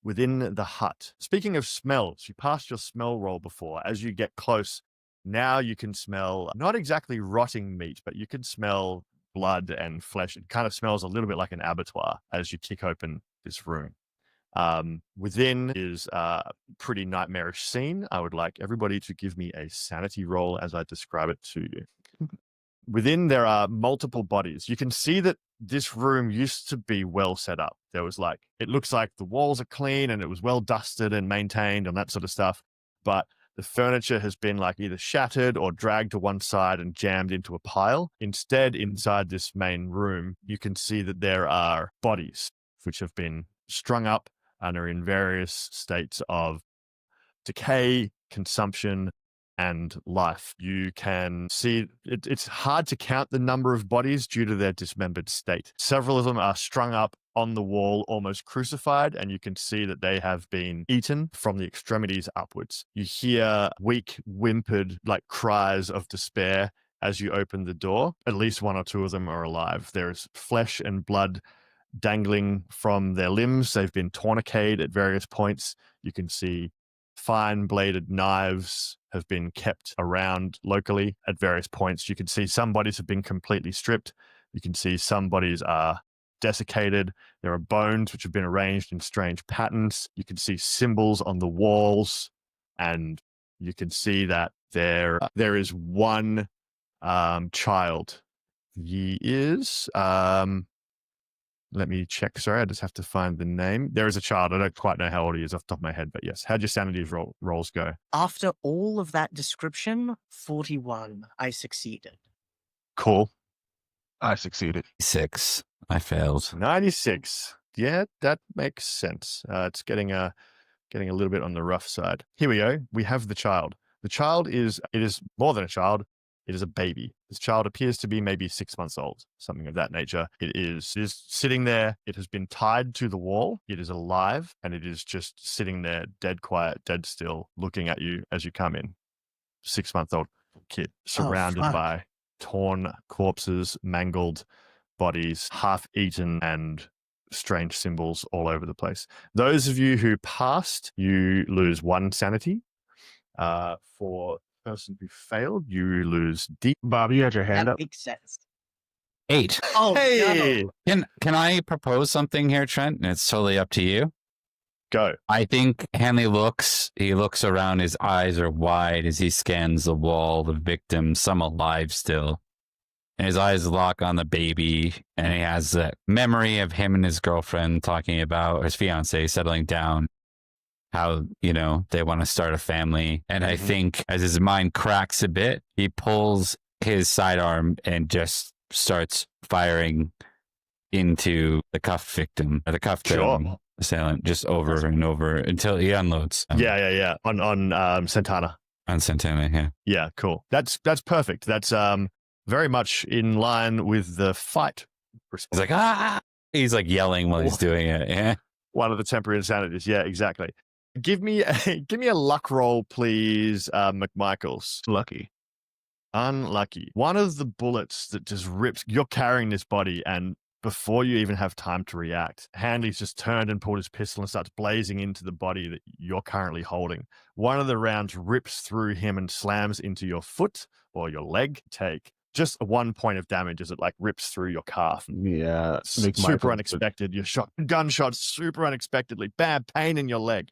Within the hut, speaking of smells, you passed your smell roll before. As you get close, now you can smell not exactly rotting meat, but you can smell blood and flesh. It kind of smells a little bit like an abattoir as you kick open this room. Within is a pretty nightmarish scene. I would like everybody to give me a sanity roll as I describe it to you. Within, there are multiple bodies. You can see that this room used to be well set up. There was it looks like the walls are clean and it was well dusted and maintained and that sort of stuff. But the furniture has been either shattered or dragged to one side and jammed into a pile. Instead, inside this main room, you can see that there are bodies which have been strung up and are in various states of decay, consumption, and life. You can see it's hard to count the number of bodies due to their dismembered state. Several of them are strung up on the wall, almost crucified, and you can see that they have been eaten from the extremities upwards. You hear weak, whimpered cries of despair as you open the door. At least one or two of them are alive. There is flesh and blood dangling from their limbs. They've been tourniqueted at various points. You can see fine bladed knives have been kept around locally at various points. You can see some bodies have been completely stripped. You can see some bodies are desiccated. There are bones which have been arranged in strange patterns. You can see symbols on the walls, and you can see that there is one child. He is let me check. Sorry, I just have to find the name. There is a child. I don't quite know how old he is off the top of my head, but yes. How'd your sanity rolls go? After all of that description, 41. I succeeded. Cool. I succeeded. 6. I failed. 96. Yeah, that makes sense. It's getting a little bit on the rough side. Here we go. We have the child. The child is more than a child. It is a baby. This child appears to be maybe 6 months old, something of that nature. It is sitting there. It has been tied to the wall. It is alive, and it is just sitting there, dead quiet, dead still, looking at you as you come in. 6-month-old kid surrounded by torn corpses, mangled bodies, half-eaten, and strange symbols all over the place. Those of you who passed, you lose 1 sanity. For person who failed, you lose deep. Bob, you had your hand up. That makes sense. 8. Oh, hey! No. Can I propose something here, Trent? And it's totally up to you. Go. I think Hanley looks around, his eyes are wide as he scans the wall, the victim, some alive still. And his eyes lock on the baby, and he has that memory of him and his girlfriend talking about his fiance settling down how, they want to start a family. And I think as his mind cracks a bit, he pulls his sidearm and just starts firing into the cuffed victim, or the cuffed assailant, just over and over until he unloads. Yeah. On Santana. On Santana, yeah. Yeah, cool. That's perfect. That's very much in line with the fight response. He's like, ah! He's like yelling while he's doing it. Yeah. One of the temporary insanities. Yeah, exactly. Give me a luck roll, please, McMichaels. Lucky. Unlucky. One of the bullets that just rips. You're carrying this body, and before you even have time to react, Handley's just turned and pulled his pistol and starts blazing into the body that you're currently holding. One of the rounds rips through him and slams into your foot or your leg. Take just 1 point of damage as it like rips through your calf. Yeah. Super unexpected. You're shot, gunshot super unexpectedly. Bad pain in your leg.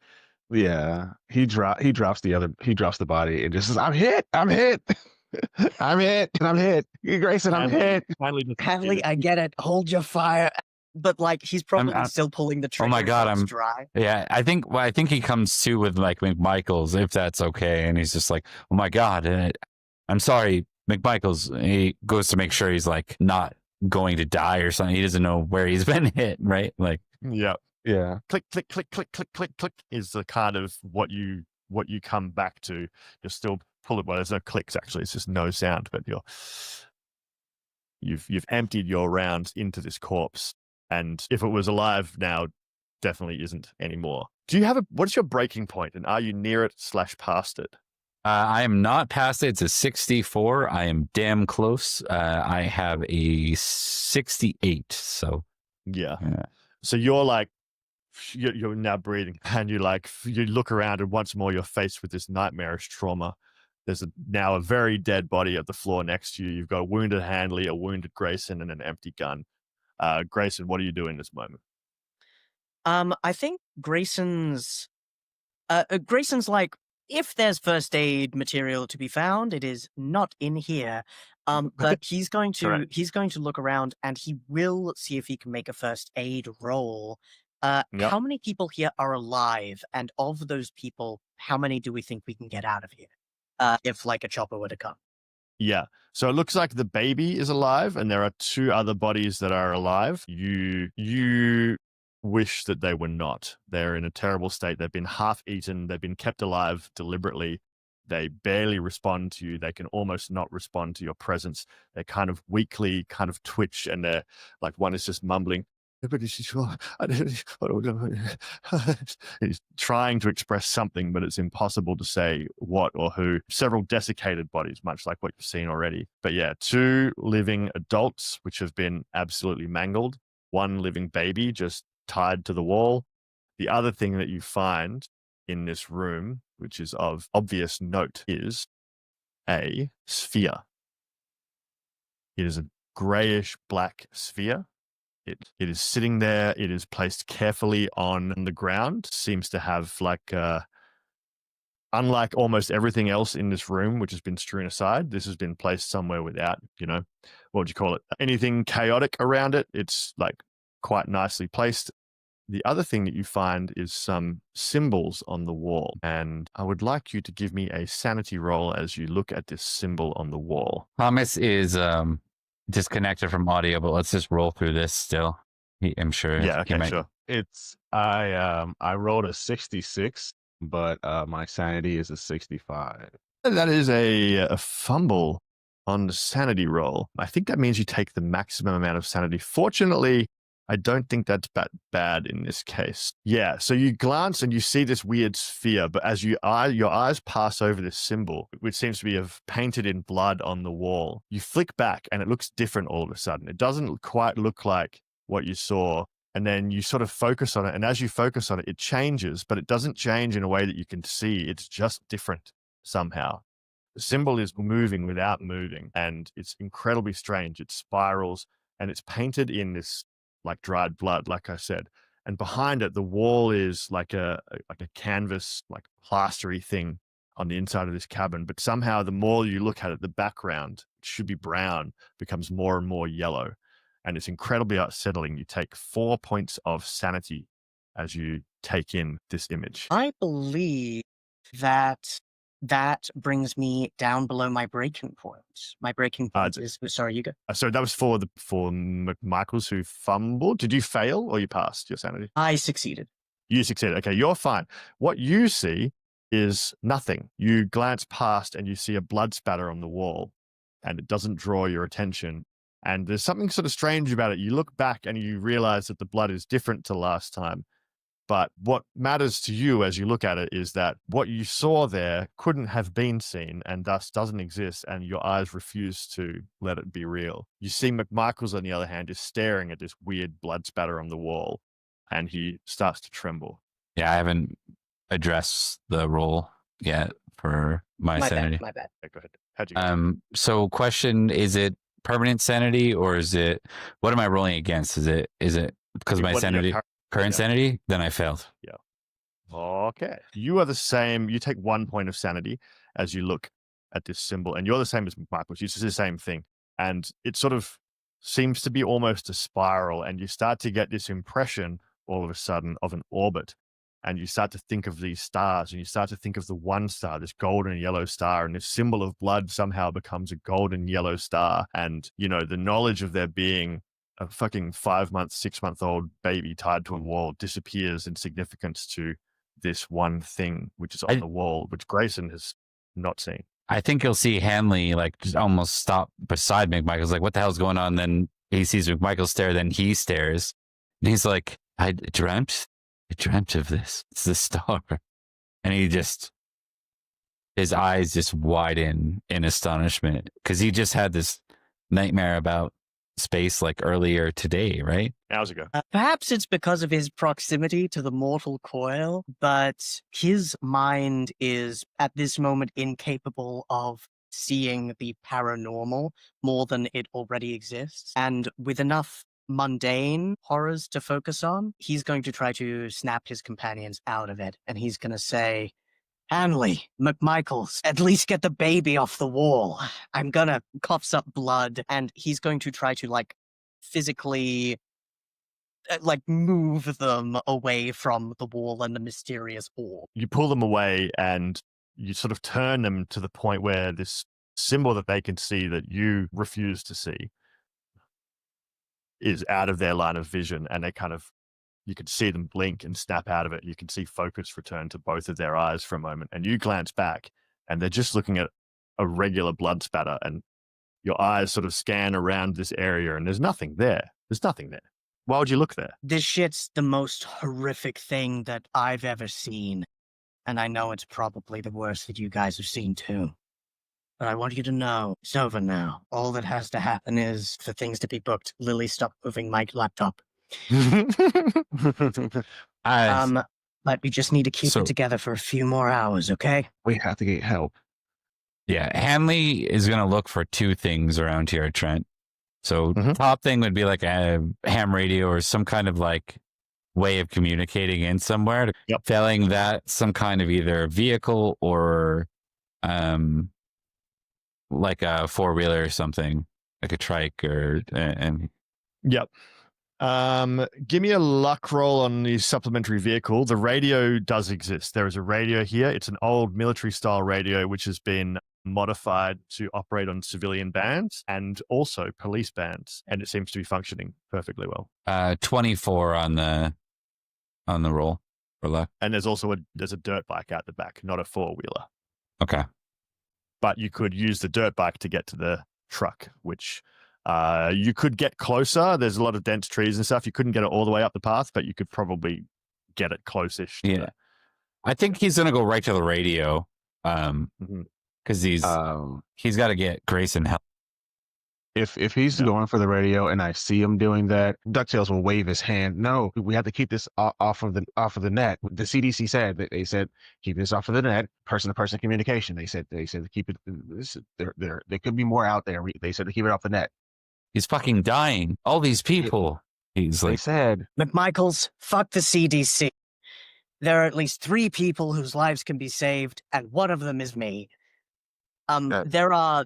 Yeah. He drops the body and just says, I'm hit. I'm hit. I'm hit. Grayson, I'm hit. Handley, I get it. Hold your fire. But like he's probably still pulling the trigger. Oh my God, I'm dry. Yeah, I think he comes to with like McMichaels, if that's okay, and he's just like, oh my God, I'm sorry, McMichaels. He goes to make sure he's like not going to die or something. He doesn't know where he's been hit, right? Like, yeah. Click, click, click, click, click, click, click is the kind of what you come back to. You're still pulling. Well, there's no clicks actually. It's just no sound. But you've emptied your rounds into this corpse, and if it was alive now, definitely isn't anymore. Do you have what's your breaking point, and are you near it / past it? I am not past it. It's a 64. I am damn close. I have a 68. So yeah. So you're like. You're now breathing, and you look around, and once more you're faced with this nightmarish trauma. There's now a very dead body at the floor next to you. You've got a wounded Handley, a wounded Grayson, and an empty gun. Grayson, what are you doing this moment? I think Grayson's like, if there's first aid material to be found, it is not in here. But he's going to look around, and he will see if he can make a first aid roll. How many people here are alive? And of those people, how many do we think we can get out of here? If like a chopper were to come. Yeah. So it looks like the baby is alive, and there are 2 other bodies that are alive. You wish that they were not. They're in a terrible state. They've been half eaten. They've been kept alive deliberately. They barely respond to you. They can almost not respond to your presence. They kind of weakly kind of twitch, and they're like, one is just mumbling. He's trying to express something, but it's impossible to say what or who. Several desiccated bodies, much like what you've seen already. But yeah, 2 living adults, which have been absolutely mangled. 1 living baby just tied to the wall. The other thing that you find in this room, which is of obvious note, is a sphere. It is a grayish black sphere. It is sitting there. It is placed carefully on the ground. Seems to have unlike almost everything else in this room, which has been strewn aside, this has been placed somewhere without, what would you call it? Anything chaotic around it. It's like quite nicely placed. The other thing that you find is some symbols on the wall, and I would like you to give me a sanity roll as you look at this symbol on the wall. Thomas is disconnected from audio, but let's just roll through this still. I'm sure. Yeah, okay, sure. It's I rolled a 66, but my sanity is a 65. That is a fumble on the sanity roll. I think that means you take the maximum amount of sanity. Fortunately, I don't think that's bad in this case. Yeah, so you glance and you see this weird sphere, but as your eyes pass over this symbol, which seems to be painted in blood on the wall, you flick back and it looks different all of a sudden. It doesn't quite look like what you saw. And then you sort of focus on it. And as you focus on it, it changes, but it doesn't change in a way that you can see. It's just different somehow. The symbol is moving without moving, and it's incredibly strange. It spirals, and it's painted in this like dried blood, like I said. And behind it, the wall is like a canvas, like plastery thing on the inside of this cabin. But somehow the more you look at it, the background, it should be brown, becomes more and more yellow. And it's incredibly unsettling. You take 4 points of sanity as you take in this image? I believe that brings me down below my breaking point. My breaking point is sorry, you go. So that was for McMichaels who fumbled. Did you fail or you passed your sanity? I succeeded. You succeeded. Okay, you're fine. What you see is nothing. You glance past and you see a blood spatter on the wall, and it doesn't draw your attention. And there's something sort of strange about it. You look back and you realize that the blood is different to last time. But what matters to you as you look at it is that what you saw there couldn't have been seen and thus doesn't exist, and your eyes refuse to let it be real. You see McMichaels, on the other hand, is staring at this weird blood spatter on the wall, and he starts to tremble. Yeah, I haven't addressed the roll yet for my sanity. My bad. Okay, go ahead. How'd you go? So question, is it permanent sanity or is it, what am I rolling against? Is it because my sanity, current sanity? Then I failed. Yeah. Okay. You are the same. You take 1 point of sanity as you look at this symbol, and you're the same as McMichaels. You see the same thing. And it sort of seems to be almost a spiral, and you start to get this impression all of a sudden of an orbit. And you start to think of these stars, and you start to think of the one star, this golden yellow star, and this symbol of blood somehow becomes a golden yellow star. And, you know, the knowledge of there being a fucking 5-month, 6-month-old baby tied to a wall disappears in significance to this one thing, which is on the wall, which Grayson has not seen. I think you'll see Hanley like just almost stop beside McMichaels, like, what the hell's going on? Then he sees McMichael stare, then he stares, and he's like, I dreamt of this. It's the star. And his eyes just widen in astonishment because he just had this nightmare about space like earlier today, right? Hours ago. Perhaps it's because of his proximity to the mortal coil, but his mind is at this moment incapable of seeing the paranormal more than it already exists. And with enough mundane horrors to focus on, he's going to try to snap his companions out of it. And he's going to say, Hanley, McMichaels, at least get the baby off the wall. I'm gonna coughs up blood, and he's going to try to like physically like move them away from the wall and the mysterious orb. You pull them away and you sort of turn them to the point where this symbol that they can see that you refuse to see is out of their line of vision, and they kind of, you can see them blink and snap out of it. You can see focus return to both of their eyes for a moment, and you glance back and they're just looking at a regular blood spatter, and your eyes sort of scan around this area and there's nothing there. There's nothing there. Why would you look there? This shit's the most horrific thing that I've ever seen. And I know it's probably the worst that you guys have seen too. But I want you to know, it's over now. All that has to happen is for things to be booked. Lily, stop moving my laptop. But we just need to keep it together for a few more hours, okay? We have to get help. Yeah, Hanley is going to look for two things around here, Trent. So top thing would be like a ham radio or some kind of like way of communicating in somewhere. Yep. Failing that, some kind of either vehicle or like a four-wheeler or something, like a trike or and. Yep. Give me a luck roll on the supplementary vehicle. The radio does exist. There is a radio here. It's an old military-style radio which has been modified to operate on civilian bands and also police bands, and it seems to be functioning perfectly well. 24 on the roll for luck. And there's also there's a dirt bike out the back, not a four-wheeler. Okay. But you could use the dirt bike to get to the truck, which you could get closer. There's a lot of dense trees and stuff. You couldn't get it all the way up the path, but you could probably get it close-ish. Yeah. I think he's going to go right to the radio. Because he's got to get Grayson help. If he's going for the radio and I see him doing that, DuckTales will wave his hand. No, we have to keep this off of the net. The CDC said that they said keep this off of the net, person-to-person communication. They said to keep it. There could be more out there. They said to keep it off the net. He's fucking dying. All these people. He's like, they said, McMichaels, fuck the CDC. There are at least 3 people whose lives can be saved, and one of them is me. There are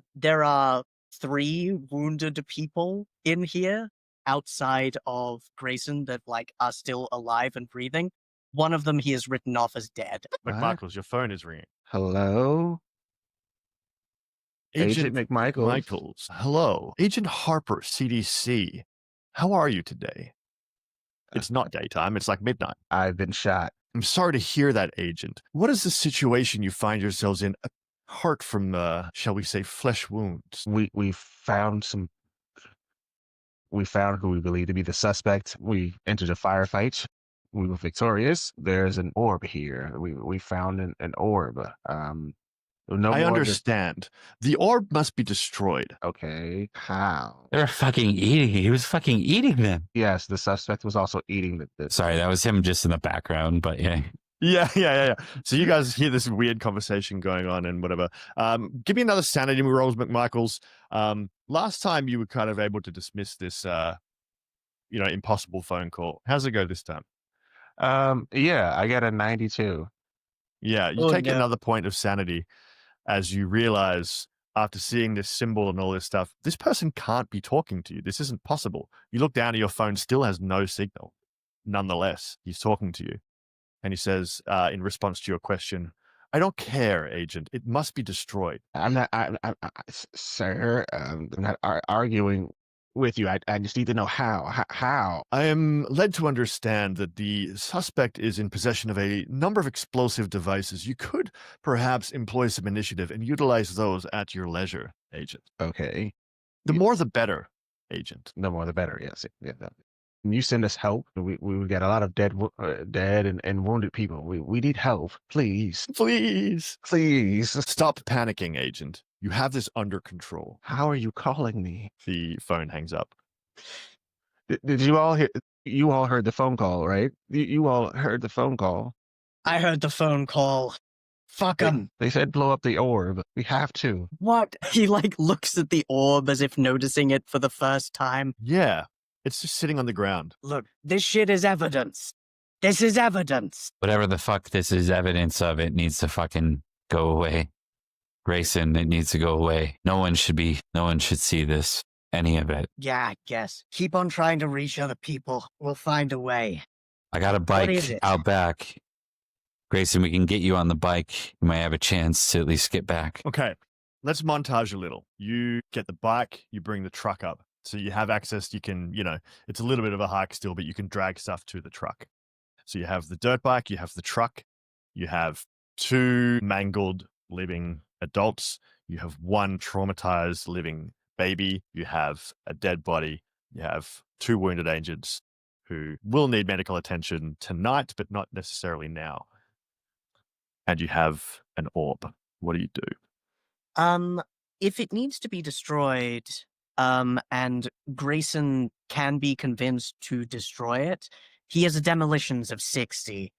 3 wounded people in here outside of Grayson that like are still alive and breathing. One of them he has written off as dead. McMichaels, your phone is ringing. Hello? Agent McMichaels. Michaels, hello. Agent Harper, CDC. How are you today? It's not daytime. It's like midnight. I've been shot. I'm sorry to hear that, Agent. What is the situation you find yourselves in, apart from, shall we say, flesh wounds? We found who we believe to be the suspect. We entered a firefight. We were victorious. There's an orb here. We found an orb. No I more understand. The orb must be destroyed. Okay, how? They were fucking eating. He was fucking eating them. Yes, the suspect was also eating the Sorry, that was him just in the background, but yeah. Yeah. So you guys hear this weird conversation going on and whatever. Give me another sanity rolls, McMichaels. Last time you were kind of able to dismiss this, impossible phone call. How's it go this time? Yeah, I got a 92. Yeah, you take another point of sanity as you realize after seeing this symbol and all this stuff, this person can't be talking to you. This isn't possible. You look down at your phone, still has no signal. Nonetheless, he's talking to you. And he says, in response to your question, I don't care, Agent. It must be destroyed. I'm not, sir, I'm not arguing with you. I just need to know how. How? I am led to understand that the suspect is in possession of a number of explosive devices. You could perhaps employ some initiative and utilize those at your leisure, Agent. Okay. The more the better, Agent. The more the better, yes. Yeah. When you send us help, we got a lot of dead and wounded people. We need help, please. Please. Stop panicking, Agent. You have this under control. How are you calling me? The phone hangs up. Did you all hear? You all heard the phone call, right? You all heard the phone call. I heard the phone call. Fuck him. They said blow up the orb. We have to. What? He looks at the orb as if noticing it for the first time. Yeah. It's just sitting on the ground. Look, this shit is evidence. This is evidence. Whatever the fuck this is evidence of, it needs to fucking go away. Grayson, it needs to go away. No one should see this, any of it. Yeah, I guess. Keep on trying to reach other people. We'll find a way. I got a bike out back. Grayson, we can get you on the bike. You might have a chance to at least get back. Okay, let's montage a little. You get the bike, you bring the truck up. So you have access, you can, it's a little bit of a hike still, but you can drag stuff to the truck. So you have the dirt bike, you have the truck, you have 2 mangled living adults, you have 1 traumatized living baby, you have a dead body, you have 2 wounded agents who will need medical attention tonight, but not necessarily now. And you have an orb. What do you do? If it needs to be destroyed, and Grayson can be convinced to destroy it, he has demolitions of 60.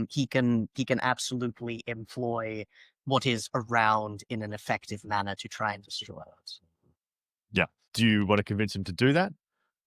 He can absolutely employ what is around in an effective manner to try and destroy it. Yeah. Do you want to convince him to do that?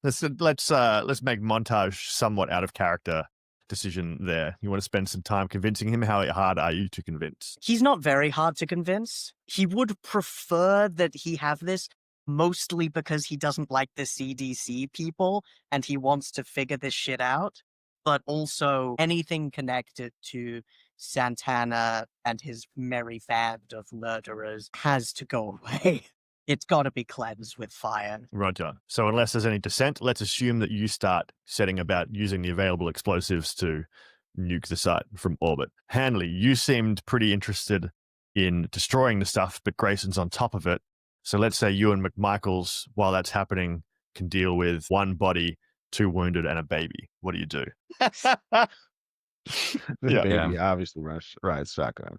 Let's make montage somewhat out of character decision there. You want to spend some time convincing him? How hard are you to convince? He's not very hard to convince. He would prefer that he have this, mostly because he doesn't like the CDC people and he wants to figure this shit out. But also anything connected to Santana and his merry band of murderers has to go away. It's got to be cleansed with fire. Roger. So unless there's any dissent, let's assume that you start setting about using the available explosives to nuke the site from orbit. Hanley, you seemed pretty interested in destroying the stuff, but Grayson's on top of it. So let's say you and McMichaels, while that's happening, can deal with 1 body, 2 wounded, and a baby. What do you do? The Yeah. baby obviously rides shotgun.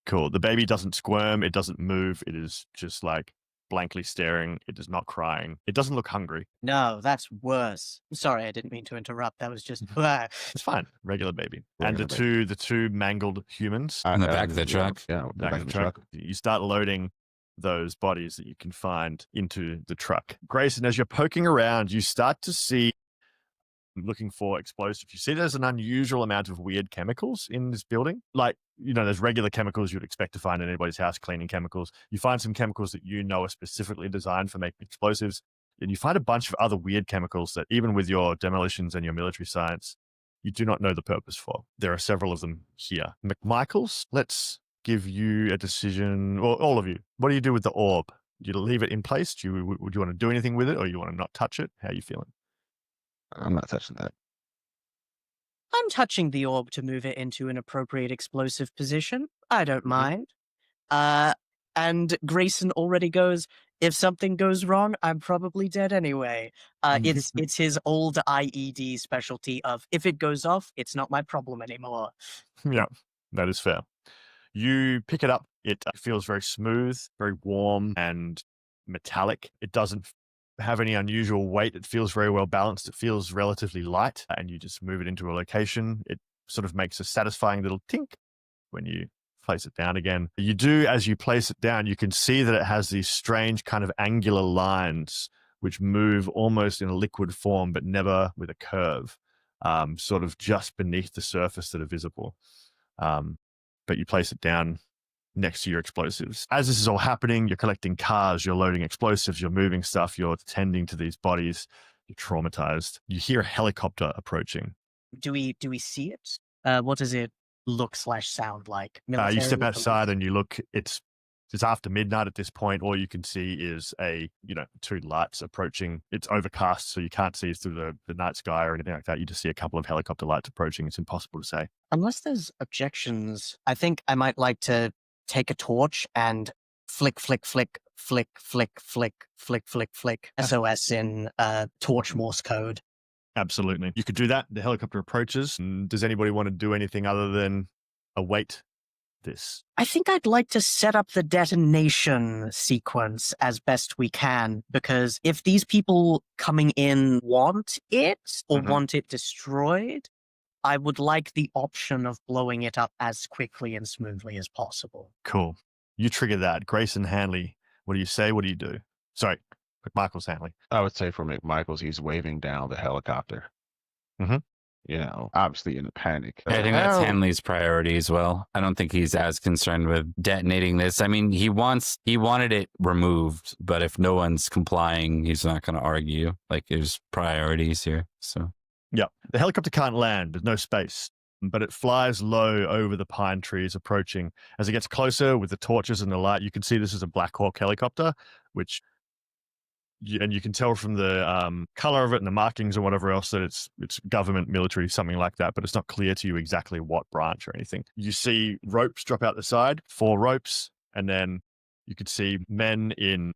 Cool. The baby doesn't squirm. It doesn't move. It is just like blankly staring. It is not crying. It doesn't look hungry. No, that's worse. Sorry, I didn't mean to interrupt. That was just... It's fine. Regular baby. And the two mangled humans In the back of the truck. Yeah, back of the truck. You start loading those bodies that you can find into the truck. Grayson, as you're poking around, you start to see, looking for explosives. You see there's an unusual amount of weird chemicals in this building. Like, there's regular chemicals you'd expect to find in anybody's house, cleaning chemicals. You find some chemicals that are specifically designed for making explosives. And you find a bunch of other weird chemicals that even with your demolitions and your military science, you do not know the purpose for. There are several of them here. McMichaels, let's give you a decision, or all of you. What do you do with the orb? Do you leave it in place? Would you want to do anything with it, or you want to not touch it? How are you feeling? I'm not touching that. I'm touching the orb to move it into an appropriate explosive position. I don't mind. And Grayson already goes, if something goes wrong, I'm probably dead anyway. It's his old IED specialty of, if it goes off, it's not my problem anymore. Yeah, that is fair. You pick it up. It feels very smooth, very warm and metallic. It doesn't have any unusual weight. It feels very well balanced. It feels relatively light, and you just move it into a location. It sort of makes a satisfying little tink when you place it down again. You do, as you place it down, you can see that it has these strange kind of angular lines which move almost in a liquid form, but never with a curve, sort of just beneath the surface that are visible. But you place it down next to your explosives. As this is all happening, you're collecting cars, you're loading explosives, you're moving stuff, you're tending to these bodies, you're traumatized. You hear a helicopter approaching. Do we see it? What does it look/sound like? You step Military, outside and you look, it's after midnight at this point. All you can see is two lights approaching. It's overcast, so you can't see through the night sky or anything like that. You just see a couple of helicopter lights approaching. It's impossible to say. Unless there's objections, I think I might like to take a torch and flick, flick, flick, flick, flick, flick, flick, flick, flick, SOS in torch Morse code. Absolutely. You could do that. The helicopter approaches. Does anybody want to do anything other than await this? I think I'd like to set up the detonation sequence as best we can, because if these people coming in want it or want it destroyed, I would like the option of blowing it up as quickly and smoothly as possible. Cool. You trigger that. Grayson Hanley, what do you say? What do you do? Sorry, McMichaels Hanley. I would say for McMichaels, he's waving down the helicopter. Obviously in a panic. I think that's Hanley's priority as well. I don't think he's as concerned with detonating this. I mean, he wanted it removed, but if no one's complying, he's not going to argue. Like, there's priorities here. So, yeah, the helicopter can't land. There's no space, but it flies low over the pine trees, approaching. As it gets closer with the torches and the light, you can see this is a Black Hawk helicopter, which. And you can tell from the color of it and the markings or whatever else that it's government, military, something like that, but it's not clear to you exactly what branch or anything. You see ropes drop out the side, 4 ropes, and then you could see men in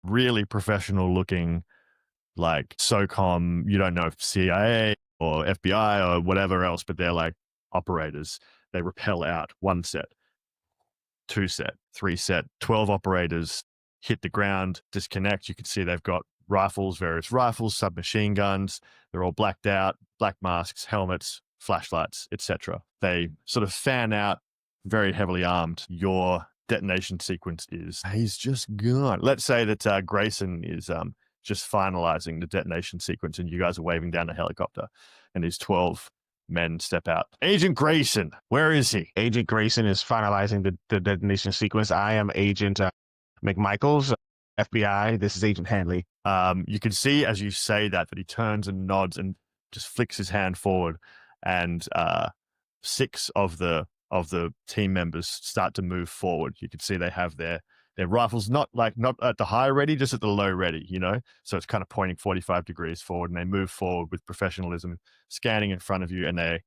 really professional looking, like SOCOM, you don't know if CIA or FBI or whatever else, but they're like operators. They rappel out 1 set, 2 set, 3 set, 12 operators, hit the ground, disconnect. You can see they've got rifles, various rifles, submachine guns. They're all blacked out, black masks, helmets, flashlights, etc. They sort of fan out, very heavily armed. Your detonation sequence is, he's just gone. Let's say that Grayson is just finalizing the detonation sequence and you guys are waving down the helicopter and these 12 men step out. Agent Grayson, where is he? Agent Grayson is finalizing the detonation sequence. I am Agent McMichaels, FBI. This is Agent Hanley. You can see as you say that he turns and nods and just flicks his hand forward, and 6 of the team members start to move forward. You can see they have their rifles not at the high ready, just at the low ready, so it's kind of pointing 45 degrees forward, and they move forward with professionalism, scanning in front of you, and they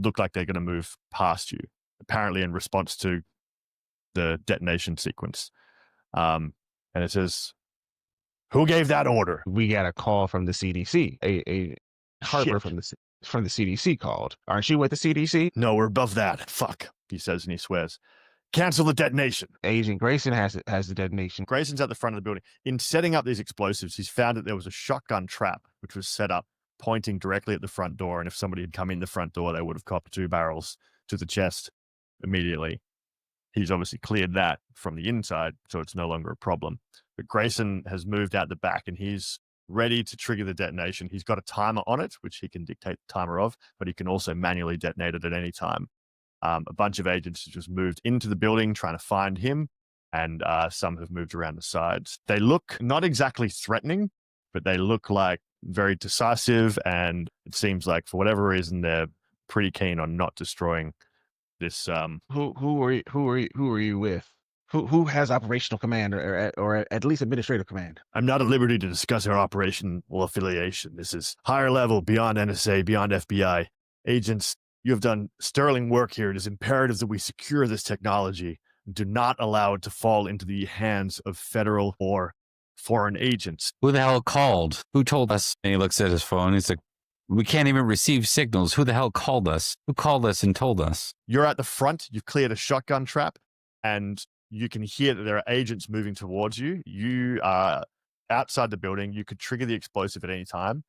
look like they're going to move past you, apparently in response to the detonation sequence. And it says, who gave that order? We got a call from the CDC. A Harper from the CDC called. Aren't you with the CDC? No, we're above that. Fuck, he says, and he swears. Cancel the detonation. Agent Grayson has the detonation. Grayson's at the front of the building. In setting up these explosives, he's found that there was a shotgun trap, which was set up pointing directly at the front door. And if somebody had come in the front door, they would have copped 2 barrels to the chest immediately. He's obviously cleared that from the inside, so it's no longer a problem. But Grayson has moved out the back, and he's ready to trigger the detonation. He's got a timer on it, which he can dictate the timer of, but he can also manually detonate it at any time. A bunch of agents have just moved into the building trying to find him, and some have moved around the sides. They look not exactly threatening, but they look like very decisive, and it seems like for whatever reason they're pretty keen on not destroying this. Who are you with? Who has operational command or at least administrative command? I'm not at liberty to discuss our operational affiliation. This is higher level, beyond NSA, beyond FBI. Agents, you have done sterling work here. It is imperative that we secure this technology and do not allow it to fall into the hands of federal or foreign agents. Who the hell called? Who told us? And he looks at his phone. He's like, we can't even receive signals. Who the hell called us? Who called us and told us? You're at the front. You've cleared a shotgun trap, and you can hear that there are agents moving towards you. You are outside the building. You could trigger the explosive at any time.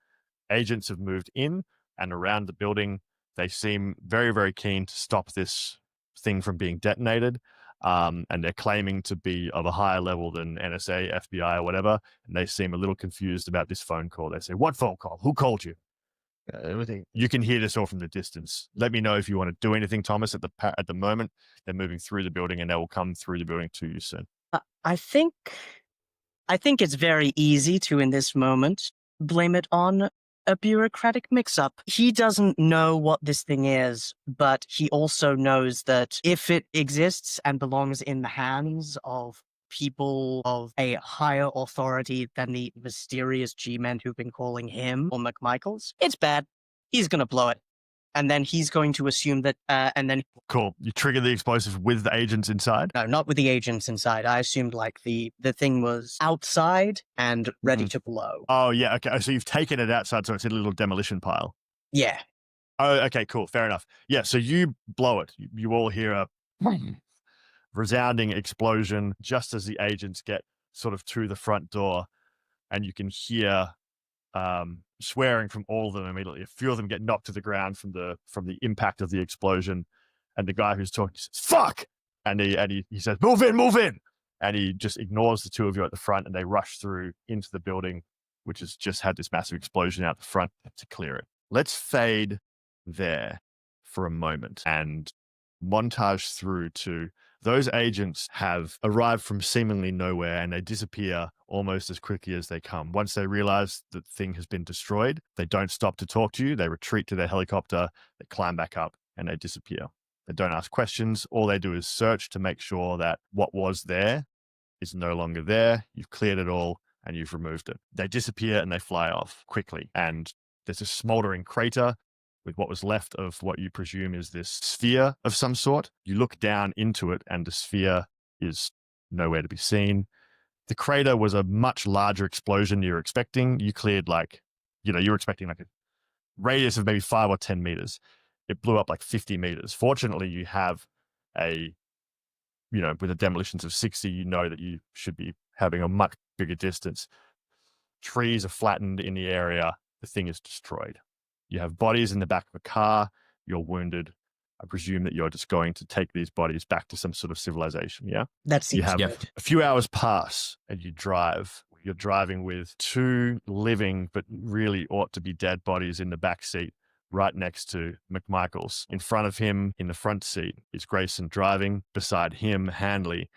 Agents have moved in and around the building. They seem very, very keen to stop this thing from being detonated. And they're claiming to be of a higher level than NSA, FBI, or whatever. And they seem a little confused about this phone call. They say, "What phone call? Who called you?" Everything. You can hear this all from the distance. Let me know if you want to do anything, Thomas. At the moment, they're moving through the building, and they will come through the building to you soon. I think it's very easy to, in this moment, blame it on a bureaucratic mix-up. He doesn't know what this thing is, but he also knows that if it exists and belongs in the hands of people of a higher authority than the mysterious G-men who've been calling him or McMichaels, it's bad. He's going to blow it. And then he's going to assume that, and then... Cool. You trigger the explosive with the agents inside? No, not with the agents inside. I assumed like the thing was outside and ready to blow. Oh, yeah. Okay. So you've taken it outside, so it's in a little demolition pile. Yeah. Oh, okay, cool. Fair enough. Yeah, so you blow it. You all hear a resounding explosion just as the agents get sort of to the front door, and you can hear swearing from all of them immediately. A few of them get knocked to the ground from the impact of the explosion, and the guy who's talking says, "Fuck!" and he says, "Move in," and he just ignores the two of you at the front, and they rush through into the building, which has just had this massive explosion out the front, to clear it. Let's fade there for a moment and montage through to those agents have arrived from seemingly nowhere, and they disappear almost as quickly as they come. Once they realize that the thing has been destroyed, they don't stop to talk to you. They retreat to their helicopter, they climb back up, and they disappear. They don't ask questions. All they do is search to make sure that what was there is no longer there. You've cleared it all and you've removed it. They disappear and they fly off quickly. And there's a smoldering crater with what was left of what you presume is this sphere of some sort. You look down into it and the sphere is nowhere to be seen. The crater was a much larger explosion you were expecting. You cleared you were expecting like a radius of maybe 5 or 10 meters. It blew up like 50 meters. Fortunately, you have with the demolitions of 60, you know that you should be having a much bigger distance. Trees are flattened in the area. The thing is destroyed. You have bodies in the back of a car. You're wounded. I presume that you're just going to take these bodies back to some sort of civilization, yeah? That seems good. A few hours pass and you drive. You're driving with 2 living but really ought to be dead bodies in the back seat right next to McMichaels. In front of him, in the front seat, is Grayson driving. Beside him, Handley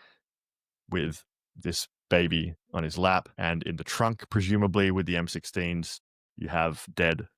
with this baby on his lap. And in the trunk, presumably with the M16s, you have dead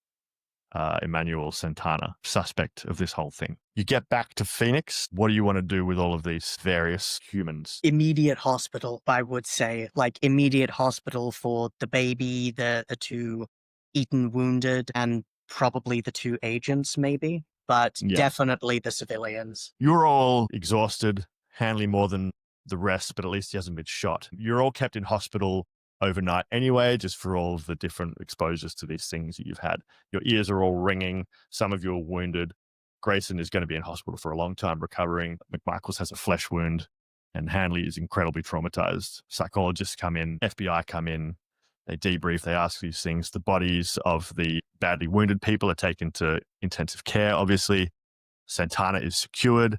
Emmanuel Santana, suspect of this whole thing. You get back to Phoenix. What do you want to do with all of these various humans? Immediate hospital, I would say. Like immediate hospital for the baby, the 2 eaten wounded, and probably the 2 agents maybe, but definitely the civilians. You're all exhausted, Hanley more than the rest, but at least he hasn't been shot. You're all kept in hospital overnight anyway, just for all of the different exposures to these things that you've had. Your ears are all ringing. Some of you are wounded. Grayson is going to be in hospital for a long time recovering. McMichaels has a flesh wound, and Hanley is incredibly traumatized. Psychologists come in, FBI come in, they debrief, they ask these things. The bodies of the badly wounded people are taken to intensive care, obviously. Santana is secured.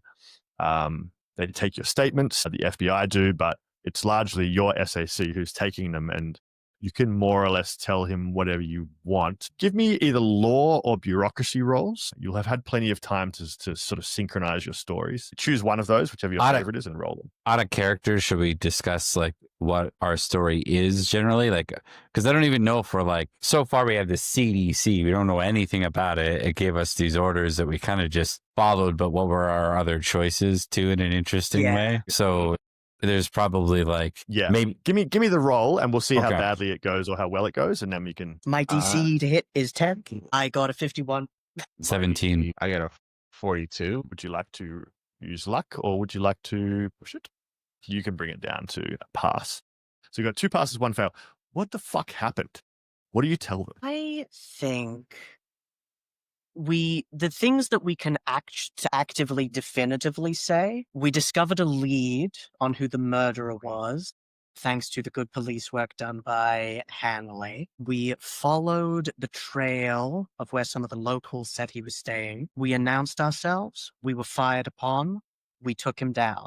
They take your statements, the FBI do, but it's largely your SAC who's taking them, and You can more or less tell him whatever you want. Give me either law or bureaucracy rolls. You'll have had plenty of time to sort of synchronize your stories. Choose one of those, whichever your favorite is, and roll them. Out of character, should we discuss like what our story is generally? Like, because I don't even know if we're like, so far we have the CDC. We don't know anything about it. It gave us these orders that we kind of just followed, but what were our other choices too in an interesting way? So there's probably like, maybe give me the roll and we'll see how badly it goes or how well it goes, and then we can. My DC to hit is 10. I got a 51. 17. I got a 42. Would you like to use luck or would you like to push it? You can bring it down to a pass. So you got 2 passes, 1 fail. What the fuck happened? What do you tell them? I think the things that we can actively, definitively say, we discovered a lead on who the murderer was, thanks to the good police work done by Hanley. We followed the trail of where some of the locals said he was staying. We announced ourselves. We were fired upon. We took him down.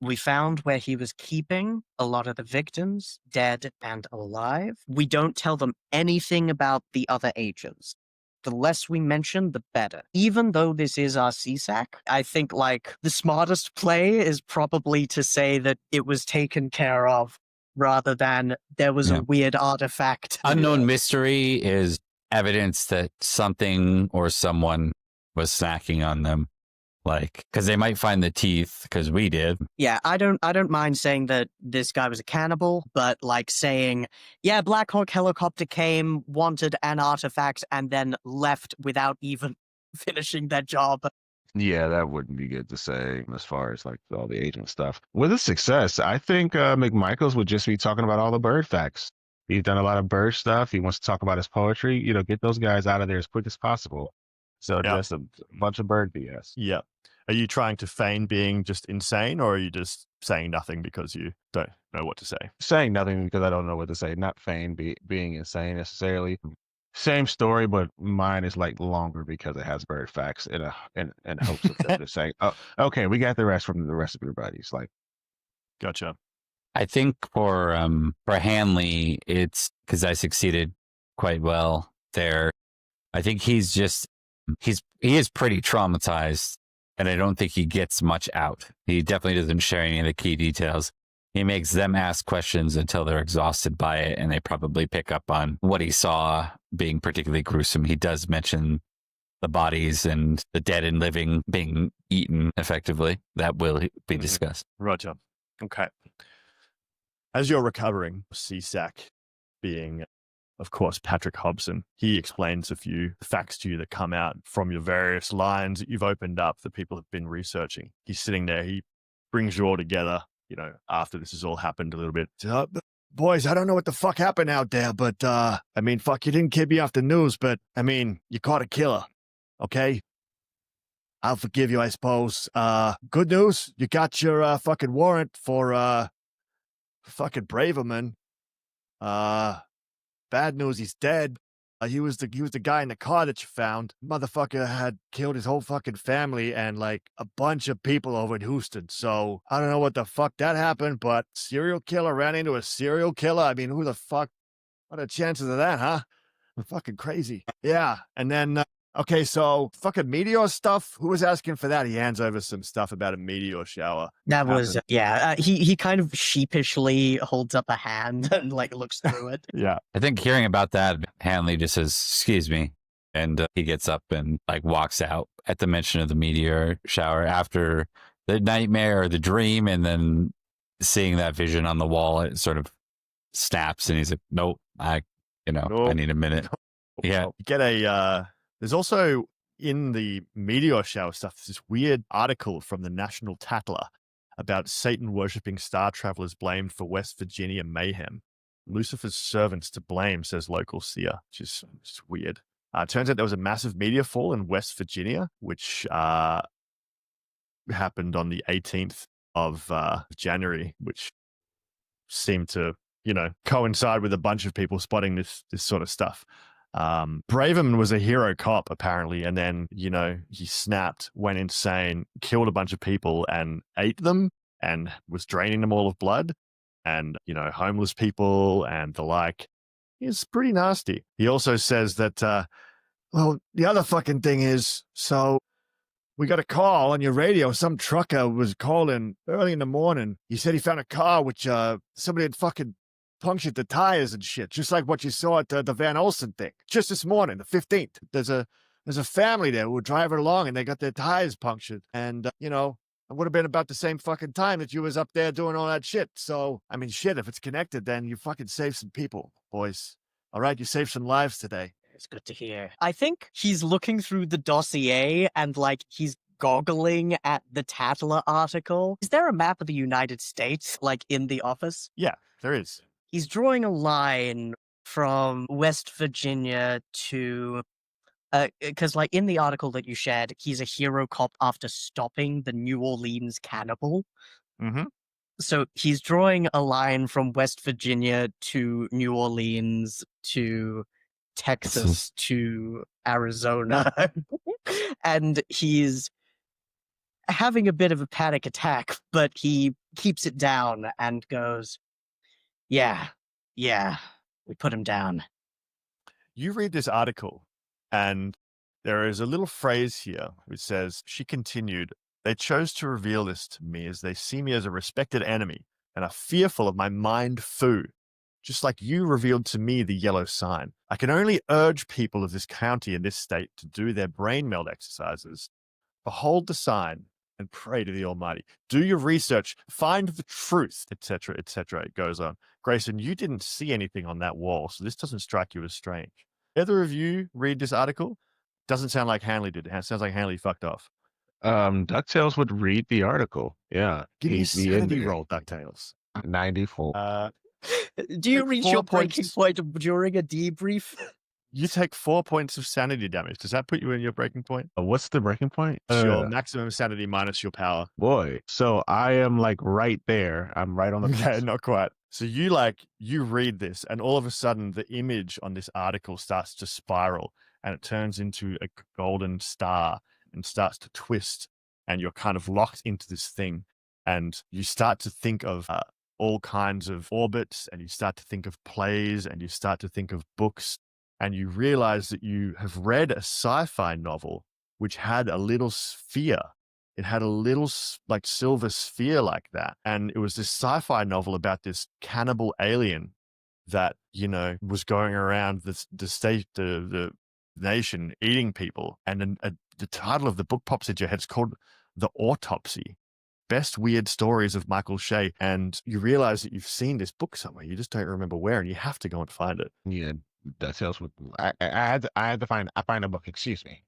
We found where he was keeping a lot of the victims, dead and alive. We don't tell them anything about the other agents. The less we mention, the better. Even though this is our CSAC, I think like the smartest play is probably to say that it was taken care of rather than there was a weird artifact. Unknown mystery is evidence that something or someone was snacking on them. Like, because they might find the teeth, because we did. Yeah, I don't mind saying that this guy was a cannibal, but like saying, yeah, Black Hawk helicopter came, wanted an artifact, and then left without even finishing their job. Yeah, that wouldn't be good to say as far as like all the agent stuff. With a success, I think McMichaels would just be talking about all the bird facts. He's done a lot of bird stuff. He wants to talk about his poetry. You know, get those guys out of there as quick as possible. So just a bunch of bird BS. Yeah. Are you trying to feign being just insane, or are you just saying nothing because you don't know what to say? Saying nothing because I don't know what to say. Not feign being insane necessarily. Same story, but mine is like longer because it has bird facts in hopes of them just saying, "Oh, okay, we got the rest from the rest of your buddies." Like, gotcha. I think for Hanley, it's because I succeeded quite well there. I think he is pretty traumatized, and I don't think he gets much out. He definitely doesn't share any of the key details. He makes them ask questions until they're exhausted by it, and they probably pick up on what he saw being particularly gruesome. He does mention the bodies and the dead and living being eaten effectively. That will be discussed. Roger. Okay. As you're recovering, CSAC being, of course, Patrick Hobson, he explains a few facts to you that come out from your various lines that you've opened up that people have been researching. He's sitting there. He brings you all together, you know, after this has all happened a little bit. Boys, I don't know what the fuck happened out there, but, I mean, fuck, you didn't kid me off the news, but, I mean, you caught a killer, okay? I'll forgive you, I suppose. Good news, you got your, fucking warrant for, fucking Braverman. Bad news, he's dead. He was the guy in the car that you found. Motherfucker had killed his whole fucking family and like a bunch of people over in Houston. So I don't know what the fuck that happened, but serial killer ran into a serial killer. I mean, who the fuck? What are the chances of that, huh? Fucking crazy. Yeah. And then, okay, so fucking meteor stuff. Who was asking for that? He hands over some stuff about a meteor shower. That was, he kind of sheepishly holds up a hand and like looks through it. Yeah. I think hearing about that, Hanley just says, "Excuse me." And he gets up and like walks out at the mention of the meteor shower after the nightmare or the dream. And then seeing that vision on the wall, it sort of snaps and he's like, nope, I need a minute. Yeah. You get there's also in the meteor shower stuff, this weird article from the National Tattler about Satan worshipping star travelers blamed for West Virginia mayhem. Lucifer's servants to blame, says local seer, which is just weird. Turns out there was a massive meteor fall in West Virginia, which happened on the 18th of January, which seemed to, coincide with a bunch of people spotting this sort of stuff. Braverman was a hero cop, apparently, and then, he snapped, went insane, killed a bunch of people and ate them and was draining them all of blood. and, homeless people and the like. It's pretty nasty. He also says that, well, the other fucking thing is, so we got a call on your radio. Some trucker was calling early in the morning. He said he found a car which somebody had fucking punctured the tires and shit, just like what you saw at the Van Olsen thing. Just this morning, the 15th. There's a family there who were driving along and they got their tires punctured. And, it would have been about the same fucking time that you was up there doing all that shit. So, I mean, shit, if it's connected, then you fucking saved some people, boys. All right, you saved some lives today. It's good to hear. I think he's looking through the dossier and, he's goggling at the Tatler article. Is there a map of the United States, in the office? Yeah, there is. He's drawing a line from West Virginia to... because, in the article that you shared, he's a hero cop after stopping the New Orleans cannibal. Mm-hmm. So he's drawing a line from West Virginia to New Orleans to Texas to Arizona. And he's having a bit of a panic attack, but he keeps it down and goes, yeah, we put him down. You read this article, and there is a little phrase here which says, she continued, they chose to reveal this to me as they see me as a respected enemy and are fearful of my mind foo, just like you revealed to me the yellow sign. I can only urge people of this county and this state to do their brain meld exercises. Behold the sign and pray to the Almighty. Do your research, find the truth, etc., etc. It goes on. Grayson, you didn't see anything on that wall, so this doesn't strike you as strange. Either of you read this article? Doesn't sound like Hanley did. It sounds like Hanley fucked off. DuckTales would read the article. Yeah. Give me a he'd be in sanity there. roll, DuckTales. 94. Do you Take reach 4 your breaking points. point during a debrief? You take 4 points of sanity damage. Does that put you in your breaking point? What's the breaking point? It's your maximum sanity minus your power. Boy. So I am right there. I'm right on the Okay, not quite. So you read this, and all of a sudden the image on this article starts to spiral, and it turns into a golden star and starts to twist, and you're kind of locked into this thing, and you start to think of all kinds of orbits, and you start to think of plays, and you start to think of books, and you realize that you have read a sci-fi novel which had a little sphere. It had a little silver sphere like that. And it was this sci-fi novel about this cannibal alien that, was going around the nation eating people. And then the title of the book pops into your head. It's called The Autopsy. Best Weird Stories of Michael Shea. And you realize that you've seen this book somewhere. You just don't remember where, and you have to go and find it. Yeah, DuckTales would. I had to find a book. Excuse me.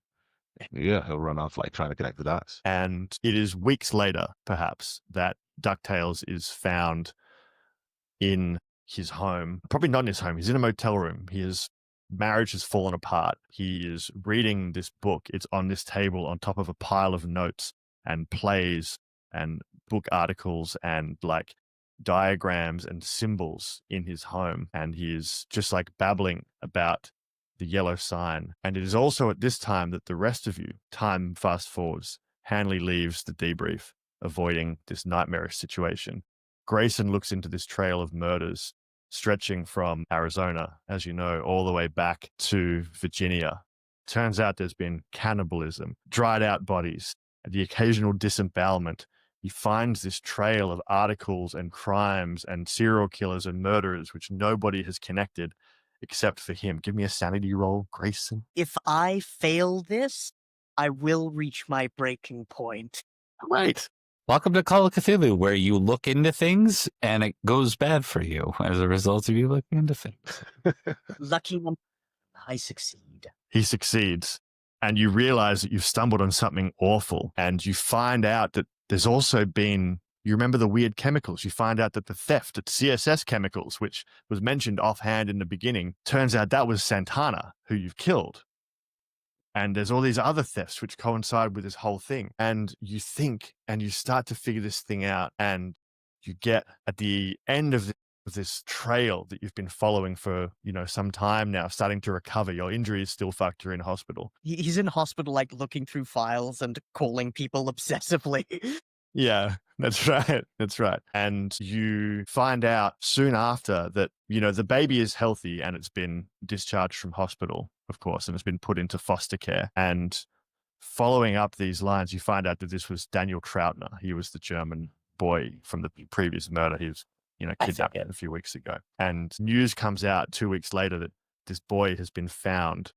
Yeah, he'll run off trying to connect the dots. And it is weeks later, perhaps, that DuckTales is found in his home. Probably not in his home. He's in a motel room. His marriage has fallen apart. He is reading this book. It's on this table on top of a pile of notes and plays and book articles and diagrams and symbols in his home. And he is just babbling about the yellow sign. And it is also at this time that the rest of you, time fast forwards, Hanley leaves the debrief, avoiding this nightmarish situation. Grayson looks into this trail of murders stretching from Arizona, as you know, all the way back to Virginia. Turns out there's been cannibalism, dried out bodies, and the occasional disembowelment. He finds this trail of articles and crimes and serial killers and murderers, which nobody has connected except for him. Give me a sanity roll, Grayson. If I fail this, I will reach my breaking point. Great. Welcome to Call of Cthulhu, where you look into things and it goes bad for you as a result of you looking into things. Lucky one, I succeed. He succeeds, and you realize that you've stumbled on something awful, and you find out that there's also been, you remember the weird chemicals. You find out that the theft at CSS Chemicals, which was mentioned offhand in the beginning, turns out that was Santana, who you've killed. And there's all these other thefts which coincide with this whole thing. And you think, and you start to figure this thing out, and you get at the end of this trail that you've been following for, some time now, starting to recover. Your injury is still fucked. You're in hospital. He's in hospital, looking through files and calling people obsessively. Yeah, that's right. That's right. And you find out soon after that, the baby is healthy and it's been discharged from hospital, of course, and it's been put into foster care. And following up these lines, you find out that this was Daniel Troutner. He was the German boy from the previous murder. He was, kidnapped a few weeks ago. And news comes out 2 weeks later that this boy has been found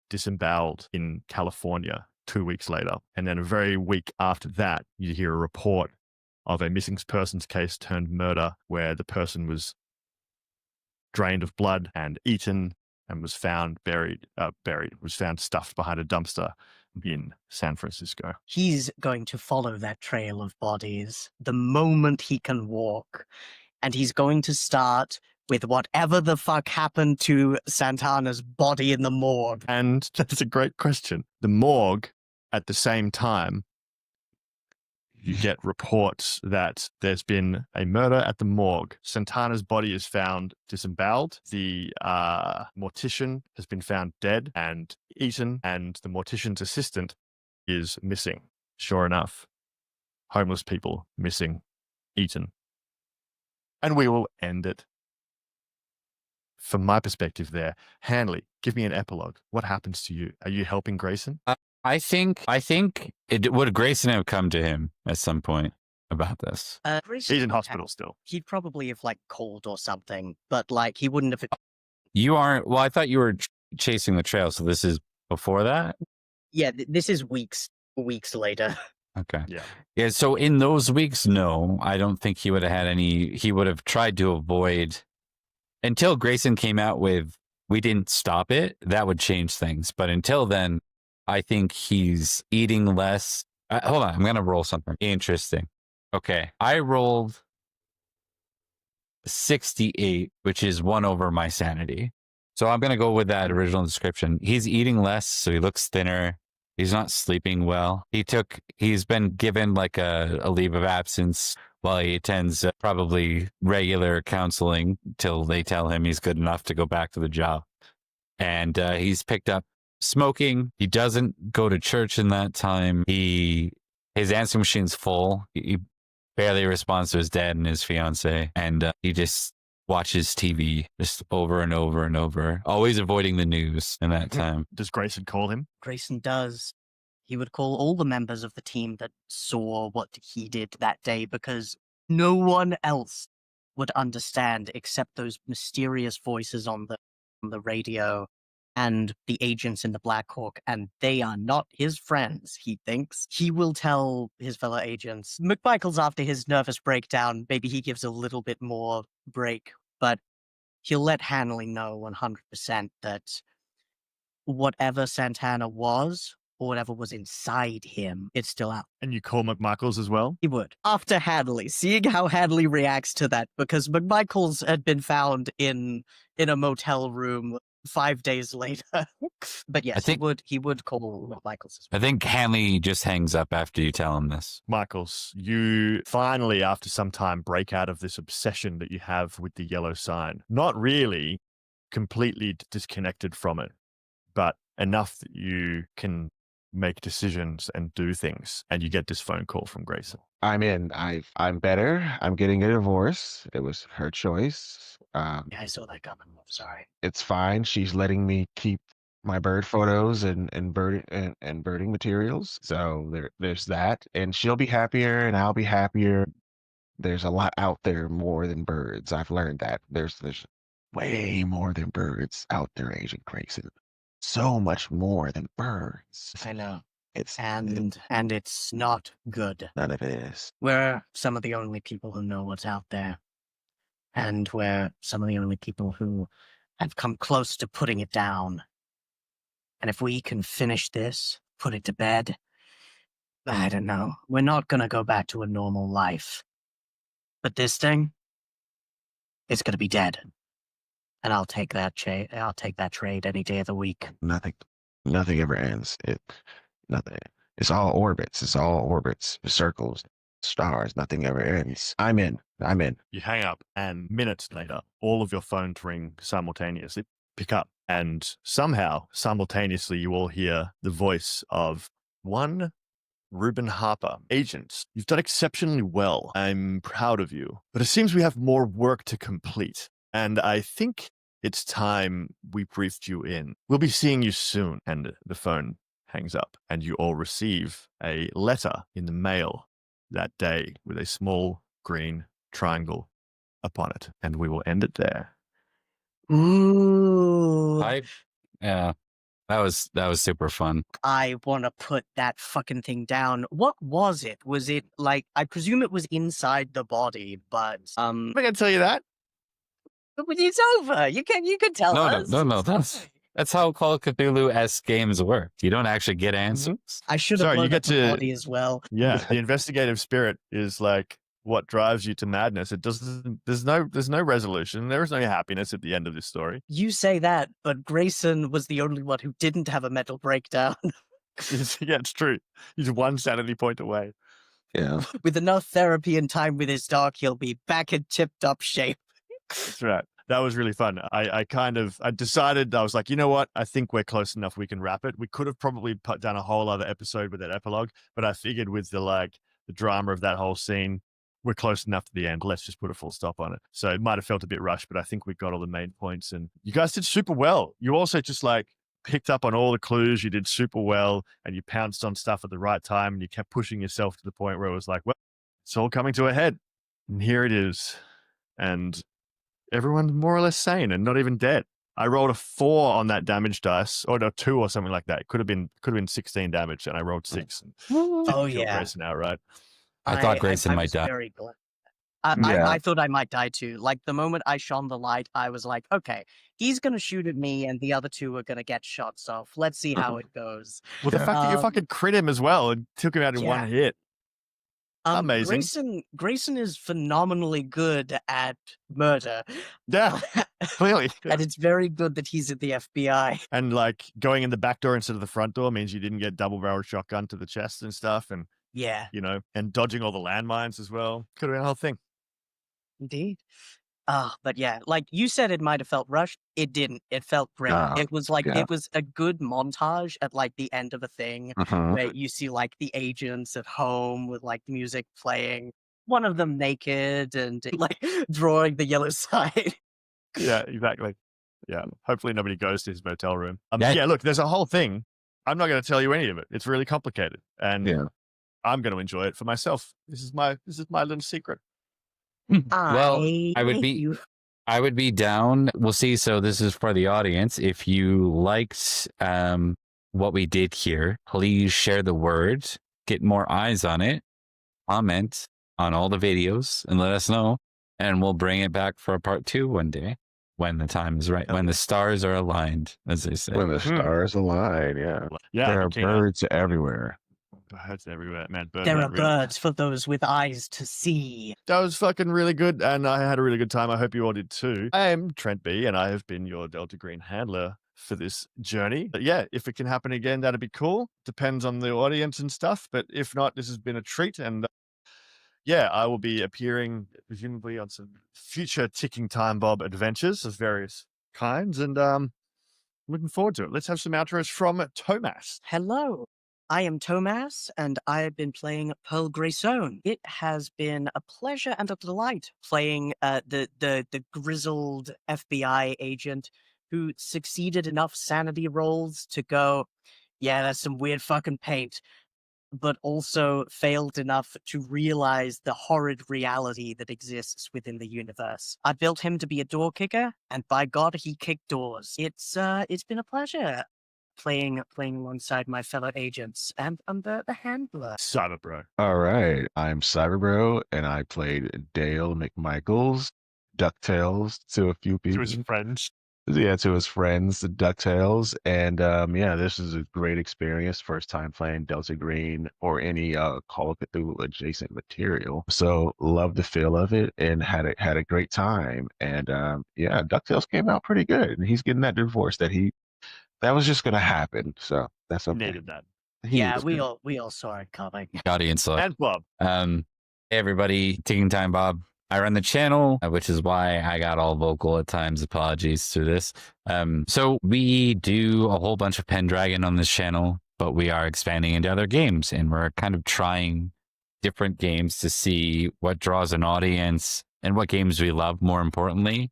disemboweled in California 2 weeks later. And then a very week after that, you hear a report of a missing persons case turned murder where the person was drained of blood and eaten and was found was found stuffed behind a dumpster in San Francisco. He's going to follow that trail of bodies the moment he can walk. And he's going to start with whatever the fuck happened to Santana's body in the morgue. And that's a great question. The morgue, at the same time, you get reports that there's been a murder at the morgue. Santana's body is found disemboweled. The mortician has been found dead and eaten, and the mortician's assistant is missing. Sure enough, homeless people missing, eaten. And we will end it. From my perspective there, Hanley, give me an epilogue. What happens to you? Are you helping Grayson? I think it would Grayson have come to him at some point about this. He's in hospital still. He'd probably have called or something, but he wouldn't have. You aren't. Well, I thought you were chasing the trail, so this is before that. Yeah, this is weeks later. Okay. Yeah. So in those weeks, no, I don't think he would have had any. He would have tried to avoid until Grayson came out with "We didn't stop it." That would change things, but until then, I think he's eating less. Hold on, I'm gonna roll something interesting. Okay, I rolled 68, which is 1 over my sanity. So I'm gonna go with that original description. He's eating less, so he looks thinner. He's not sleeping well. He's been given a leave of absence while he attends probably regular counseling till they tell him he's good enough to go back to the job. And he's picked up smoking. He doesn't go to church in that time. His answering machine's full. He barely responds to his dad and his fiance. And he just watches TV just over and over and over, always avoiding the news in that time. Does Grayson call him? Grayson does. He would call all the members of the team that saw what he did that day because no one else would understand except those mysterious voices on the radio and the agents in the Black Hawk, and they are not his friends, he thinks. He will tell his fellow agents. McMichael's after his nervous breakdown, maybe he gives a little bit more break, but he'll let Hanley know 100% that whatever Santana was, or whatever was inside him, it's still out. And you call McMichaels as well? He would. After Hanley, seeing how Hanley reacts to that, because McMichaels had been found in a motel room 5 days later. But yes, he would call McMichaels as well. I think Hanley just hangs up after you tell him this. Michaels, you finally, after some time, break out of this obsession that you have with the yellow sign. Not really completely disconnected from it, but enough that you can make decisions and do things. And you get this phone call from Grayson. I'm in. I'm better. I'm getting a divorce. It was her choice. Yeah, I saw that coming. I'm sorry. It's fine. She's letting me keep my bird photos and birding materials. So there's that. And she'll be happier and I'll be happier. There's a lot out there more than birds. I've learned that. There's way more than birds out there, Agent Grayson. So much more than birds. I know. And it's not good. none of it is. We're some of the only people who know what's out there. And we're some of the only people who have come close to putting it down. And if we can finish this, put it to bed, I don't know. We're not going to go back to a normal life. But this thing, it's going to be dead. And I'll take that trade any day of the week. Nothing ever ends. Nothing. It's all orbits. Circles, stars. Nothing ever ends. I'm in. You hang up, and minutes later, all of your phones ring simultaneously. Pick up, and somehow, simultaneously, you all hear the voice of one Ruben Harper, agent, you've done exceptionally well. I'm proud of you. But it seems we have more work to complete. And I think it's time we briefed you in. We'll be seeing you soon. And the phone hangs up, and you all receive a letter in the mail that day with a small green triangle upon it. And we will end it there. Ooh. Yeah, that was super fun. I want to put that fucking thing down. What was it? Was it like, I presume it was inside the body, but I'm not gonna tell you that. but it's over. You can tell us. No. That's how Call of Cthulhu-esque games work. You don't actually get answers. I should have Sorry, you blown get up the to- body as well. Yeah, the investigative spirit is like what drives you to madness. It doesn't. There's no resolution. There is no happiness at the end of this story. You say that, but Grayson was the only one who didn't have a mental breakdown. Yeah, it's true. He's one sanity point away. Yeah. With enough therapy and time with his dog, he'll be back in tip-top shape. That's right. That was really fun. I decided, I was like, you know what? I think we're close enough. We can wrap it. We could have probably put down a whole other episode with that epilogue, but I figured with the drama of that whole scene, we're close enough to the end. Let's just put a full stop on it. So it might have felt a bit rushed, but I think we got all the main points, and you guys did super well. You also just picked up on all the clues. You did super well, and you pounced on stuff at the right time, and you kept pushing yourself to the point where it was like, well, it's all coming to a head, and here it is. And everyone's more or less sane and not even dead. I rolled a 4 on that damage dice, or no, 2 or something like that. It could have been 16 damage, and I rolled 6. And Oh, didn't kill yeah. Grayson outright. I thought Grayson might was die. Very glad. Yeah. I thought I might die too. Like the moment I shone the light, I was like, okay, he's going to shoot at me and the other two are going to get shots off. Let's see how it goes. Well, the Yeah. fact that you fucking crit him as well and took him out in Yeah. one hit. Amazing. Grayson is phenomenally good at murder. Yeah, clearly. And it's very good that he's at the FBI. And going in the back door instead of the front door means you didn't get double-barreled shotgun to the chest and stuff, and Yeah, and dodging all the landmines as well. Could have been a whole thing. indeed. But yeah, like you said, it might have felt rushed. It didn't. It felt great. Ah, It was yeah. it was a good montage at the end of a thing Mhm. where you see the agents at home with the music playing, one of them naked and drawing the yellow side. Yeah, exactly. Yeah. Hopefully nobody goes to his motel room. Yeah. Yeah, look, there's a whole thing. I'm not going to tell you any of it. It's really complicated, and Yeah. I'm going to enjoy it for myself. This is my little secret. Well, I would hate be- you. I would be down. We'll see. So this is for the audience. If you liked what we did here, please share the word, get more eyes on it, comment on all the videos, and let us know. And we'll bring it back for a part 2 one day when the time is right, when the stars are aligned, as they say. When the stars align, yeah. Yeah, There are Kina. birds everywhere. Birds everywhere, man. Birds There are are really- birds for those with eyes to see. That was fucking really good, and I had a really good time. I hope you all did too. I am Trent B, and I have been your Delta Green handler for this journey. But yeah, if it can happen again, that'd be cool. Depends on the audience and stuff. But if not, this has been a treat, and yeah, I will be appearing presumably on some future Tickingtimebob adventures of various kinds, and looking forward to it. Let's have some outros from Tomas. Hello, I am Tomas, and I have been playing Pearl Grayson. It has been a pleasure and a delight playing the grizzled FBI agent who succeeded enough sanity rolls to go, yeah, that's some weird fucking paint, but also failed enough to realize the horrid reality that exists within the universe. I built him to be a door kicker, and by God, he kicked doors. It's been a pleasure playing alongside my fellow agents, and I'm the handler. Cyberbro. All right. I'm Cyberbro, and I played Dale McMichaels, DuckTales to a few people. To his friends. Yeah, to his friends, the DuckTales. And yeah, this is a great experience. First time playing Delta Green or any Call of Cthulhu adjacent material. So love the feel of it and had a great time. And yeah, DuckTales came out pretty good. And he's getting that divorce that was just gonna happen. So that's okay. Needed that. He Yeah, was we good. all saw it coming. Audience look. And Bob. Hey everybody, Tickingtimebob. I run the channel, which is why I got all vocal at times. Apologies to this. So we do a whole bunch of Pendragon on this channel. but we are expanding into other games, and we're kind of trying different games to see what draws an audience and what games we love, more importantly.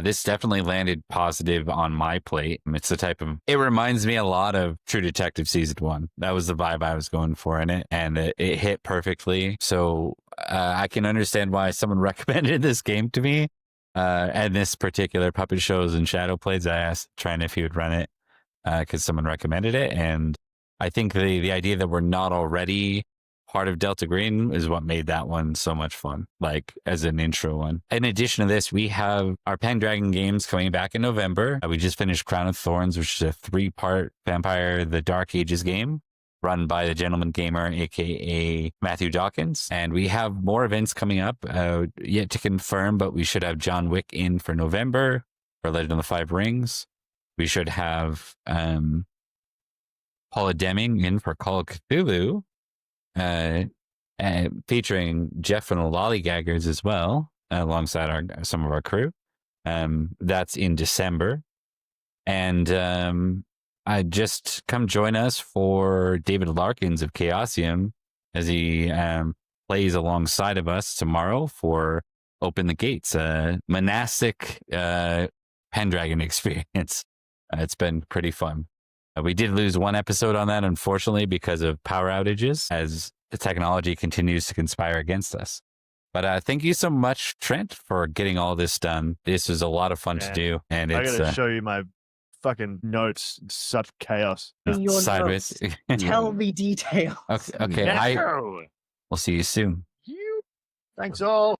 This definitely landed positive on my plate. It's the type of, it reminds me a lot of True Detective Season 1. That was the vibe I was going for in it, and it hit perfectly. So I can understand why someone recommended this game to me. And this particular Puppet Shows and Shadow Plays, I asked Trent if he would run it because someone recommended it. And I think the idea that we're not already part of Delta Green is what made that one so much fun, like as an intro one. In addition to this, we have our Pendragon games coming back in November. We just finished Crown of Thorns, which is a 3-part Vampire the Dark Ages game run by the Gentleman Gamer, aka Matthew Dawkins. And we have more events coming up, yet to confirm, but we should have John Wick in for November for Legend of the Five Rings. We should have Paula Deming in for Call of Cthulhu, featuring Jeff and the Lollygaggers as well, alongside some of our crew. That's in December. And just come join us for David Larkins of Chaosium as he plays alongside of us tomorrow for Open the Gates, a monastic Pendragon experience. It's been pretty fun. We did lose one episode on that, unfortunately, because of power outages as the technology continues to conspire against us. But thank you so much, Trent, for getting all this done. This was a lot of fun to do. And I it's gotta show you my fucking notes. It's such chaos. In your sideways. notes, tell me details. Okay. No. We'll see you soon. Thanks all.